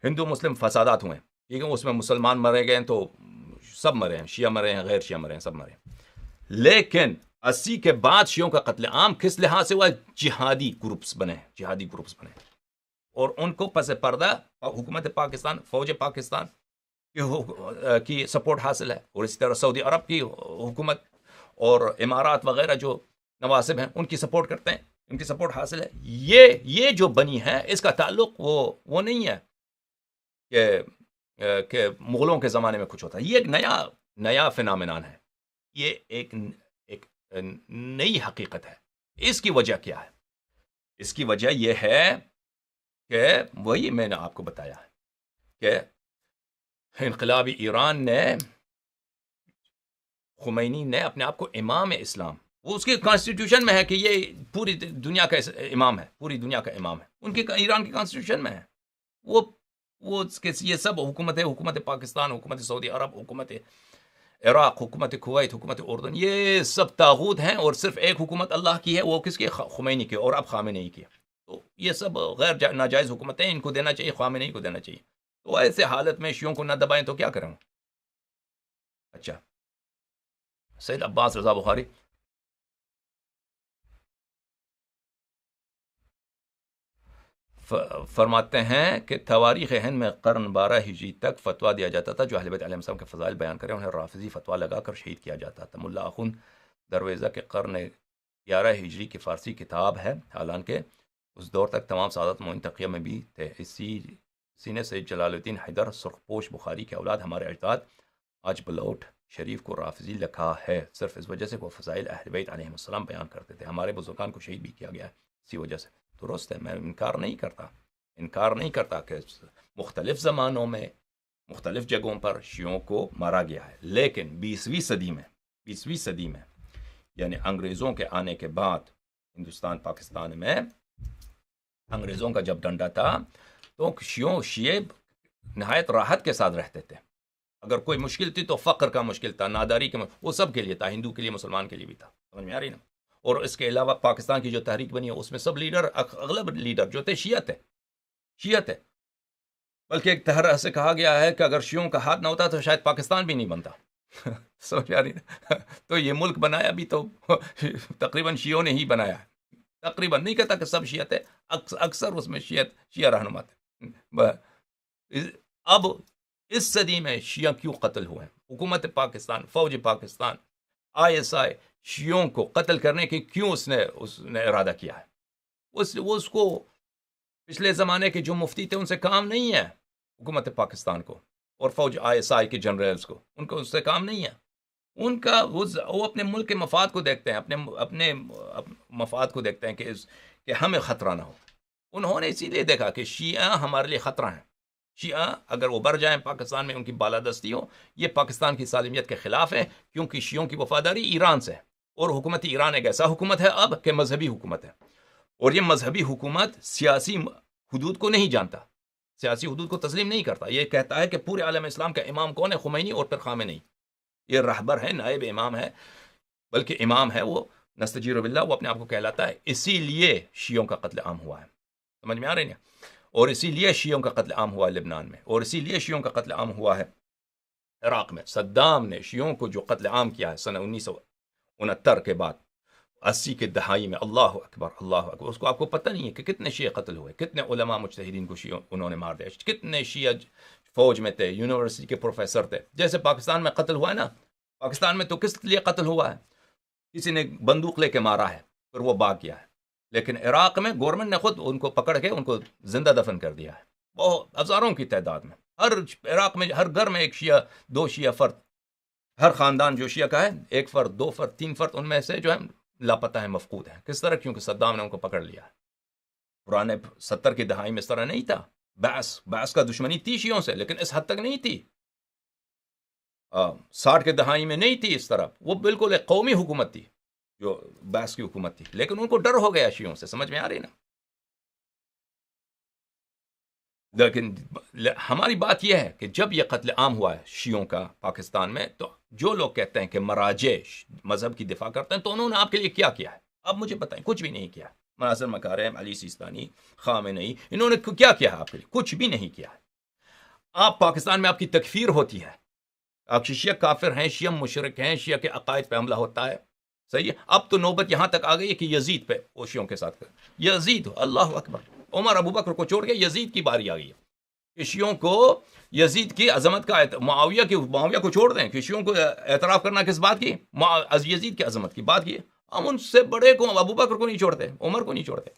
ہندو مسلم فسادات ہوئے ہیں. ٹھیک ہے، اس میں مسلمان مرے گئے تو سب مرے ہیں، شیعہ مرے ہیں، غیر شیعہ مرے ہیں، سب مرے ہیں. لیکن 80 کے بعد شیعوں کا قتل عام کس لحاظ سے ہوا؟ جہادی گروپس بنے، اور ان کو پس پردہ حکومت پاکستان، فوج پاکستان کی سپورٹ حاصل ہے، اور اسی طرح سعودی عرب کی حکومت اور امارات وغیرہ جو نواسب ہیں ان کی سپورٹ کرتے ہیں، ان کی سپورٹ حاصل ہے. یہ جو بنی ہے اس کا تعلق وہ نہیں ہے کہ مغلوں کے زمانے میں کچھ ہوتا ہے. یہ ایک نیا فینامینان ہے، یہ ایک نئی حقیقت ہے. اس کی وجہ کیا ہے؟ اس کی وجہ یہ ہے کہ وہی میں نے آپ کو بتایا ہے کہ انقلابی ایران نے، خمینی نے اپنے آپ کو امام اسلام، وہ اس کے کانسٹیٹیوشن میں ہے کہ یہ پوری دنیا کا امام ہے، پوری دنیا کا امام ہے، ان کے ایران کے کانسٹیٹیوشن میں ہے. وہ یہ سب حکومت پاکستان، حکومت سعودی عرب، حکومت عراق، حکومت کویت، حکومت اردن، یہ سب طاغوت ہیں، اور صرف ایک حکومت اللہ کی ہے، وہ کس کی؟ خمینی کی، اور اب خامنئی کی. تو یہ سب غیر ناجائز حکومتیں، ان کو دینا چاہیے، خامنئی کو دینا چاہیے. تو ایسے حالت میں شیعوں کو نہ دبائیں تو کیا کریں؟ اچھا، سید عباس رضا بخاری فرماتے ہیں کہ تواریخ ہند میں قرن 12 ہجری تک فتویٰ دیا جاتا تھا جو اہل بیت علیہ السلام کے فضائل بیان کریں، انہیں رافضی فتویٰ لگا کر شہید کیا جاتا تھا. ملا اخن درویزہ کے قرن 11 ہجری کی فارسی کتاب ہے، حالانکہ اس دور تک تمام سعادت معین تقیہ میں بھی تھے. اسی سینے سے جلال الدین حیدر سرخپوش بخاری کے اولاد ہمارے اجداد آج بلوٹ شریف کو رافضی لکھا ہے، صرف اس وجہ سے وہ فضائل اہل بیت علیہ السلام بیان کرتے تھے. ہمارے بزرگان کو شہید بھی کیا گیا ہے اسی وجہ سے. درست ہے، میں انکار نہیں کرتا کہ مختلف زمانوں میں مختلف جگہوں پر شیعوں کو مارا گیا ہے، لیکن 20ویں صدی میں یعنی انگریزوں کے آنے کے بعد ہندوستان پاکستان میں انگریزوں کا جب ڈنڈا تھا تو شیعہ نہایت راحت کے ساتھ رہتے تھے. اگر کوئی مشکل تھی تو فقر کا مشکل تھا، ناداری کے وہ سب کے لیے تھا، ہندو کے لیے، مسلمان کے لیے بھی تھا. سمجھ میں آ رہی نا؟ اور اس کے علاوہ پاکستان کی جو تحریک بنی ہے اس میں سب لیڈر، اغلب لیڈر جو تھے شیعہ تھے. بلکہ ایک طرح سے کہا گیا ہے کہ اگر شیعوں کا ہاتھ نہ ہوتا تو شاید پاکستان بھی نہیں بنتا. سمجھ آ رہی ہے؟ تو یہ ملک بنایا بھی تو تقریباً شیعوں نے ہی بنایا ہے. تقریباً نہیں کہتا کہ سب شیعت ہے، اکثر اس میں شیعہ رہنما تھے. اب اس صدی میں شیعہ کیوں قتل ہوئے ہیں؟ حکومت پاکستان، فوج پاکستان، ISI شیعوں کو قتل کرنے کی کیوں اس نے ارادہ کیا ہے؟ اس کو پچھلے زمانے کے جو مفتی تھے ان سے کام نہیں ہے حکومت پاکستان کو اور فوج ISI کے جنرلز کو، ان کو اس سے کام نہیں ہے. ان کا وہ اپنے ملک کے مفاد کو دیکھتے ہیں، اپنے مفاد کو دیکھتے ہیں کہ ہمیں خطرہ نہ ہو. انہوں نے اسی لیے دیکھا کہ شیعہ ہمارے لیے خطرہ ہیں. شیعہ اگر وہ بڑھ جائیں پاکستان میں، ان کی بالادستی ہو، یہ پاکستان کی سالمیت کے خلاف ہے، کیونکہ شیعوں کی وفاداری ایران سے ہے اور حکومت ایران ایک ایسا حکومت ہے اب کہ مذہبی حکومت ہے، اور یہ مذہبی حکومت سیاسی حدود کو نہیں جانتا، سیاسی حدود کو تسلیم نہیں کرتا. یہ کہتا ہے کہ پورے عالم اسلام کا امام کون ہے؟ خمینی اور پھر خامنئی. یہ رہبر ہے، نائب امام ہے، بلکہ امام ہے وہ، نستجیر باللہ وہ اپنے آپ کو کہلاتا ہے. اسی لیے شیعوں کا قتل عام ہوا ہے. سمجھ میں آ رہی ہے؟ اور اسی لیے شیعوں کا قتل عام ہوا ہے لبنان میں، اور اسی لیے شیعوں کا قتل عام ہوا ہے عراق میں. صدام نے شیعوں کو جو قتل عام کیا ہے سنہ 1969 کے بعد، 80 کے دہائی میں، اللہ اکبر اللہ اکبر. اس کو آپ کو پتہ نہیں ہے کہ کتنے شیعہ قتل ہوئے، کتنے علماء مجتہدین کو شیعوں انہوں نے مار دیا، کتنے شیعہ فوج میں تھے، یونیورسٹی کے پروفیسر تھے. جیسے پاکستان میں قتل ہوا ہے نا، پاکستان میں تو کس لیے قتل ہوا ہے؟ کسی نے بندوق لے کے مارا ہے، پھر وہ بھاگ گیا ہے. لیکن عراق میں گورنمنٹ نے خود ان کو پکڑ کے ان کو زندہ دفن کر دیا ہے، بہت ہزاروں کی تعداد میں. ہر عراق میں ہر گھر میں ایک شیعہ، 2 شیعہ فرد، ہر خاندان جو شیعہ کا ہے، 1 فرد، 2 فرد، 3 فرد ان میں سے جو ہے لاپتہ ہیں، مفقود ہیں. کس طرح؟ کیونکہ صدام نے ان کو پکڑ لیا ہے. پرانے 70 کی دہائی میں اس طرح نہیں تھا. بعث کا دشمنی تھی شیعوں سے، لیکن اس حد تک نہیں تھی. 60 کے دہائی میں نہیں تھی اس طرح. وہ بالکل ایک قومی حکومت تھی جو بعث کی حکومت تھی، لیکن ان کو ڈر ہو گیا شیعوں سے. سمجھ میں آ رہی نا؟ لیکن ہماری بات یہ ہے کہ جب یہ قتل عام ہوا ہے شیعوں کا پاکستان میں، تو جو لوگ کہتے ہیں کہ مراجع مذہب کی دفاع کرتے ہیں، تو انہوں نے آپ کے لیے کیا کیا ہے؟ اب مجھے بتائیں. کچھ بھی نہیں کیا. مناظر مکارم، علی سیستانی، خامنئی، انہوں نے کیا کیا ہے آپ کے لیے؟ کچھ بھی نہیں کیا ہے. آپ پاکستان میں آپ کی تکفیر ہوتی ہے، آپ شیعہ کافر ہیں، شیعہ مشرک ہیں، شیعہ کے عقائد پہ حملہ ہوتا ہے. صحیح ہے. اب تو نوبت یہاں تک آ گئی ہے کہ یزید پہ وہ شیعوں کے ساتھ یزید، اللہ اکبر، عمر ابو بکر کو چھوڑ کے یزید کی باری آ گئی ہے. کہ شیعوں کو یزید کی عظمت کا معاویہ کو چھوڑ دیں، کہ شیعوں کو اعتراف کرنا کس بات کی؟ یزید کی عظمت کی بات کی. ہم ان سے بڑے کو، ابو بکر کو نہیں چھوڑتے، عمر کو نہیں چھوڑتے.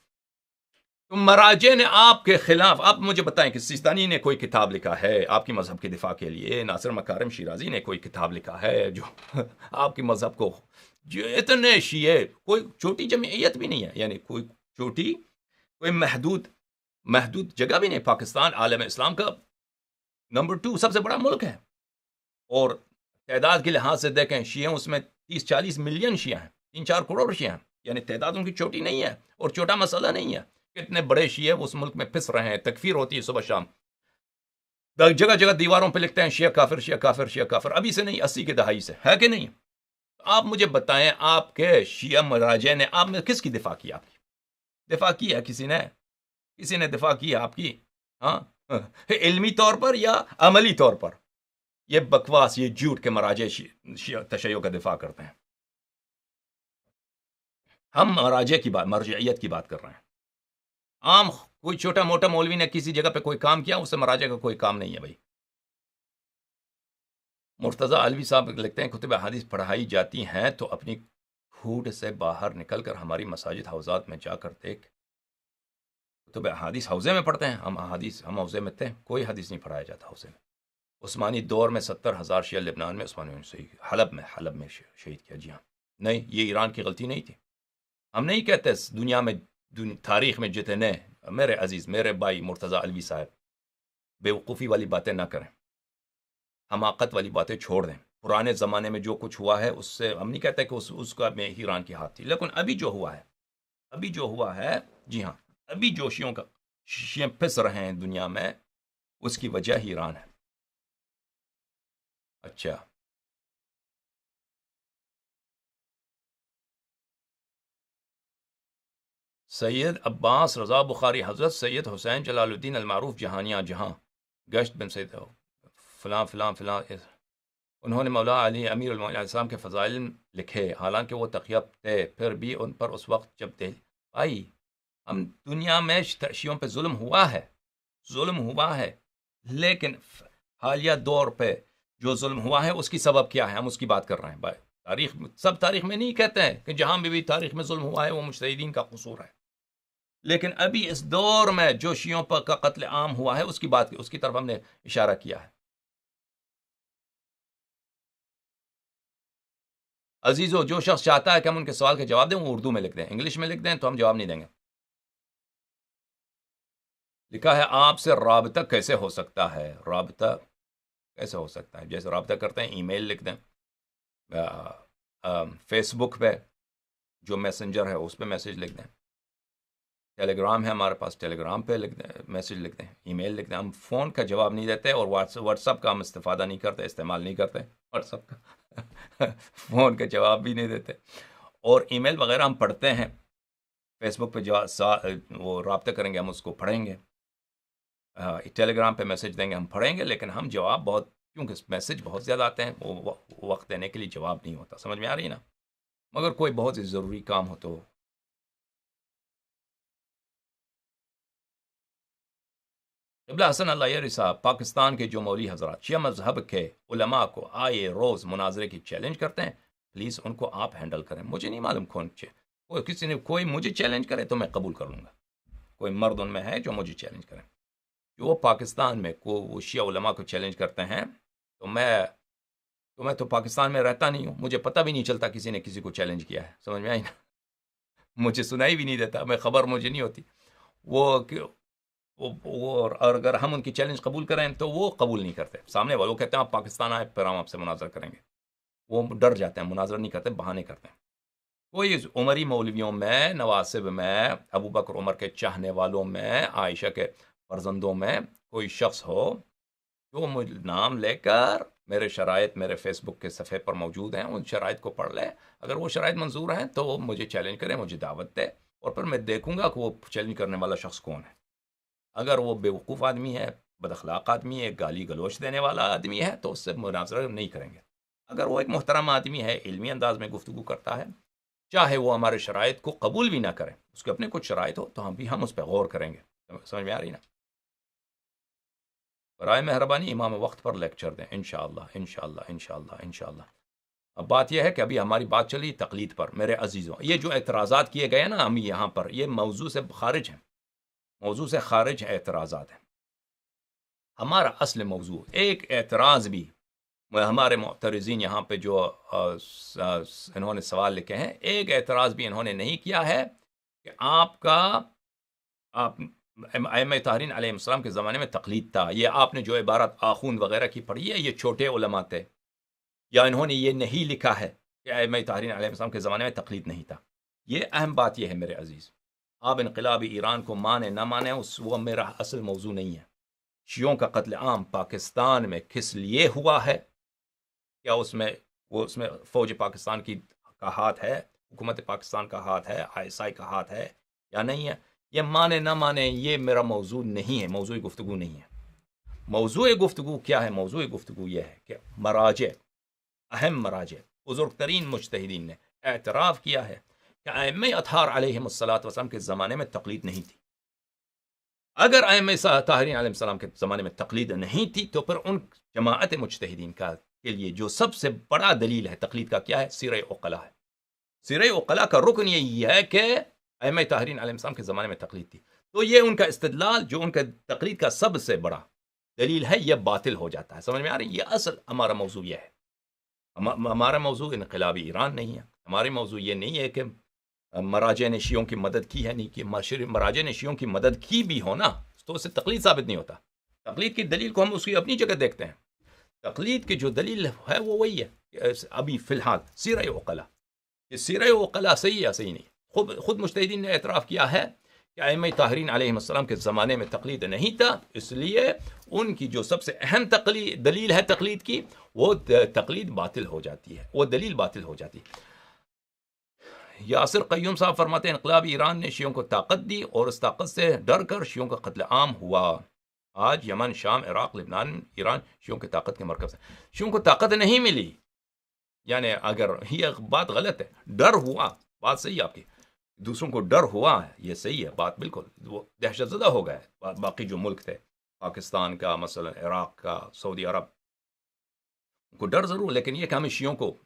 تو مراجع نے آپ کے خلاف، آپ مجھے بتائیں کہ سیستانی نے کوئی کتاب لکھا ہے آپ کی مذہب کے دفاع کے لیے؟ ناصر مکارم شیرازی نے کوئی کتاب لکھا ہے جو آپ کی مذہب کو، جو اتنے شیعہ، کوئی چھوٹی جمعیت بھی نہیں ہے، یعنی کوئی چھوٹی، کوئی محدود جگہ بھی نہیں. پاکستان عالم اسلام کا نمبر 2 سب سے بڑا ملک ہے، اور تعداد کے لحاظ سے دیکھیں شیعہ اس میں 30-40 ملین شیعہ ہیں، 3-4 کروڑ شیعہ ہیں. یعنی تعداد ان کی چھوٹی نہیں ہے، اور چھوٹا مسئلہ نہیں ہے. کتنے بڑے شیعہ اس ملک میں پھنس رہے ہیں، تکفیر ہوتی ہے صبح شام، جگہ جگہ دیواروں پہ لکھتے ہیں شیعہ کافر، شیعہ کافر، شیعہ کافر. ابھی سے نہیں، 80 کی دہائی سے ہے کہ نہیں؟ آپ مجھے بتائیں، آپ کے شیعہ مراجع نے آپ میں کس کی دفاع کی؟ آپ کی دفاع کی ہے کسی نے دفاع کی ہے آپ کی؟ ہاں، علمی طور پر یا عملی طور پر؟ یہ بکواس، یہ جھوٹ کے مراجع تشیع کا دفاع کرتے ہیں. ہم مراجع کی بات، مرجعیت کی بات کر رہے ہیں. عام کوئی چھوٹا موٹا مولوی نے کسی جگہ پہ کوئی کام کیا، اس سے مراجع کا کوئی کام نہیں ہے بھائی. مرتضی علوی صاحب لکھتے ہیں کتب احادیث پڑھائی جاتی ہیں تو اپنی کھوٹ سے باہر نکل کر ہماری مساجد حوزات میں جا کر دیکھ، کتب احادیث حوزے میں پڑھتے ہیں. ہم حوزے میں تھے، کوئی حدیث نہیں پڑھایا جاتا حوزے میں. عثمانی دور میں 70,000 شیعہ لبنان میں، عثمانی حلب میں شہید کیا. جی ہاں، نہیں، یہ ایران کی غلطی نہیں تھی. ہم نہیں کہتے دنیا میں، تاریخ میں جتنے، میرے عزیز، میرے بھائی مرتضی علوی صاحب، بیوقوفی والی باتیں نہ کریں، حماقت والی باتیں چھوڑ دیں. پرانے زمانے میں جو کچھ ہوا ہے اس سے ہم نہیں کہتے کہ اس کا میں ایران کی ہاتھ تھی، لیکن ابھی جو ہوا ہے، جی ہاں، ابھی جو شیعہ پھنس رہے ہیں دنیا میں، اس کی وجہ ہی ایران ہے. اچھا، سید عباس رضا بخاری، حضرت سید حسین جلال الدین المعروف جہانیاں جہاں گشت بن سید فلاں فلاں فلاں، انہوں نے مولا علی امیر المومنین علیہ السلام کے فضائل لکھے، حالانکہ وہ تقیہ تھے، پھر بھی ان پر اس وقت جب بھائی ہم دنیا میں شیعوں پہ ظلم ہوا ہے، لیکن حالیہ دور پہ جو ظلم ہوا ہے اس کی سبب کیا ہے، ہم اس کی بات کر رہے ہیں بھائی۔ تاریخ میں نہیں کہتے ہیں کہ جہاں بھی تاریخ میں ظلم ہوا ہے وہ مجتہدین کا قصور ہے، لیکن ابھی اس دور میں جو شیعوں پر کا قتل عام ہوا ہے اس کی طرف ہم نے اشارہ کیا ہے۔ عزیزو، جو شخص چاہتا ہے کہ ہم ان کے سوال کے جواب دیں وہ اردو میں لکھ دیں، انگلش میں لکھ دیں تو ہم جواب نہیں دیں گے۔ لکھا ہے آپ سے رابطہ کیسے ہو سکتا ہے؟ رابطہ کیسے ہو سکتا ہے؟ جیسے رابطہ کرتے ہیں ای میل لکھ دیں، فیس بک پہ جو میسنجر ہے اس پہ میسج لکھ دیں، ٹیلی گرام ہے ہمارے پاس، ٹیلی گرام پہ لکھ دیں، میسج لکھ دیں، ای میل لکھ دیں۔ ہم فون کا جواب نہیں دیتے اور واٹس ایپ کا ہم استفادہ نہیں کرتے، استعمال نہیں کرتے واٹس ایپ کا فون کا جواب بھی نہیں دیتے، اور ای میل وغیرہ ہم پڑھتے ہیں۔ فیس بک پہ وہ رابطہ کریں گے ہم اس کو پڑھیں گے، ٹیلی گرام پہ میسج دیں گے ہم پڑھیں گے، لیکن ہم جواب کیونکہ میسج بہت زیادہ آتے ہیں وہ وقت دینے کے لیے جواب نہیں ہوتا۔ سمجھ میں آ رہی نا؟ مگر کوئی بہت ہی ضروری کام ہو تو قبلہ حسن اللہ یری صاحب پاکستان کے جو مولوی حضرات شیعہ مذہب کے علماء کو آئے روز مناظرے کی چیلنج کرتے ہیں، پلیز ان کو آپ ہینڈل کریں۔ مجھے نہیں معلوم کسی نے کوئی مجھے چیلنج کرے تو میں قبول کر لوں گا، کوئی مرد ان میں ہے جو مجھے چیلنج کریں۔ جو پاکستان میں وہ شیعہ علماء کو چیلنج کرتے ہیں تو میں تو پاکستان میں رہتا نہیں ہوں، مجھے پتہ بھی نہیں چلتا کسی نے کسی کو چیلنج کیا ہے۔ سمجھ میں آئی نا؟ مجھے سنائی بھی نہیں دیتا، میں خبر مجھے نہیں ہوتی۔ اور اگر ہم ان کی چیلنج قبول کریں تو وہ قبول نہیں کرتے، سامنے والوں کہتے ہیں آپ پاکستان آئے پھر ہم آپ سے مناظر کریں گے، وہ ڈر جاتے ہیں، مناظر نہیں کرتے، بہانے کرتے ہیں۔ کوئی عمری مولویوں میں، نواسب میں، ابو بکر عمر کے چاہنے والوں میں، عائشہ کے فرزندوں میں کوئی شخص ہو جو نام لے کر میرے شرائط میرے فیس بک کے صفحے پر موجود ہیں، ان شرائط کو پڑھ لے، اگر وہ شرائط منظور ہیں تو وہ مجھے چیلنج کرے، مجھے دعوت دے، اور پھر میں دیکھوں گا کہ وہ چیلنج کرنے والا شخص کون ہے۔ اگر وہ بیوقوف آدمی ہے، بد اخلاق آدمی ہے، گالی گلوچ دینے والا آدمی ہے تو اس سے مناظرہ نہیں کریں گے۔ اگر وہ ایک محترم آدمی ہے، علمی انداز میں گفتگو کرتا ہے، چاہے وہ ہمارے شرائط کو قبول بھی نہ کریں، اس کے اپنے کچھ شرائط ہو تو ہم اس پہ غور کریں گے۔ سمجھ میں آ رہی نا؟ برائے مہربانی امام وقت پر لیکچر دیں، انشاءاللہ انشاءاللہ انشاءاللہ انشاءاللہ۔ اب بات یہ ہے کہ ابھی ہماری بات چلی تقلید پر۔ میرے عزیزوں، یہ جو اعتراضات کیے گئے نا ہم یہاں پر، یہ موضوع سے خارج ہیں، موضوع سے خارج اعتراضات ہیں۔ ہمارا اصل موضوع ایک اعتراض بھی ہمارے معترضین یہاں پہ جو انہوں نے سوال لکھے ہیں، ایک اعتراض بھی انہوں نے نہیں کیا ہے کہ آپ ائمہ طاہرین علیہ السلام کے زمانے میں تقلید تھا۔ یہ آپ نے جو عبارت آخوند وغیرہ کی پڑھی ہے، یہ چھوٹے علماء تھے، یا انہوں نے یہ نہیں لکھا ہے کہ ائمہ طاہرین علیہ السلام کے زمانے میں تقلید نہیں تھا۔ یہ اہم بات یہ ہے میرے عزیز، آپ انقلاب ایران کو مانے نہ مانے وہ میرا اصل موضوع نہیں ہے۔ شیعوں کا قتل عام پاکستان میں کس لیے ہوا ہے؟ کیا اس میں فوج پاکستان کا ہاتھ ہے، حکومت پاکستان کا ہاتھ ہے، ISI کا ہاتھ ہے یا نہیں ہے؟ یہ مانے نہ مانے یہ میرا موضوع نہیں ہے، موضوع گفتگو نہیں ہے۔ موضوع گفتگو کیا ہے؟ موضوع گفتگو یہ ہے کہ اہم مراجع بزرگ ترین مجتہدین نے اعتراف کیا ہے کہ ائمہ اطہار علیہ السلام کے زمانے میں تقلید نہیں تھی۔ اگر ائمہ طاہرین علیہ السلام کے زمانے میں تقلید نہیں تھی تو پھر ان جماعت مجتہدین کے لیے جو سب سے بڑا دلیل ہے تقلید کا کیا ہے؟ سیرہ عقلاء ہے۔ سیرہ عقلاء کا رکن یہی ہے کہ ائمہ طاہرین علیہ السلام کے زمانے میں تقلید تھی، تو یہ ان کا استدلال جو ان کا تقلید کا سب سے بڑا دلیل ہے، یہ باطل ہو جاتا ہے۔ سمجھ میں آ رہی؟ یہ اصل ہمارا موضوع یہ ہے۔ ہمارا موضوع انقلاب ایران نہیں ہے، ہمارے موضوع یہ نہیں ہے کہ مراجع نے شیعوں کی مدد کی ہے، نہیں کہ مراجع نے شیعوں کی مدد کی بھی ہو نا تو اس سے تقلید ثابت نہیں ہوتا۔ تقلید کی دلیل کو ہم اس کی اپنی جگہ دیکھتے ہیں، تقلید کی جو دلیل ہے وہ وہی ہے ابھی فی الحال سیرہ عقلاء۔ یہ سیرہ عقلاء صحیح ہے یا صحیح نہیں؟ خود مجتہدین نے اعتراف کیا ہے کہ ائمہ طاہرین علیہ السلام کے زمانے میں تقلید نہیں تھا، اس لیے ان کی جو سب سے اہم دلیل ہے تقلید کی، وہ تقلید باطل ہو جاتی ہے، وہ دلیل باطل ہو جاتی ہے۔ یاسر قیوم صاحب فرماتے ہیں انقلاب ایران نے شیعوں کو طاقت دی اور اس طاقت سے ڈر کر شیعوں کا قتل عام ہوا۔ آج یمن، شام، عراق، لبنان، ایران شیعوں کی طاقت کے مرکز ہیں. شیعوں کو طاقت نہیں ملی. یعنی اگر یہ بات غلط ہے، ڈر ہوا، بات صحیح ہے آپ کی، دوسروں کو ڈر ہوا ہے، یہ صحیح ہے بات، بالکل وہ دہشت زدہ ہو گئے. باقی جو ملک تھے، پاکستان کا مثلا، عراق کا، سعودی عرب، ان کو ڈر ضرور، لیکن یہ کہ ہمیں شیعوں کو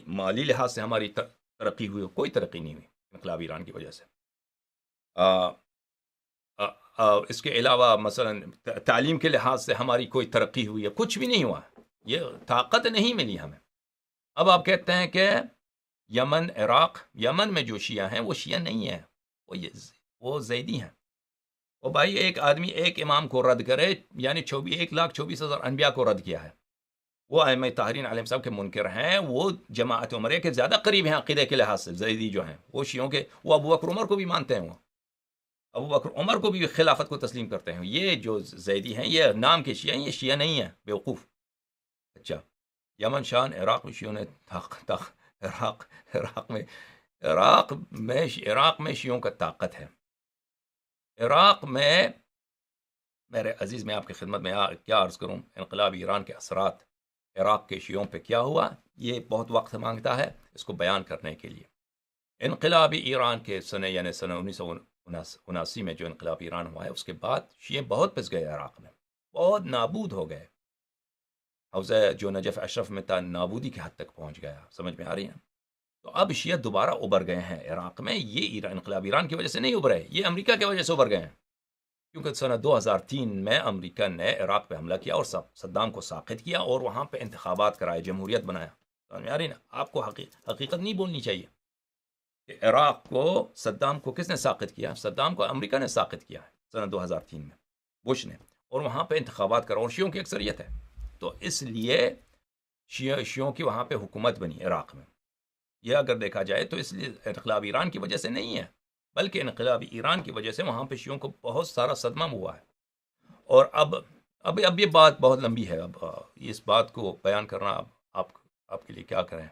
مالی لحاظ سے ہماری ترقی ہوئی، کوئی ترقی نہیں ہوئی انقلاب ایران کی وجہ سے. اس کے علاوہ مثلا تعلیم کے لحاظ سے ہماری کوئی ترقی ہوئی ہے، کچھ بھی نہیں ہوا. یہ طاقت نہیں ملی ہمیں. اب آپ کہتے ہیں کہ یمن، عراق، یمن میں جو شیعہ ہیں وہ شیعہ نہیں ہیں، وہ زیدی ہیں. وہ بھائی ایک آدمی ایک امام کو رد کرے، یعنی 1,24,000 انبیاء کو رد کیا ہے. وہ ائمہ طاہرین علیہ السلام کے منکر ہیں، وہ جماعت عمریہ کے زیادہ قریب ہیں عقیدے کے لحاظ سے. زیدی جو ہیں وہ شیعوں کے، وہ ابو بکر عمر کو بھی مانتے ہیں، وہ ابو بکر عمر کو بھی خلافت کو تسلیم کرتے ہیں. یہ جو زیدی ہیں یہ نام کے شیعہ ہیں، یہ شیعہ نہیں ہیں، بیوقوف. اچھا، یمن، شام، عراق میں شیعوں نے عراق میں شیعوں کا طاقت ہے. عراق میں میرے عزیز، میں آپ کی خدمت میں کیا عرض کروں، انقلاب ایران کے اثرات عراق کے شیعوں پہ کیا ہوا، یہ بہت وقت مانگتا ہے اس کو بیان کرنے کے لیے. انقلابی ایران کے یعنی سنہ 1979 میں جو انقلاب ایران ہوا ہے، اس کے بعد شیعہ بہت پس گئے عراق میں، بہت نابود ہو گئے. حوزہ جو نجف اشرف میں تھا، نابودی کی حد تک پہنچ گیا. سمجھ میں آ رہی ہے؟ تو اب شیعہ دوبارہ ابھر گئے ہیں عراق میں. یہ انقلاب ایران کی وجہ سے نہیں ابھرے، یہ امریکہ کی وجہ سے ابھر گئے ہیں. کیونکہ سنہ 2003 میں امریکہ نے عراق پہ حملہ کیا اور صدام کو ساقط کیا، اور وہاں پہ انتخابات کرائے، جمہوریت بنایا. سمجھ میں آ رہی نا؟ آپ کو حقیقت نہیں بولنی چاہیے کہ عراق کو صدام کو کس نے ساقط کیا. صدام کو امریکہ نے ساقط کیا ہے سنہ 2003 میں، بش نے، اور وہاں پہ انتخابات کرا، اور شیعوں کی اکثریت ہے. تو اس لیے شیعوں کی وہاں پہ حکومت بنی عراق میں. یہ اگر دیکھا جائے تو اس لیے انقلاب ایران کی وجہ سے نہیں ہے، بلکہ انقلاب ایران کی وجہ سے وہاں پہ شیعوں کو بہت سارا صدمہ ہوا ہے. اور اب یہ بات بہت لمبی ہے. اب اس بات کو بیان کرنا اب آپ کے لیے کیا کریں،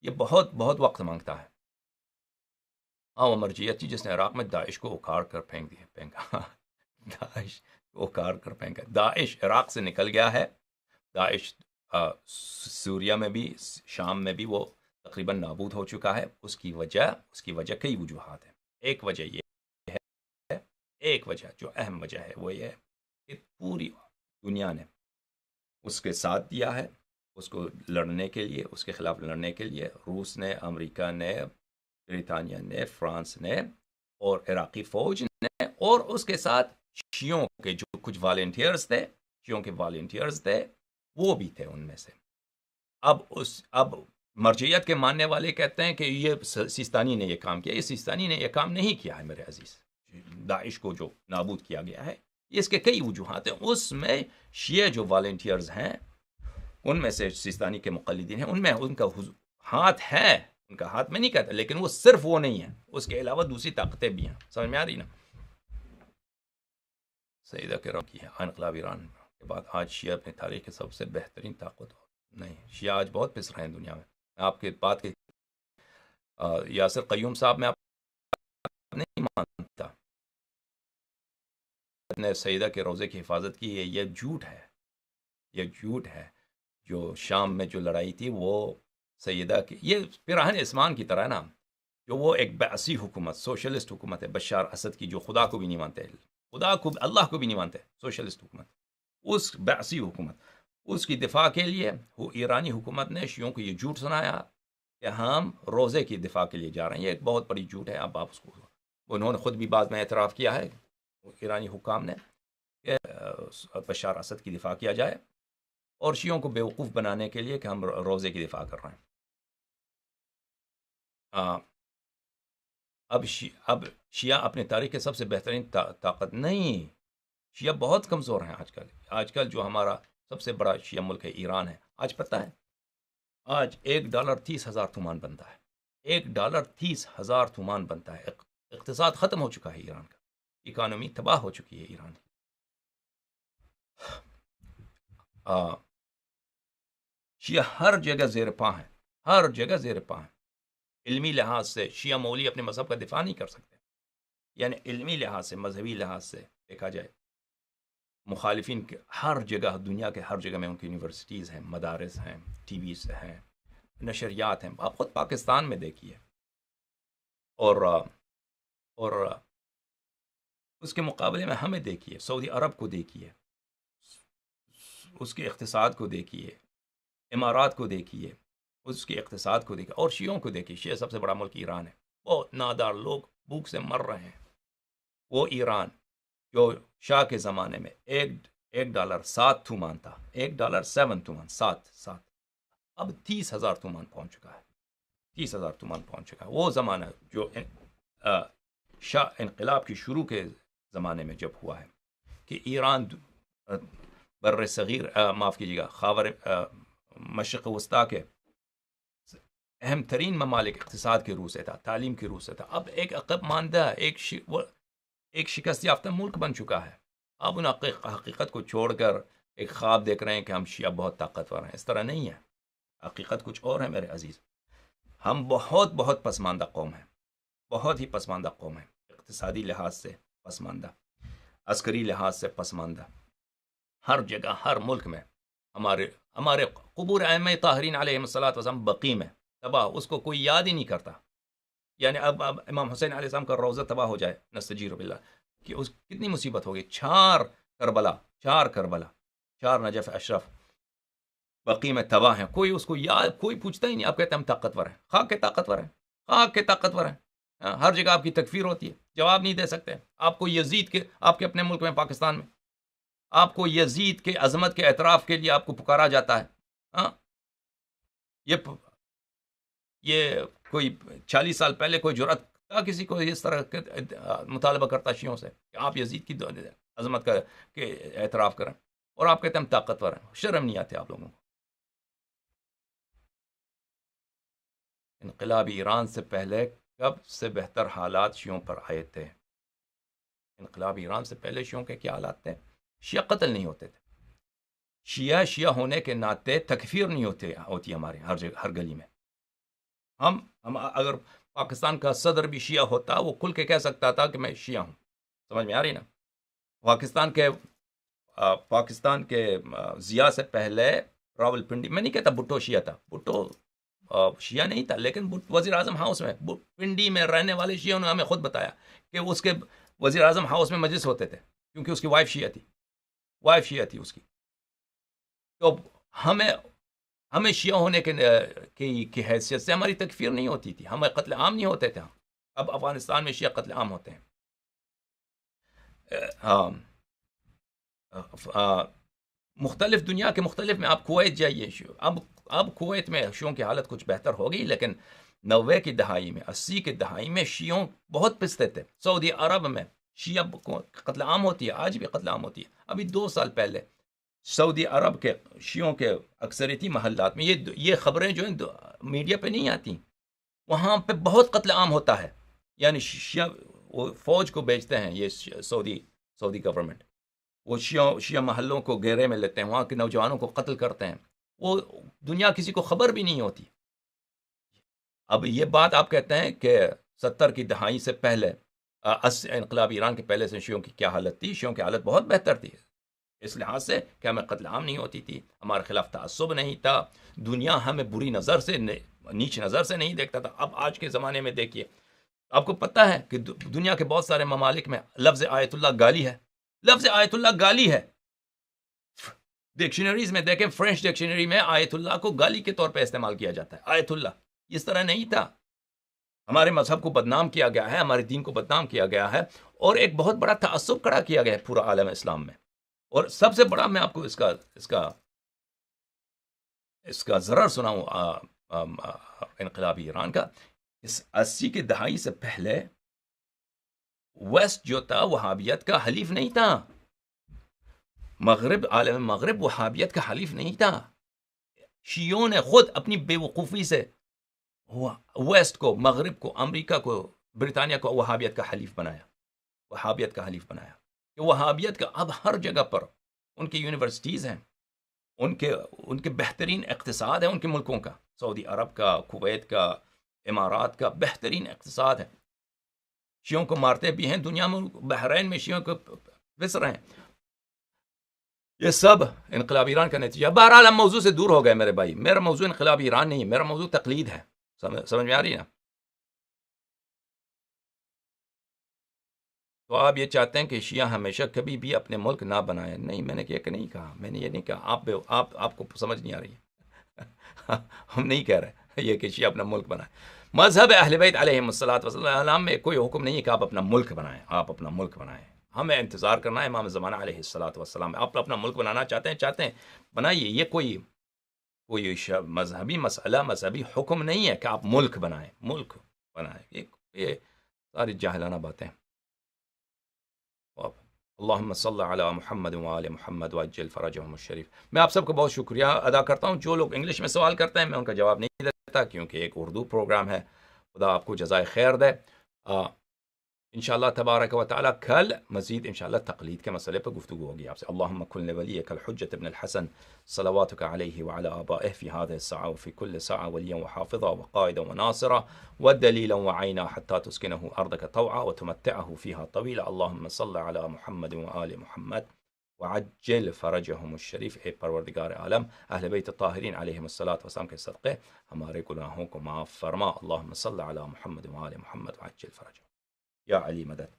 یہ بہت بہت وقت مانگتا ہے. وہ مرجعیت تھی جس نے عراق میں داعش کو اکھاڑ کر پھینکا. داعش کو اکھاڑ کر پھینکا. داعش عراق سے نکل گیا ہے. داعش سوریا میں بھی، شام میں بھی وہ تقریباً نابود ہو چکا ہے. اس کی وجہ کئی وجوہات ہیں. ایک وجہ یہ ہے، ایک وجہ جو اہم وجہ ہے وہ یہ ہے کہ پوری دنیا نے اس کے ساتھ دیا ہے، اس کو لڑنے کے لیے، اس کے خلاف لڑنے کے لیے. روس نے، امریکہ نے، برطانیہ نے، فرانس نے، اور عراقی فوج نے، اور اس کے ساتھ شیعوں کے جو کچھ والنٹیئرز تھے، شیعوں کے والنٹیئرز تھے، وہ بھی تھے ان میں سے. اب مرجعیت کے ماننے والے کہتے ہیں کہ یہ سیستانی نے یہ کام کیا. یہ سیستانی نے یہ کام نہیں کیا ہے میرے عزیز. داعش کو جو نابود کیا گیا ہے، اس کے کئی وجوہات ہیں. اس میں شیعہ جو والنٹیئرز ہیں، ان میں سے سیستانی کے مقلدین ہیں، ان میں ان کا ہاتھ ہے. ان کا ہاتھ میں نہیں کہتا، لیکن وہ صرف وہ نہیں ہے، اس کے علاوہ دوسری طاقتیں بھی ہیں. سمجھ میں آ رہی نا؟ سیدہ کرام کی ہے انقلاب ایران کے بعد آج شیعہ اپنی تاریخ کی سب سے بہترین طاقت نہیں. شیعہ آج بہت پس رہے ہیں دنیا میں. آپ کے بات کے یاسر قیوم صاحب میں آپ نہیں مانتا نے سیدہ کے روزے کی حفاظت کی. یہ جھوٹ ہے، یہ جھوٹ ہے. جو شام میں جو لڑائی تھی وہ سیدہ کی، یہ پیراہن عثمان کی طرح نا، جو وہ ایک بعثی حکومت، سوشلسٹ حکومت ہے بشار اسد کی، جو خدا کو بھی نہیں مانتے، خدا کو، اللہ کو بھی نہیں مانتے، سوشلسٹ حکومت. اس بعثی حکومت، اس کی دفاع کے لیے وہ ایرانی حکومت نے شیعوں کو یہ جھوٹ سنایا کہ ہم روزے کی دفاع کے لیے جا رہے ہیں. یہ ایک بہت بڑی جھوٹ ہے. اب آپ اس کو، انہوں نے خود بھی بعد میں اعتراف کیا ہے ایرانی حکام نے کہ بشار اسد کی دفاع کیا جائے، اور شیعوں کو بیوقوف بنانے کے لیے کہ ہم روزے کی دفاع کر رہے ہیں. اب شیعہ اپنی تاریخ کے سب سے بہترین طاقت نہیں. شیعہ بہت کمزور ہیں آج کل جو ہمارا سب سے بڑا شیعہ ملک ہے ایران ہے. آج پتہ ہے، آج $1 30,000 تومان بنتا ہے. $1 30,000 تومان بنتا ہے. اقتصاد ختم ہو چکا ہے ایران کا، اکانومی تباہ ہو چکی ہے ایران کی. شیعہ ہر جگہ زیر پاں ہیں، ہر جگہ زیر پاں ہیں. علمی لحاظ سے شیعہ مولوی اپنے مذہب کا دفاع نہیں کر سکتے. یعنی علمی لحاظ سے، مذہبی لحاظ سے دیکھا جائے مخالفین کے ہر جگہ، دنیا کے ہر جگہ میں ان کی یونیورسٹیز ہیں، مدارس ہیں، ٹی ویز ہیں، نشریات ہیں. آپ خود پاکستان میں دیکھیے. اور اس کے مقابلے میں ہمیں دیکھیے، سعودی عرب کو دیکھیے، اس کے اقتصاد کو دیکھیے، امارات کو دیکھیے، اس کے اقتصاد کو دیکھیے، اور شیعوں کو دیکھیے. شیعہ سب سے بڑا ملک ایران ہے. بہت نادار لوگ بھوک سے مر رہے ہیں. وہ ایران جو شاہ کے زمانے میں ایک ڈالر 7 تومان تھا، $1 7 7 اب 30,000 تومان پہنچ چکا ہے. 30,000 تومان پہنچ چکا ہے. وہ زمانہ جو شاہ انقلاب کی شروع کے زمانے میں جب ہوا ہے کہ ایران بر صغیر معاف کیجیے گا خاور مشرق وسطیٰ کے اہم ترین ممالک اقتصاد کے روح سے تھا، تعلیم کے روح سے تھا. اب ایک عقب ماندہ ایک شکست یافتہ ملک بن چکا ہے. اب ان حقیقت کو چھوڑ کر ایک خواب دیکھ رہے ہیں کہ ہم شیعہ بہت طاقتور ہیں. اس طرح نہیں ہے. حقیقت کچھ اور ہے میرے عزیز. ہم بہت پسماندہ قوم ہیں، بہت ہی پسماندہ قوم ہے. اقتصادی لحاظ سے پسماندہ، عسکری لحاظ سے پسماندہ. ہر جگہ، ہر ملک میں ہمارے قبور ائمہ طاہرین علیہ الصلوۃ والسلام بقیع میں تباہ، اس کو کوئی یاد ہی نہیں کرتا. یعنی اب امام حسین علیہ السلام کا روضہ تباہ ہو جائے، نستجیر باللہ، کہ اس کتنی مصیبت ہوگی. 4 کربلا، 4 نجف اشرف بقیع میں تباہ ہیں. کوئی اس کو یاد، کوئی پوچھتا ہی نہیں. آپ کہتے ہیں ہم طاقتور ہیں. خاک کے طاقتور ہیں، خاک کے طاقتور ہیں. ہر جگہ آپ کی تکفیر ہوتی ہے، جواب نہیں دے سکتے. آپ کو یزید کے، آپ کے اپنے ملک میں پاکستان میں آپ کو یزید کے عظمت کے اعتراف کے لیے آپ کو پکارا جاتا ہے. ہاں، یہ کوئی 40 سال پہلے کوئی جرأت تھا کسی کو اس طرح مطالبہ کرتا شیعوں سے کہ آپ یزید کی عظمت کا کے اعتراف کریں، اور آپ کہتے ہیں ہم طاقتور ہیں. شرم نہیں آتے آپ لوگوں کو. انقلاب ایران سے پہلے کب سے بہتر حالات شیعوں پر آئے تھے. انقلاب ایران سے پہلے شیعوں کے کیا حالات تھے؟ شیعہ قتل نہیں ہوتے تھے. شیعہ ہونے کے ناطے تکفیر نہیں ہوتی ہمارے ہر جگہ، ہر گلی میں. ہم اگر پاکستان کا صدر بھی شیعہ ہوتا، وہ کھل کے کہہ سکتا تھا کہ میں شیعہ ہوں. سمجھ میں آ رہی نا؟ پاکستان کے ضیاء سے پہلے راول پنڈی، میں نہیں کہتا بھٹو شیعہ تھا، بھٹو شیعہ نہیں تھا، لیکن وزیر اعظم ہاؤس میں پنڈی میں رہنے والے شیعوں نے ہمیں خود بتایا کہ اس کے وزیر اعظم ہاؤس میں مجلس ہوتے تھے، کیونکہ اس کی وائف شیعہ تھی اس کی. تو ہمیں شیعہ ہونے کی حیثیت سے ہماری تکفیر نہیں ہوتی تھی، ہمیں قتل عام نہیں ہوتے تھے. اب افغانستان میں شیعہ قتل عام ہوتے ہیں. مختلف دنیا کے مختلف میں آپ کویت جائیے. اب کویت میں شیعوں کی حالت کچھ بہتر ہو گئی، لیکن 90 کی دہائی میں، 80 کی دہائی میں شیعوں بہت پستے تھے. سعودی عرب میں شیعہ قتل عام ہوتی ہے، آج بھی قتل عام ہوتی ہے. ابھی 2 سال پہلے سعودی عرب کے شیعوں کے اکثریتی محلات میں یہ خبریں جو ہیں میڈیا پہ نہیں آتی، وہاں پہ بہت قتل عام ہوتا ہے. یعنی شیعہ وہ فوج کو بیچتے ہیں، یہ سعودی گورنمنٹ، وہ شیعہ محلوں کو گھیرے میں لیتے ہیں، وہاں کے نوجوانوں کو قتل کرتے ہیں. وہ دنیا کسی کو خبر بھی نہیں ہوتی. اب یہ بات آپ کہتے ہیں کہ 70 کی دہائی سے پہلے، انقلاب ایران کے پہلے سے شیعوں کی کیا حالت تھی؟ شیعوں کی حالت بہت بہتر تھی، اس لحاظ سے کہ ہمیں قتل عام نہیں ہوتی تھی، ہمارے خلاف تعصب نہیں تھا، دنیا ہمیں بری نظر سے، نیچ نظر سے نہیں دیکھتا تھا. اب آج کے زمانے میں دیکھیے، آپ کو پتہ ہے کہ دنیا کے بہت سارے ممالک میں لفظ آیت اللہ گالی ہے. لفظ آیت اللہ گالی ہے. ڈکشنریز میں دیکھیں، فرینچ ڈکشنری میں آیت اللہ کو گالی کے طور پہ استعمال کیا جاتا ہے. آیت اللہ اس طرح نہیں تھا. ہمارے مذہب کو بدنام کیا گیا ہے، ہمارے دین کو بدنام کیا گیا ہے، اور ایک بہت بڑا تعصب کھڑا کیا گیا ہے پورا عالم اسلام میں. اور سب سے بڑا میں آپ کو اس کا ضرر سناؤں انقلابی ایران کا. اس 80 کی دہائی سے پہلے ویسٹ جو تھا وہابیت کا حلیف نہیں تھا. عالم مغرب وہابیت کا حلیف نہیں تھا. شیعوں نے خود اپنی بے وقوفی سے ویسٹ کو، مغرب کو، امریکہ کو، برطانیہ کو وہابیت کا حلیف بنایا. کہ وہابیت کا اب ہر جگہ پر ان کی یونیورسٹیز ہیں، ان کے بہترین اقتصاد ہے، ان کے ملکوں کا، سعودی عرب کا، کویت کا، امارات کا بہترین اقتصاد ہے. شیعوں کو مارتے بھی ہیں دنیا میں، بحرین میں شیعوں کو پس رہے ہیں. یہ سب انقلاب ایران کا نتیجہ. بہرحال ہم موضوع سے دور ہو گئے میرے بھائی. میرا موضوع انقلاب ایران نہیں ہے، میرا موضوع تقلید ہے. سمجھ میں آ رہی ہے نا؟ تو آپ یہ چاہتے ہیں کہ شیعہ ہمیشہ کبھی بھی اپنے ملک نہ بنائیں. نہیں، میں نے نہیں کہا، میں نے یہ نہیں کہا. آپ کو سمجھ نہیں آ رہی ہے. ہم نہیں کہہ رہے یہ کہ شیعہ اپنا ملک بنائیں. مذہب اہل بیت علیہم الصلوۃ والسلام میں کوئی حکم نہیں ہے کہ آپ اپنا ملک بنائیں. آپ اپنا ملک بنائیں. ہمیں انتظار کرنا ہے امام زمانہ علیہ الصلوۃ والسلام. آپ اپنا ملک بنانا چاہتے ہیں بنائیے. یہ کوئی مذہبی مسئلہ، مذہبی حکم نہیں ہے کہ آپ ملک بنائیں. ملک بنائیں، یہ ساری جاہلانہ باتیں. اللہم صلی علی محمد وآل محمد وعجل فرجہم الشریف. میں آپ سب کو بہت شکریہ ادا کرتا ہوں. جو لوگ انگلش میں سوال کرتے ہیں میں ان کا جواب نہیں دیتا کیونکہ ایک اردو پروگرام ہے. خدا آپ کو جزائے خیر دے. انشاءاللہ تبارک و تعالی کل مزید انشاءاللہ تقلید کے مسئلے پر گفتگو ہوگی آپ سے. اللہم کن لولیک الحجۃ ابن الحسن صلواتک علیہ وعلی آبائہ فی هذه الساعة وفی كل ساعة ولیا وحافظا وقائدا وناصرا ودلیلا وعینا حتی تسکنه ارضک طوعا وتمتعه فیها طویلا. اللہم صل علی محمد وآل محمد وعجل فرجہم الشریف. اے پروردگار عالم، اہل بیت الطاہرین علیہم الصلوۃ والسلام کے صدقے ہمارے گناہوں کو معاف فرما. اللہم صل علی محمد وآل محمد وعجل فرجہم. یا علی مدد.